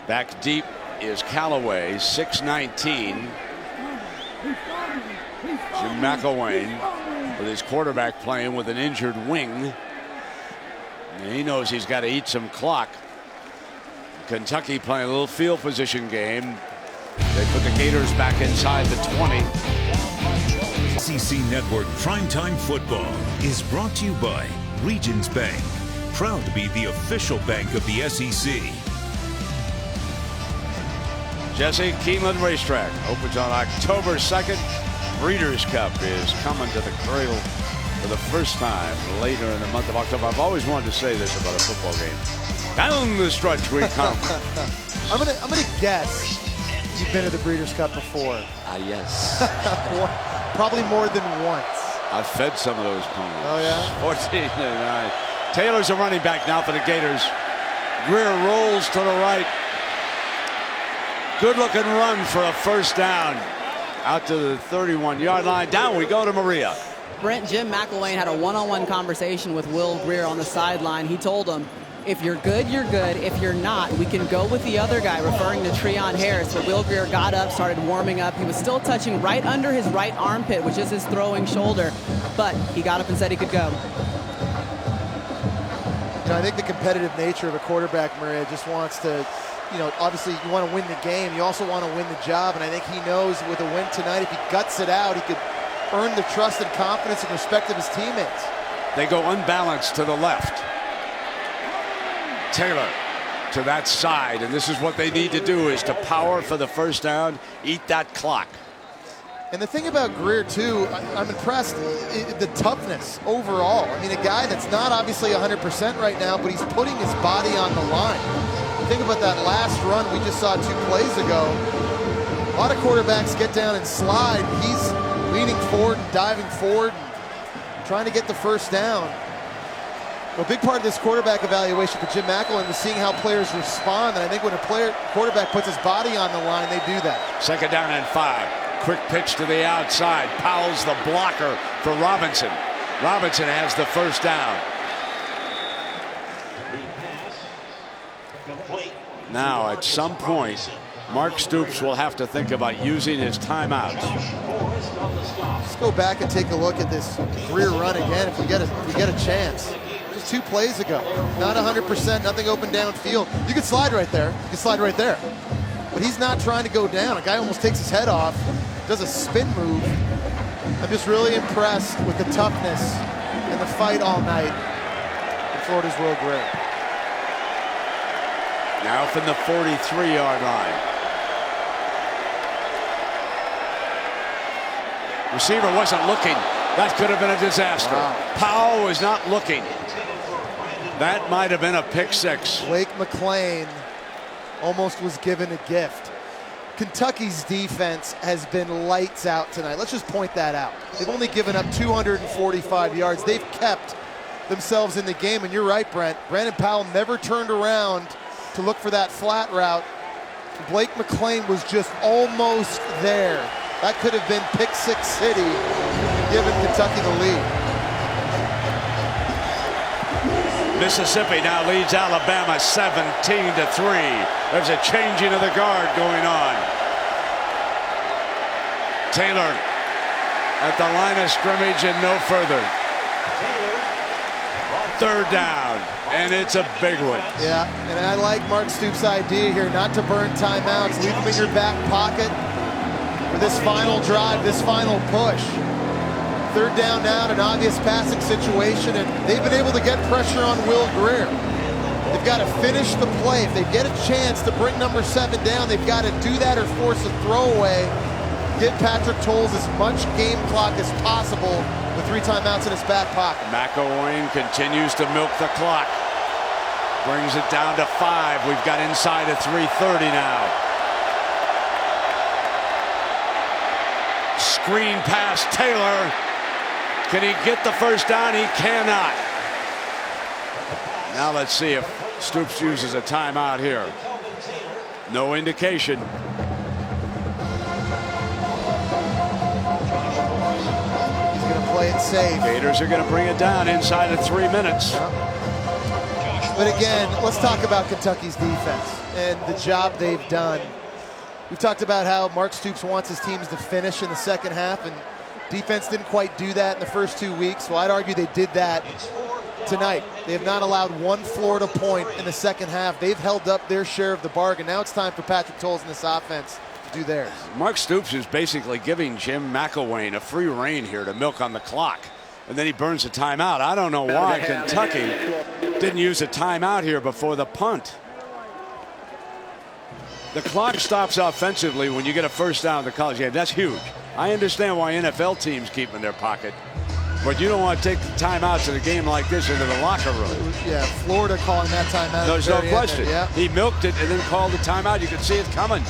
Back deep is Callaway, 6'19". Jim McElwain with his quarterback playing with an injured wing. And he knows he's got to eat some clock. Kentucky playing a little field position game. They put the Gators back inside the 20. SEC Network Primetime Football is brought to you by Regions Bank, proud to be the official bank of the SEC. Jesse, Keeneland Racetrack opens on October 2nd. Breeders' Cup is coming to the Cradle for the first time later in the month of October. I've always wanted to say this about a football game. Down the stretch we come. I'm gonna guess you've been to the Breeders' Cup before. Yes. Probably more than once. I've fed some of those ponies. Oh yeah. 14-9. Taylor's a running back now for the Gators. Greer rolls to the right. Good looking run for a first down. Out to the 31-yard line. Down we go to Maria. Brent, Jim McElwain had a one-on-one conversation with Will Greer on the sideline. He told him, if you're good, you're good. If you're not, we can go with the other guy, referring to Treon Harris. But Will Greer got up, started warming up. He was still touching right under his right armpit, which is his throwing shoulder. But he got up and said he could go. You know, I think the competitive nature of a quarterback, Maria, just wants to, you know, obviously you want to win the game. You also want to win the job. And I think he knows with a win tonight, if he guts it out, he could earn the trust and confidence and respect of his teammates. They go unbalanced to the left. Taylor to that side, and this is what they need to do, is to power for the first down, eat that clock. And the thing about Greer, too, I'm impressed, the toughness overall. I mean, a guy that's not obviously 100% right now, but he's putting his body on the line. Think about that last run we just saw 2 plays ago. A lot of quarterbacks get down and slide. He's leaning forward and diving forward and trying to get the first down. Well, a big part of this quarterback evaluation for Jim McElwain was seeing how players respond, and I think when a quarterback puts his body on the line, they do that. Second down and 5. Quick pitch to the outside. Powell's the blocker for Robinson. Robinson has the first down. Now, at some point, Mark Stoops will have to think about using his timeouts. Let's go back and take a look at this Greer run again if we get a chance. Just 2 plays ago. Not 100%, nothing open downfield. You can slide right there. You can slide right there. But he's not trying to go down. A guy almost takes his head off, does a spin move. I'm just really impressed with the toughness and the fight all night in Florida's Will Greer. Now from the 43-yard line. Receiver wasn't looking. That could have been a disaster. Wow. Powell was not looking. That might have been a pick six. Blake McLean almost was given a gift. Kentucky's defense has been lights out tonight. Let's just point that out. They've only given up 245 yards. They've kept themselves in the game, and you're right, Brent. Brandon Powell never turned around to look for that flat route. Blake McLean was just almost there. That could have been pick six city and given Kentucky the lead. Mississippi now leads Alabama 17-3. There's a changing of the guard going on. Taylor at the line of scrimmage and no further. Third down, and it's a big one. Yeah, and I like Mark Stoops' idea here not to burn timeouts. Leave them in your back pocket for this final drive, this final push. Third down now, an obvious passing situation, and they've been able to get pressure on Will Grier. They've got to finish the play. If they get a chance to bring number 7 down, they've got to do that or force a throwaway. Give Patrick Towles as much game clock as possible with 3 timeouts in his back pocket. McElwain continues to milk the clock. Brings it down to 5. We've got inside of 3:30 now. Screen pass, Taylor. Can he get the first down? He cannot. Now let's see if Stoops uses a timeout here. No indication. He's going to play it safe. Gators are going to bring it down inside of 3 minutes. But again, let's talk about Kentucky's defense and the job they've done. We've talked about how Mark Stoops wants his teams to finish in the second half, and defense didn't quite do that in the first 2 weeks. Well, I'd argue they did that tonight. They have not allowed one Florida point in the second half. They've held up their share of the bargain. Now it's time for Patrick Towles in this offense to do theirs. Mark Stoops is basically giving Jim McElwain a free rein here to milk on the clock. And then he burns a timeout. I don't know why Kentucky didn't use a timeout here before the punt. The clock stops offensively when you get a first down in the college game. That's huge. I understand why NFL teams keep them in their pocket, but you don't want to take the timeouts in a game like this into the locker room. Yeah, Florida calling that timeout. There's no question. Yeah. He milked it and then called the timeout. You could see it coming.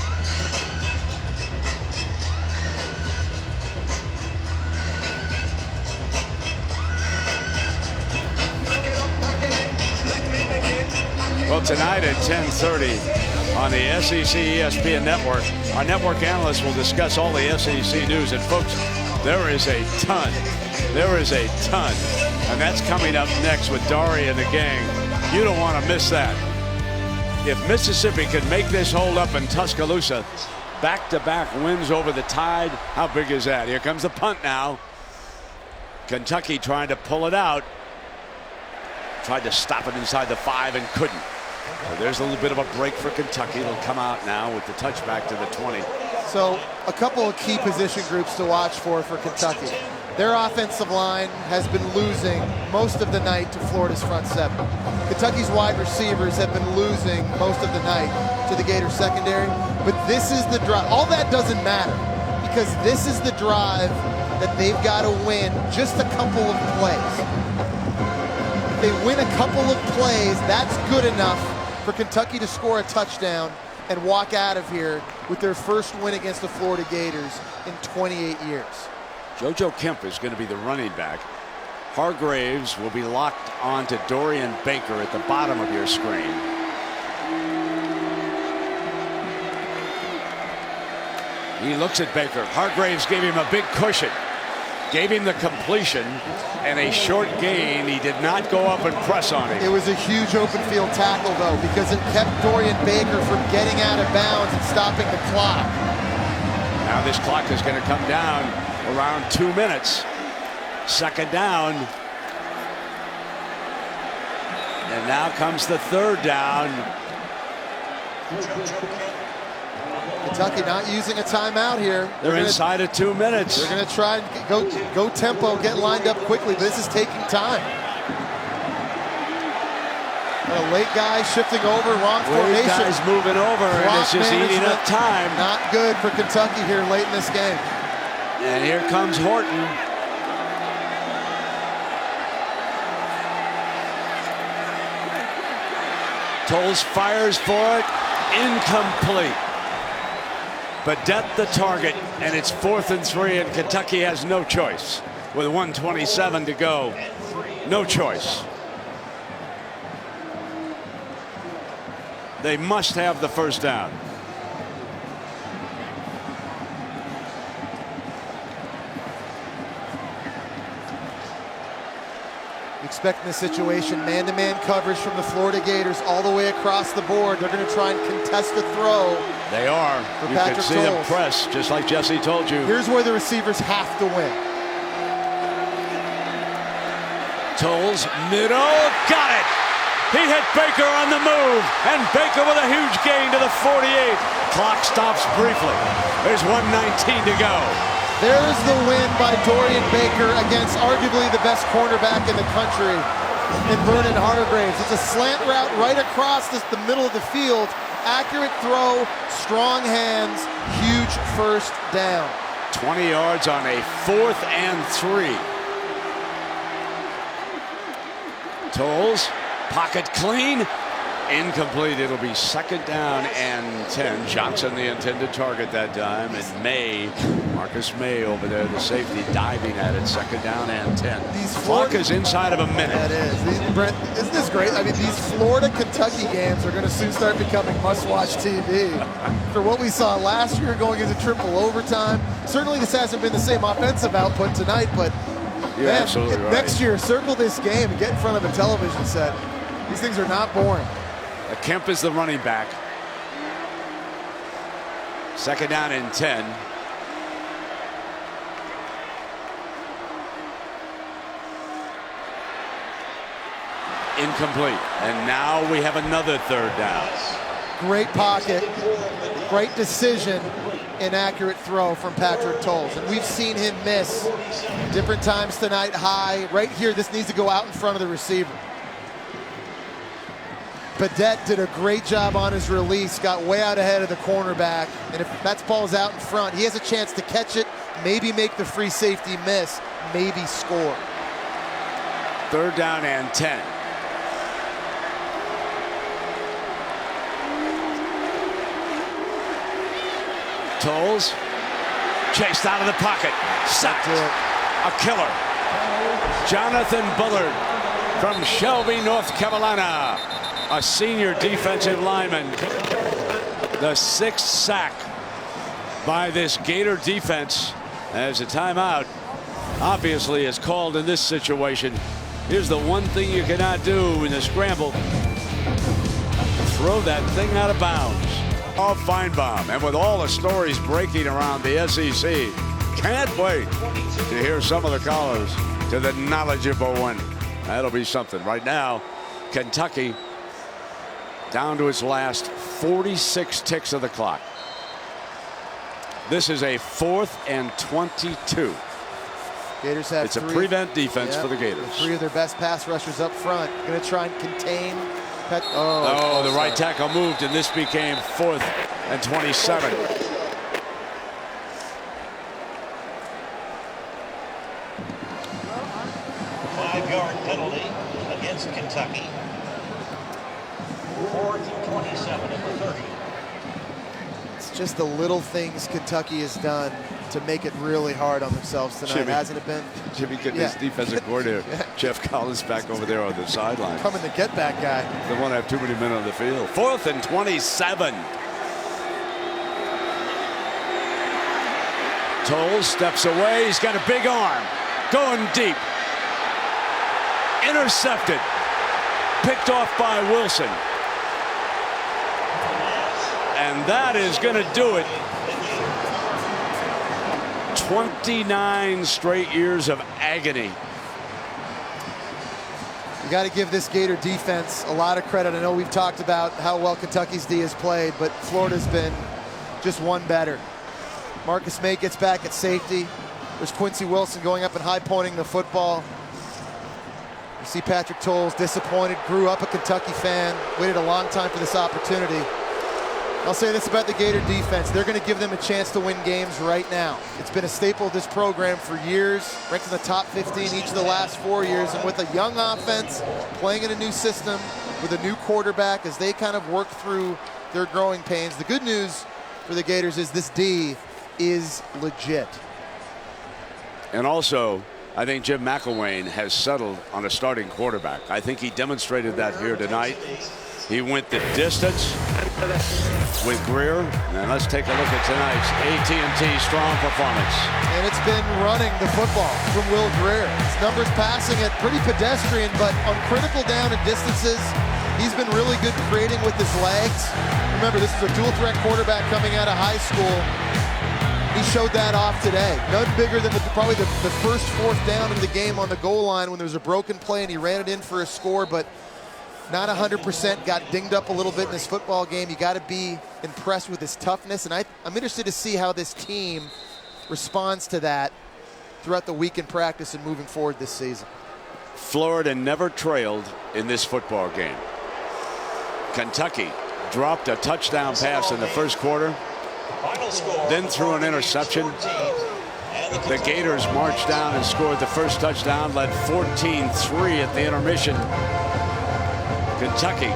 Well, tonight at 10:30 on the SEC ESPN network, our network analysts will discuss all the SEC news. And folks, there is a ton. There is a ton. And that's coming up next with Dari and the gang. You don't want to miss that. If Mississippi can make this hold up in Tuscaloosa, back-to-back wins over the Tide, how big is that? Here comes the punt now. Kentucky trying to pull it out. Tried to stop it inside the 5 and couldn't. Well, there's a little bit of a break for Kentucky. It'll come out now with the touchback to the 20. So a couple of key position groups to watch for Kentucky. Their offensive line has been losing most of the night to Florida's front 7. Kentucky's wide receivers have been losing most of the night to the Gators secondary. But this is the drive. All that doesn't matter because this is the drive that they've got to win just a couple of plays. If they win a couple of plays, that's good enough for Kentucky to score a touchdown and walk out of here with their first win against the Florida Gators in 28 years. JoJo Kemp is going to be the running back. Hargraves will be locked onto Dorian Baker at the bottom of your screen. He looks at Baker. Hargraves gave him a big cushion. Gave him the completion and a short gain. He did not go up and press on him. It was a huge open field tackle, though, because it kept Dorian Baker from getting out of bounds and stopping the clock. Now this clock is going to come down around 2 minutes. Second down. And now comes the third down. Kentucky not using a timeout here. They're inside of 2 minutes. They're going to try and go tempo, get lined up quickly. This is taking time. A late guy shifting over, wrong formation. Late guy's moving over, and it's just eating up time. Not good for Kentucky here late in this game. And here comes Horton. Tolles fires for it. Incomplete. Badette the target, and it's 4th and 3, and Kentucky has no choice. With 1:27 to go, no choice. They must have the first down. Expecting the situation, man-to-man coverage from the Florida Gators all the way across the board. They're going to try and contest the throw. They are. For You Patrick can see them Tolles. press, just like Jesse told you. Here's where the receivers have to win. Tolles, middle, got it. He hit Baker on the move, and Baker with a huge gain to the 48. Clock stops briefly. There's 1:19 to go. There's the win by Dorian Baker against arguably the best cornerback in the country in Vernon Hargreaves. It's a slant route right across the middle of the field. Accurate throw, strong hands, huge first down. 20 yards on a 4th and 3. Tolles, pocket clean, incomplete. It'll be 2nd down and 10. Johnson the intended target that time, and May, Marcus May over there, the safety, diving at it. 2nd down and 10. Clock is inside of a minute. That is. Brent, isn't this great? I mean, these Florida-Kentucky games are going to soon start becoming must-watch TV. For what we saw last year going into triple overtime, certainly this hasn't been the same offensive output tonight, but You're man, absolutely right. next year, circle this game and get in front of a television set. These things are not boring. Kemp is the running back. 2nd down and 10. Incomplete. And now we have another 3rd down. Great pocket, great decision, inaccurate throw from Patrick Tolles. And we've seen him miss different times tonight high. Right here, this needs to go out in front of the receiver. Badette did a great job on his release, got way out ahead of the cornerback, and if that ball's out in front, he has a chance to catch it, maybe make the free safety miss, maybe score. 3rd down and 10. Tolles chased out of the pocket, sacked, a killer. Jonathan Bullard from Shelby, North Carolina. A senior defensive lineman. The 6th sack by this Gator defense as a timeout obviously is called in this situation. Here's the one thing you cannot do in the scramble. Throw that thing out of bounds. Off Feinbaum. And with all the stories breaking around the SEC, can't wait to hear some of the callers to the knowledgeable one. That'll be something. Right now, Kentucky down to its last 46 ticks of the clock. This is a 4th and 22. Gators have It's a prevent defense for the Gators. 3 of their best pass rushers up front. Going to try and contain. The right tackle moved, and this became 4th and 27. Five-yard penalty against Kentucky. 4th and 27 at the 30. It's just the little things Kentucky has done to make it really hard on themselves tonight, Jimmy, hasn't it been? Jimmy getting his defensive coordinator, Jeff Collins, back over there on the sideline. Coming the get-back guy. They won't have too many men on the field. 4th and 27. Tolles steps away. He's got a big arm. Going deep. Intercepted. Picked off by Wilson. And that is going to do it. 29 straight years of agony. You got to give this Gator defense a lot of credit. I know we've talked about how well Kentucky's D has played, but Florida's been just one better. Marcus May gets back at safety. There's Quincy Wilson going up and high-pointing the football. You see Patrick Tolles disappointed, grew up a Kentucky fan, waited a long time for this opportunity. I'll say this about the Gator defense. They're going to give them a chance to win games right now. It's been a staple of this program for years, ranked in the top 15 each of the last 4 years, and with a young offense, playing in a new system, with a new quarterback as they kind of work through their growing pains. The good news for the Gators is this D is legit. And also, I think Jim McElwain has settled on a starting quarterback. I think he demonstrated that here tonight. He went the distance with Greer. And let's take a look at tonight's AT&T strong performance. And it's been running the football from Will Greer. His numbers passing it pretty pedestrian, but on critical down and distances, he's been really good creating with his legs. Remember, this is a dual threat quarterback coming out of high school. He showed that off today. None bigger than probably the first fourth down in the game on the goal line when there was a broken play and he ran it in for a score, but not 100%, got dinged up a little bit in this football game. You got to be impressed with his toughness, and I'm interested to see how this team responds to that throughout the week in practice and moving forward this season. Florida never trailed in this football game. Kentucky dropped a touchdown pass in the first quarter, then threw an interception. The Gators marched down and scored the first touchdown, led 14-3 at the intermission. Kentucky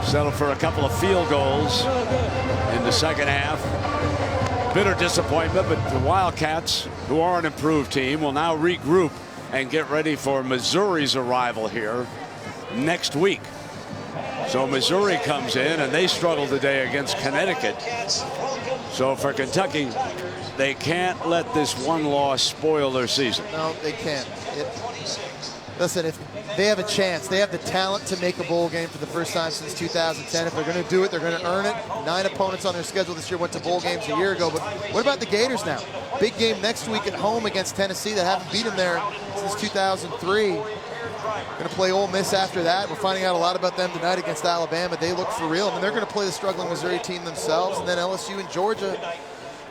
settled for a couple of field goals in the second half. Bitter disappointment, but the Wildcats, who are an improved team, will now regroup and get ready for Missouri's arrival here next week. So Missouri comes in and they struggle today against Connecticut. So for Kentucky, they can't let this one loss spoil their season. No, they can't. Listen, if they have a chance, they have the talent to make a bowl game for the first time since 2010. If they're going to do it, they're going to earn it. 9 opponents on their schedule this year went to bowl games a year ago. But what about the Gators now? Big game next week at home against Tennessee that haven't beat them there since 2003. Going to play Ole Miss after that. We're finding out a lot about them tonight against Alabama. They look for real. And they're going to play the struggling Missouri team themselves. And then LSU and Georgia.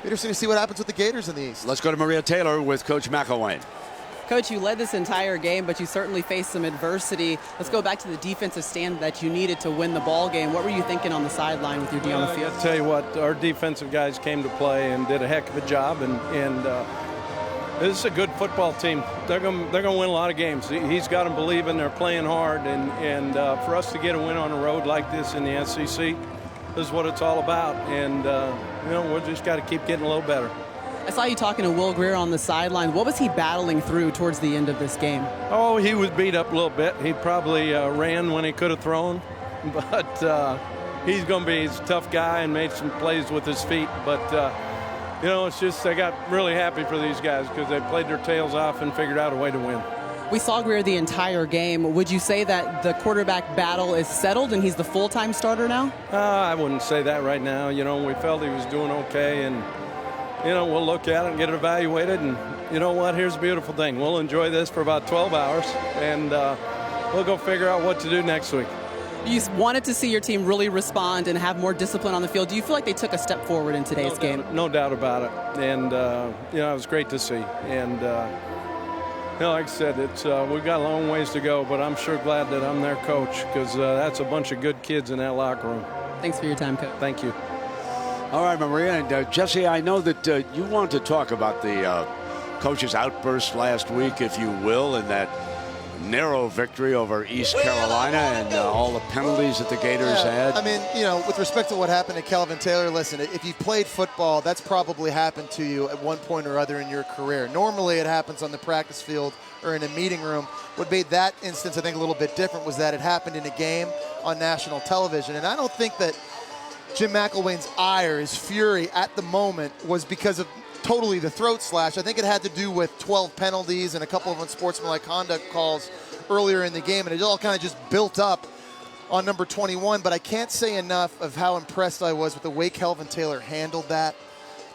Interesting to see what happens with the Gators in the East. Let's go to Maria Taylor with Coach McElwain. Coach, you led this entire game, but you certainly faced some adversity. Let's go back to the defensive stand that you needed to win the ball game. What were you thinking on the sideline with your D on the field? I'll tell you what, our defensive guys came to play and did a heck of a job, and this is a good football team. They're going to win a lot of games. He's got them believing, they're playing hard, and for us to get a win on the road like this in the SEC, this is what it's all about. And we've just got to keep getting a little better. I saw you talking to Will Greer on the sideline. What was he battling through towards the end of this game? Oh, he was beat up a little bit. He probably ran when he could have thrown, but he's going to be a tough guy and made some plays with his feet. But, it's just I got really happy for these guys because they played their tails off and figured out a way to win. We saw Greer the entire game. Would you say that the quarterback battle is settled and he's the full-time starter now? I wouldn't say that right now. We felt he was doing okay, and we'll look at it and get it evaluated. And you know what? Here's the beautiful thing. We'll enjoy this for about 12 hours, and we'll go figure out what to do next week. You wanted to see your team really respond and have more discipline on the field. Do you feel like they took a step forward in today's game? No doubt about it. And, it was great to see. And, like I said, we've got a long ways to go, but I'm sure glad that I'm their coach because that's a bunch of good kids in that locker room. Thanks for your time, Coach. Thank you. All right, Maria, and Jesse, I know that you want to talk about the coach's outburst last week, if you will, in that narrow victory over East Carolina and all the penalties that the Gators had. I mean, with respect to what happened to Kelvin Taylor, listen, if you've played football, that's probably happened to you at one point or other in your career. Normally it happens on the practice field or in a meeting room. What made that instance, I think, a little bit different was that it happened in a game on national television. And I don't think that Jim McElwain's ire, his fury at the moment was because of totally the throat slash. I think it had to do with 12 penalties and a couple of unsportsmanlike conduct calls earlier in the game, and it all kind of just built up on number 21. But I can't say enough of how impressed I was with the way Kelvin Taylor handled that,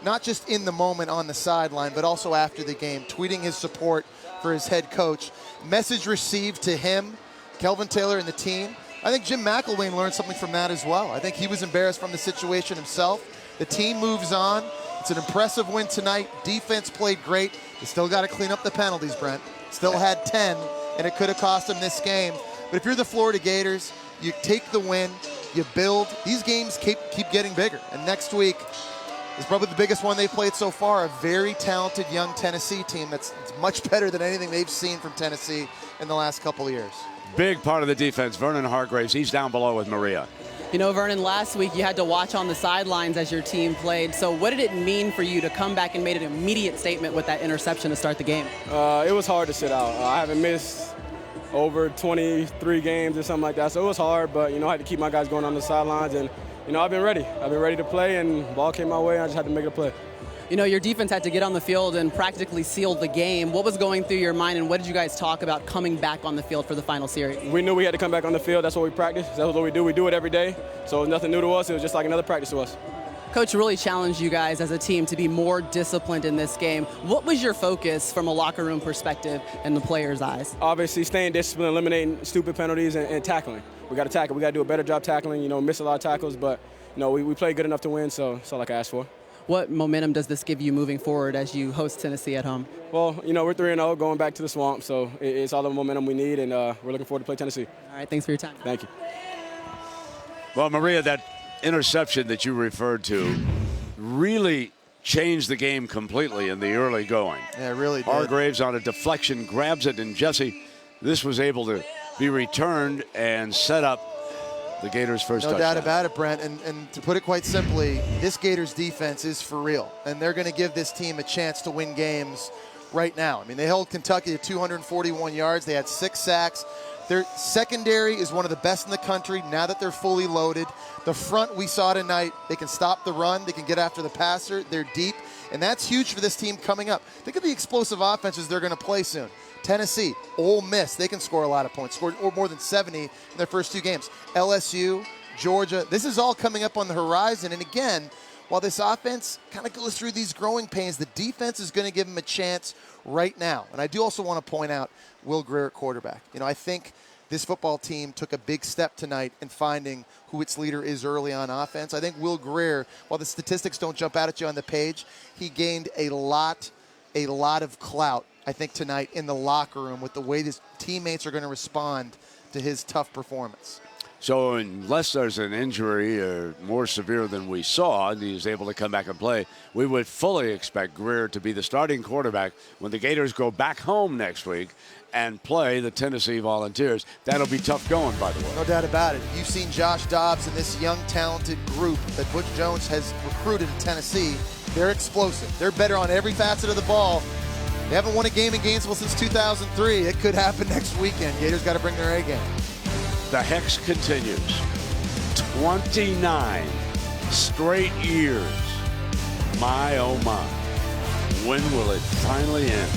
not just in the moment on the sideline, but also after the game, tweeting his support for his head coach. Message received to him, Kelvin Taylor and the team. I think Jim McElwain learned something from that as well. I think he was embarrassed from the situation himself. The team moves on. It's an impressive win tonight. Defense played great. You still got to clean up the penalties, Brent. Still had 10, and it could have cost them this game. But if you're the Florida Gators, you take the win, you build. These games keep getting bigger. And next week is probably the biggest one they've played so far, a very talented young Tennessee team that's much better than anything they've seen from Tennessee in the last couple of years. big part of the defense. Vernon Hargreaves, he's down below with Maria. You know, Vernon, last week you had to watch on the sidelines as your team played. So what did it mean for you to come back and make an immediate statement with that interception to start the game? It was hard to sit out. I haven't missed over 23 games or something like that. So it was hard, but, you know, I had to keep my guys going on the sidelines. And, you know, I've been ready. I've been ready to play, and the ball came my way, and I just had to make a play. You know, your defense had to get on the field and practically seal the game. What was going through your mind, and what did you guys talk about coming back on the field for the final series? We knew we had to come back on the field. That's what we practice. That's what we do. We do it every day. So it was nothing new to us. It was just like another practice to us. Coach really challenged you guys as a team to be more disciplined in this game. What was your focus from a locker room perspective and the players' eyes? Obviously, staying disciplined, eliminating stupid penalties, and tackling. We got to tackle. We got to do a better job tackling. You know, miss a lot of tackles, but, you know, we played good enough to win, so that's all I can ask for. What momentum does this give you moving forward as you host Tennessee at home? Well, you know, we're 3-0 going back to the swamp, so it's all the momentum we need, and we're looking forward to play Tennessee. All right, thanks for your time. Thank you. Well, Maria, that interception that you referred to really changed the game completely in the early going. Yeah, it really did. Hargreaves on a deflection grabs it, and Jesse, this was able to be returned and set up the Gators' first touchdown. No doubt about it, Brent. And to put it quite simply, this Gators defense is for real. And they're going to give this team a chance to win games right now. I mean, they held Kentucky to 241 yards. They had 6 sacks. Their secondary is one of the best in the country now that they're fully loaded. The front we saw tonight, they can stop the run. They can get after the passer. They're deep. And that's huge for this team coming up. Think of the explosive offenses they're going to play soon. Tennessee, Ole Miss, they can score a lot of points, scored more than 70 in their first 2 games. LSU, Georgia, this is all coming up on the horizon. And again, while this offense kind of goes through these growing pains, the defense is going to give them a chance right now. And I do also want to point out Will Grier at quarterback. You know, I think this football team took a big step tonight in finding who its leader is early on offense. I think Will Grier, while the statistics don't jump out at you on the page, he gained a lot of clout, I think, tonight in the locker room with the way his teammates are going to respond to his tough performance. So unless there's an injury or more severe than we saw, and he's able to come back and play, we would fully expect Grier to be the starting quarterback when the Gators go back home next week and play the Tennessee Volunteers. That'll be tough going, by the way. No doubt about it. You've seen Josh Dobbs and this young, talented group that Butch Jones has recruited in Tennessee. They're explosive. They're better on every facet of the ball. They haven't won a game in Gainesville since 2003. It could happen next weekend. Gators got to bring their A game. The hex continues. 29 straight years. My, oh my. When will it finally end?